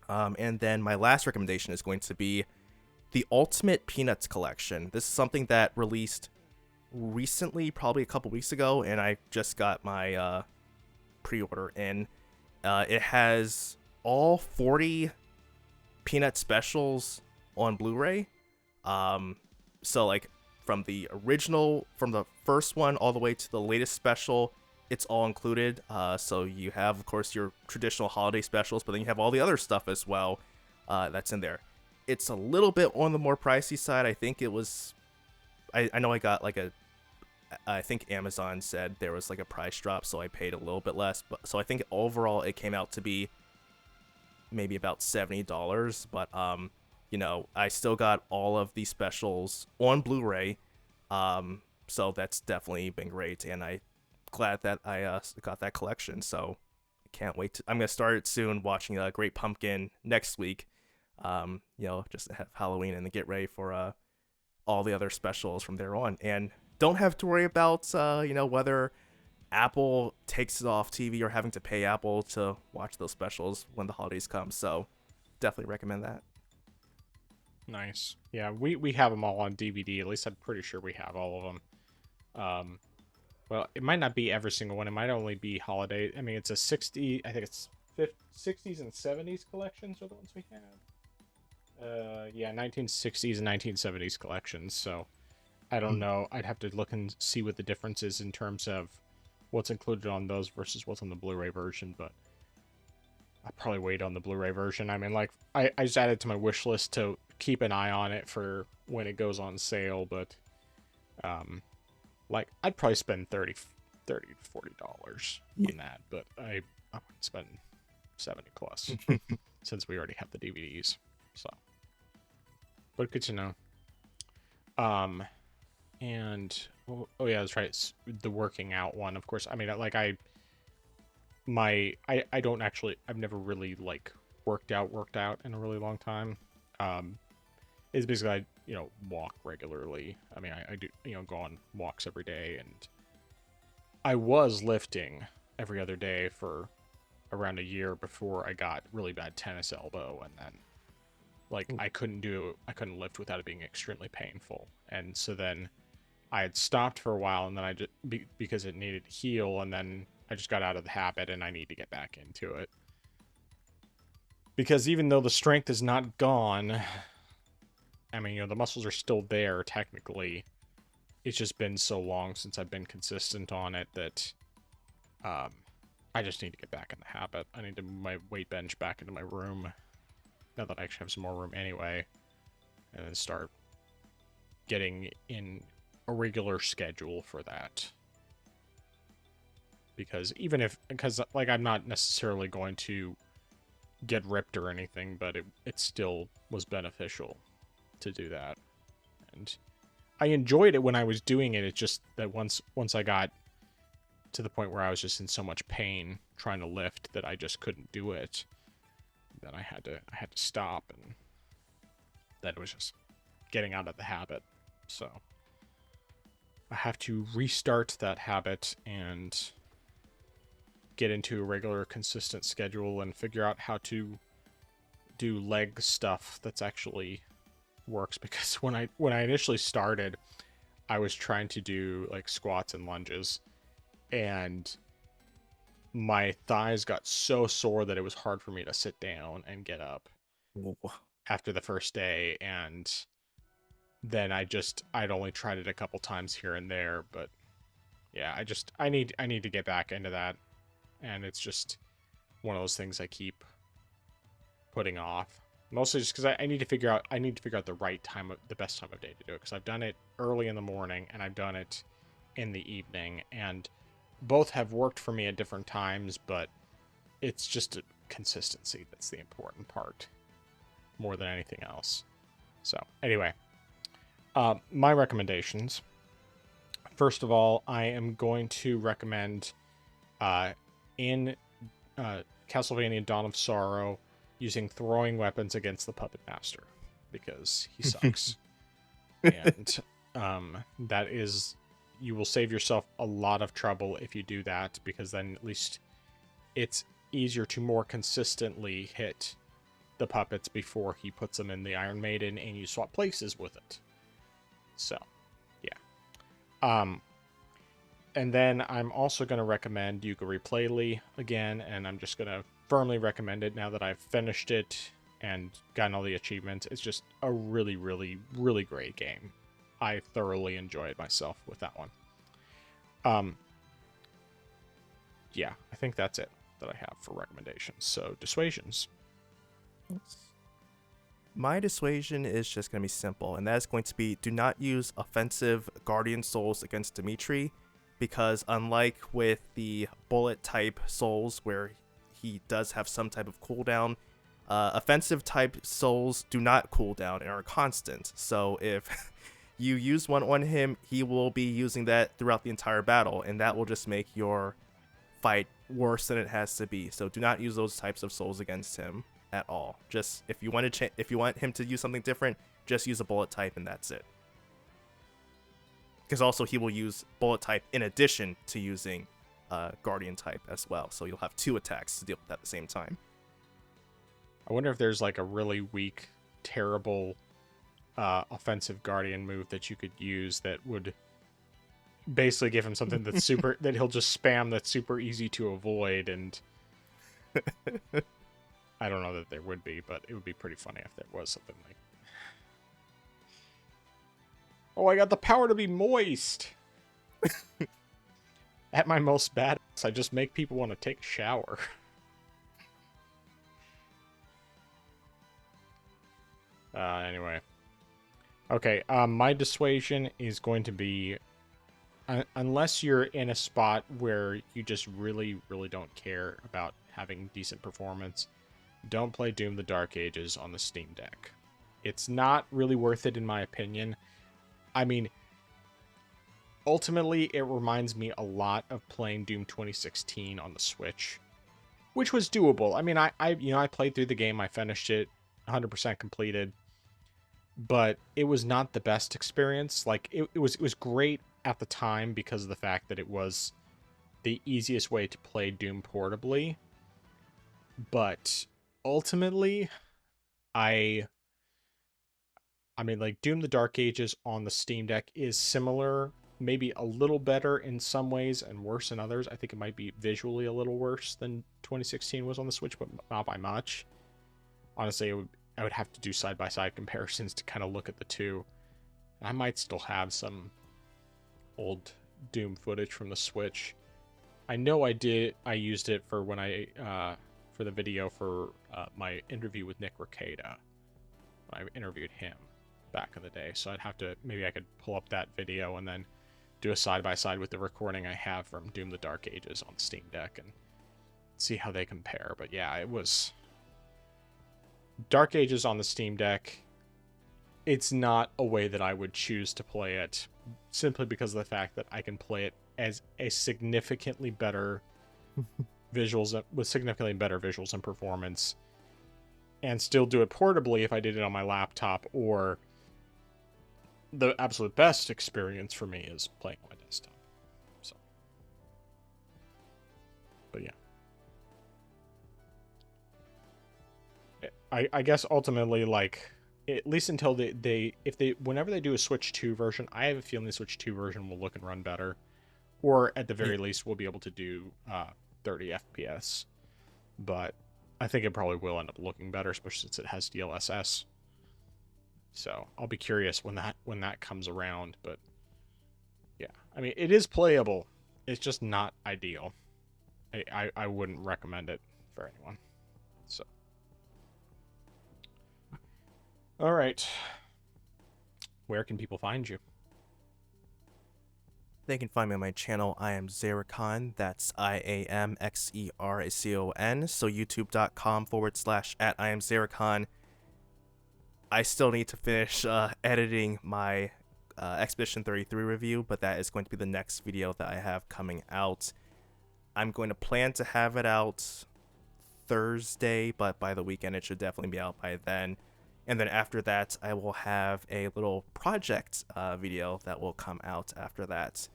And then my last recommendation is going to be the Ultimate Peanuts Collection. This is something that released recently, probably a couple weeks ago, and I just got my pre-order in. It has all 40 Peanut specials on Blu-ray. So like from the first one all the way to the latest special, it's all included. So you have, of course, your traditional holiday specials, but then you have all the other stuff as well that's in there. It's a little bit on the more pricey side. I think it was, I know I got I think Amazon said there was like a price drop, so I paid a little bit less. But so I think overall it came out to be maybe about $70. But I still got all of these specials on Blu-ray. So that's definitely been great, and I'm glad that I got that collection. So I can't wait I'm gonna start it soon, watching Great Pumpkin next week. Just to have Halloween and then get ready for all the other specials from there on, and don't have to worry about whether Apple takes it off TV or having to pay Apple to watch those specials when the holidays come. So definitely recommend that. Nice. Yeah, we have them all on DVD. At least I'm pretty sure we have all of them. Well, it might not be every single one. It might only be holiday. I mean, it's a 60. I think it's 60s and 70s collections are the ones we have. Yeah, 1960s and 1970s collections. So I don't know. I'd have to look and see what the difference is in terms of what's included on those versus what's on the Blu-ray version. But I'll probably wait on the Blu-ray version. I mean, like, I just added to my wish list to keep an eye on it for when it goes on sale. But like, I'd probably spend $30 to $40 on that, but I wouldn't spend 70 plus since we already have the DVDs. So, but good to know. And oh yeah, that's right. It's the working out one, of course. I mean, like I don't actually, I've never really like worked out in a really long time. It's basically I walk regularly. I mean, I do go on walks every day, and I was lifting every other day for around a year before I got really bad tennis elbow, and then like I couldn't lift without it being extremely painful. And so then I had stopped for a while, and then I just because it needed to heal, and then I just got out of the habit, and I need to get back into it. Because even though the strength is not gone, I mean, the muscles are still there technically. It's just been so long since I've been consistent on it that I just need to get back in the habit. I need to move my weight bench back into my room, now that I actually have some more room anyway, and then start getting in a regular schedule for that. Because like, I'm not necessarily going to get ripped or anything, but it still was beneficial to do that. And I enjoyed it when I was doing it. It's just that once I got to the point where I was just in so much pain trying to lift that I just couldn't do it, then I had to stop, and that was just getting out of the habit. So I have to restart that habit and get into a regular, consistent schedule and figure out how to do leg stuff that's actually works. Because when I initially started, I was trying to do like squats and lunges, and my thighs got so sore that it was hard for me to sit down and get up after the first day. And then I'd only tried it a couple times here and there, but yeah, I need to get back into that. And it's just one of those things I keep putting off. Mostly just because I need to figure out the right time, the best time of day to do it. Because I've done it early in the morning and I've done it in the evening, and both have worked for me at different times. But it's just a consistency that's the important part, more than anything else. So anyway, my recommendations. First of all, I am going to recommend in Castlevania Dawn of Sorrow using throwing weapons against the Puppet Master, because he sucks. And that is, you will save yourself a lot of trouble if you do that, because then at least it's easier to more consistently hit the puppets before he puts them in the Iron Maiden and you swap places with it. So yeah. And then I'm also going to recommend Yooka-Laylee again, and I'm just going to firmly recommend it now that I've finished it and gotten all the achievements. It's just a really, really, really great game. I thoroughly enjoyed myself with that one. Yeah, I think that's it that I have for recommendations. So, dissuasions. My dissuasion is just going to be simple, and that is going to be, do not use offensive Guardian Souls against Dimitri, because unlike with the bullet type souls where he does have some type of cooldown, offensive type souls do not cooldown and are constant. So if you use one on him, he will be using that throughout the entire battle, and that will just make your fight worse than it has to be. So do not use those types of souls against him at all. Just if you want to if you want him to use something different, just use a bullet type and that's it. Because also he will use bullet type in addition to using guardian type as well, so you'll have two attacks to deal with at the same time. I wonder if there's like a really weak, terrible offensive guardian move that you could use that would basically give him something that's super that he'll just spam, that's super easy to avoid. And I don't know that there would be, but it would be pretty funny if there was something like, oh, I got the power to be moist. At my most badass, I just make people want to take a shower. Anyway. Okay, my dissuasion is going to be, unless you're in a spot where you just really, really don't care about having decent performance, don't play Doom the Dark Ages on the Steam Deck. It's not really worth it, in my opinion. I mean, ultimately, it reminds me a lot of playing Doom 2016 on the Switch, which was doable. I mean, I played through the game, I finished it, 100% completed, but it was not the best experience. Like, it was great at the time because of the fact that it was the easiest way to play Doom portably, but ultimately, I mean, like, Doom the Dark Ages on the Steam Deck is similar, maybe a little better in some ways and worse in others. I think it might be visually a little worse than 2016 was on the Switch, but not by much. Honestly, I would have to do side-by-side comparisons to kind of look at the two. I might still have some old Doom footage from the Switch. I know I used it for when for the video for my interview with Nick Rekieta. I interviewed him back in the day, so maybe I could pull up that video and then do a side-by-side with the recording I have from Doom the Dark Ages on Steam Deck and see how they compare. But yeah, it was Dark Ages on the Steam Deck. It's not a way that I would choose to play it, simply because of the fact that I can play it as a significantly better visuals and performance, and still do it portably if I did it on my laptop. Or the absolute best experience for me is playing on my desktop. So, but yeah. I guess ultimately, like, at least until whenever they do a Switch 2 version, I have a feeling the Switch 2 version will look and run better, or at the very least we'll be able to do 30 FPS. But I think it probably will end up looking better, especially since it has DLSS. So I'll be curious when that comes around. But yeah, I mean, it is playable. It's just not ideal. I wouldn't recommend it for anyone. So. All right. Where can people find you? They can find me on my channel. I am Xeracon. That's IAMXERACON. So youtube.com/@IamXeracon. I still need to finish editing my Expedition 33 review, but that is going to be the next video that I have coming out. I'm going to plan to have it out Thursday, but by the weekend it should definitely be out by then. And then after that, I will have a little project video that will come out after that.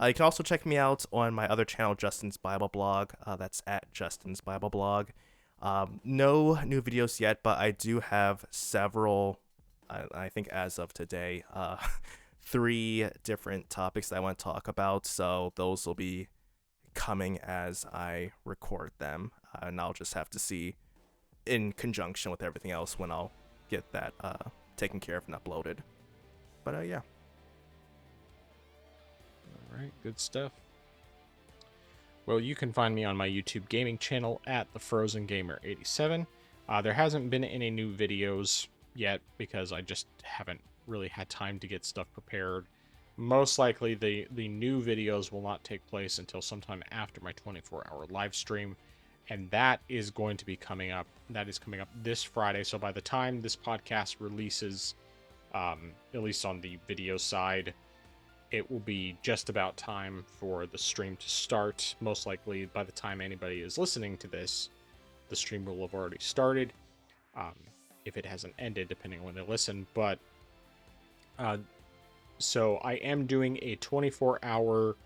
You can also check me out on my other channel, Justin's Bible Blog. That's at Justin's Bible Blog. No new videos yet, but I do have several, I think as of today, 3 different topics that I want to talk about. So those will be coming as I record them. And I'll just have to see in conjunction with everything else when I'll get that taken care of and uploaded. But yeah. All right, good stuff. Well, you can find me on my YouTube gaming channel at TheFrozenGamer87. There hasn't been any new videos yet because I just haven't really had time to get stuff prepared. Most likely the new videos will not take place until sometime after my 24-hour live stream. And that is going to be coming up. That is coming up this Friday. So by the time this podcast releases, at least on the video side, it will be just about time for the stream to start. Most likely by the time anybody is listening to this, the stream will have already started. If it hasn't ended, depending on when they listen. But so I am doing a 24-hour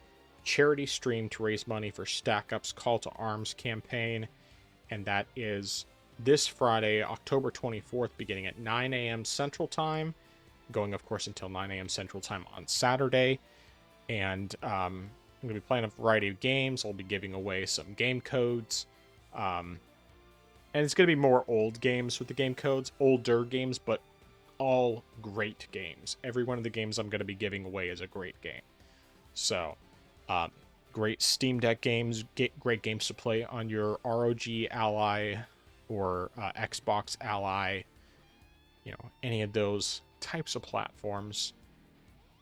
charity stream to raise money for Stack Up's Call to Arms campaign, and that is this Friday, October 24th, beginning at 9 a.m. Central Time, going, of course, until 9 a.m. Central Time on Saturday. And I'm going to be playing a variety of games. I'll be giving away some game codes, and it's going to be more old games with the game codes, older games, but all great games. Every one of the games I'm going to be giving away is a great game. So great Steam Deck games, great games to play on your ROG Ally or Xbox Ally, any of those types of platforms.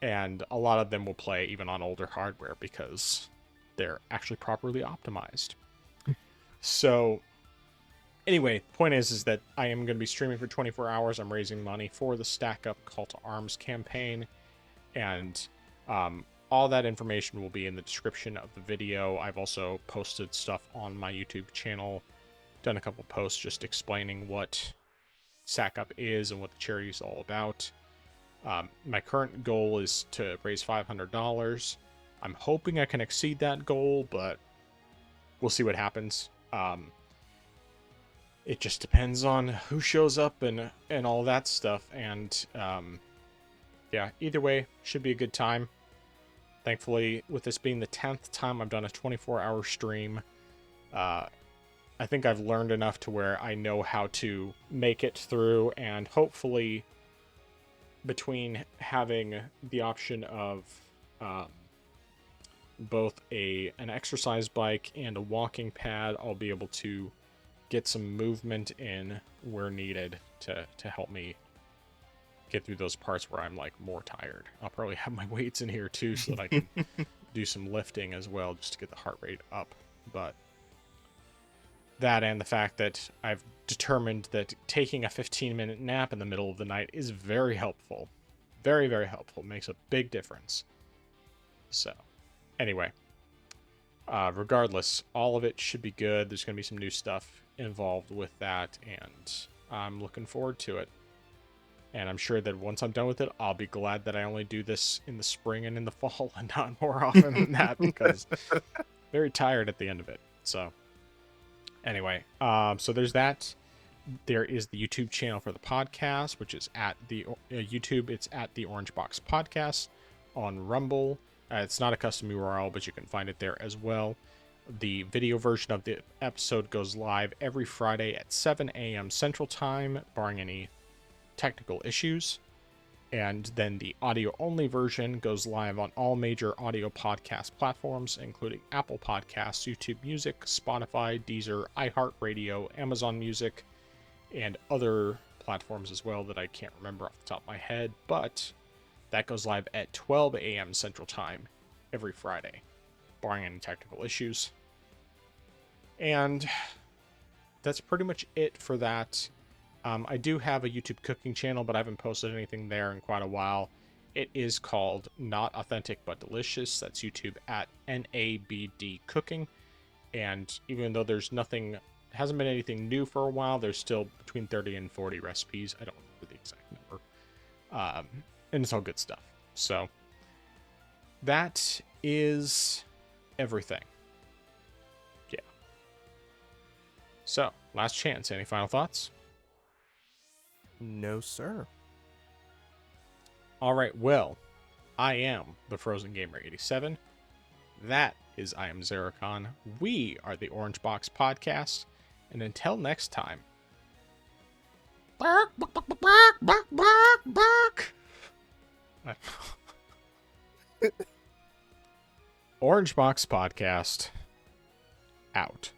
And a lot of them will play even on older hardware because they're actually properly optimized. So anyway, the point is that I am going to be streaming for 24 hours. I'm raising money for the Stack Up Call to Arms campaign, and all that information will be in the description of the video. I've also posted stuff on my YouTube channel, done a couple posts just explaining what Stack Up is and what the charity is all about. My current goal is to raise $500. I'm hoping I can exceed that goal, but we'll see what happens. It just depends on who shows up and all that stuff. And yeah, either way, should be a good time. Thankfully, with this being the 10th time I've done a 24-hour stream, I I think I've learned enough to where I know how to make it through, and hopefully between having the option of both an exercise bike and a walking pad, I'll be able to get some movement in where needed to help me get through those parts where I'm like more tired. I'll probably have my weights in here too so that I can do some lifting as well just to get the heart rate up. But that and the fact that I've determined that taking a 15-minute nap in the middle of the night is very helpful. Very, very helpful. Makes a big difference. So, anyway, regardless, all of it should be good. There's going to be some new stuff involved with that, and I'm looking forward to it. And I'm sure that once I'm done with it, I'll be glad that I only do this in the spring and in the fall and not more often than that, because very tired at the end of it. So, anyway, so there's that. There is the YouTube channel for the podcast, which is at the YouTube. It's at the Orange Box Podcast. On Rumble, it's not a custom URL, but you can find it there as well. The video version of the episode goes live every Friday at 7 a.m. Central Time, barring any technical issues. And then the audio-only version goes live on all major audio podcast platforms, including Apple Podcasts, YouTube Music, Spotify, Deezer, iHeartRadio, Amazon Music, and other platforms as well that I can't remember off the top of my head. But that goes live at 12 a.m. Central Time every Friday, barring any technical issues. And that's pretty much it for that. I do have a YouTube cooking channel, but I haven't posted anything there in quite a while. It is called Not Authentic But Delicious. That's YouTube at NABD Cooking. And even though there's nothing, hasn't been anything new for a while, there's still between 30 and 40 recipes. I don't remember the exact number. And it's all good stuff. So that is everything. Yeah. So, last chance. Any final thoughts? No, sir. All right, well, I am the Frozen Gamer 87. That is I am Zeracon. We are the Orange Box Podcast. And until next time. Bark, bark, bark, bark, bark, bark, bark. Orange Box Podcast out.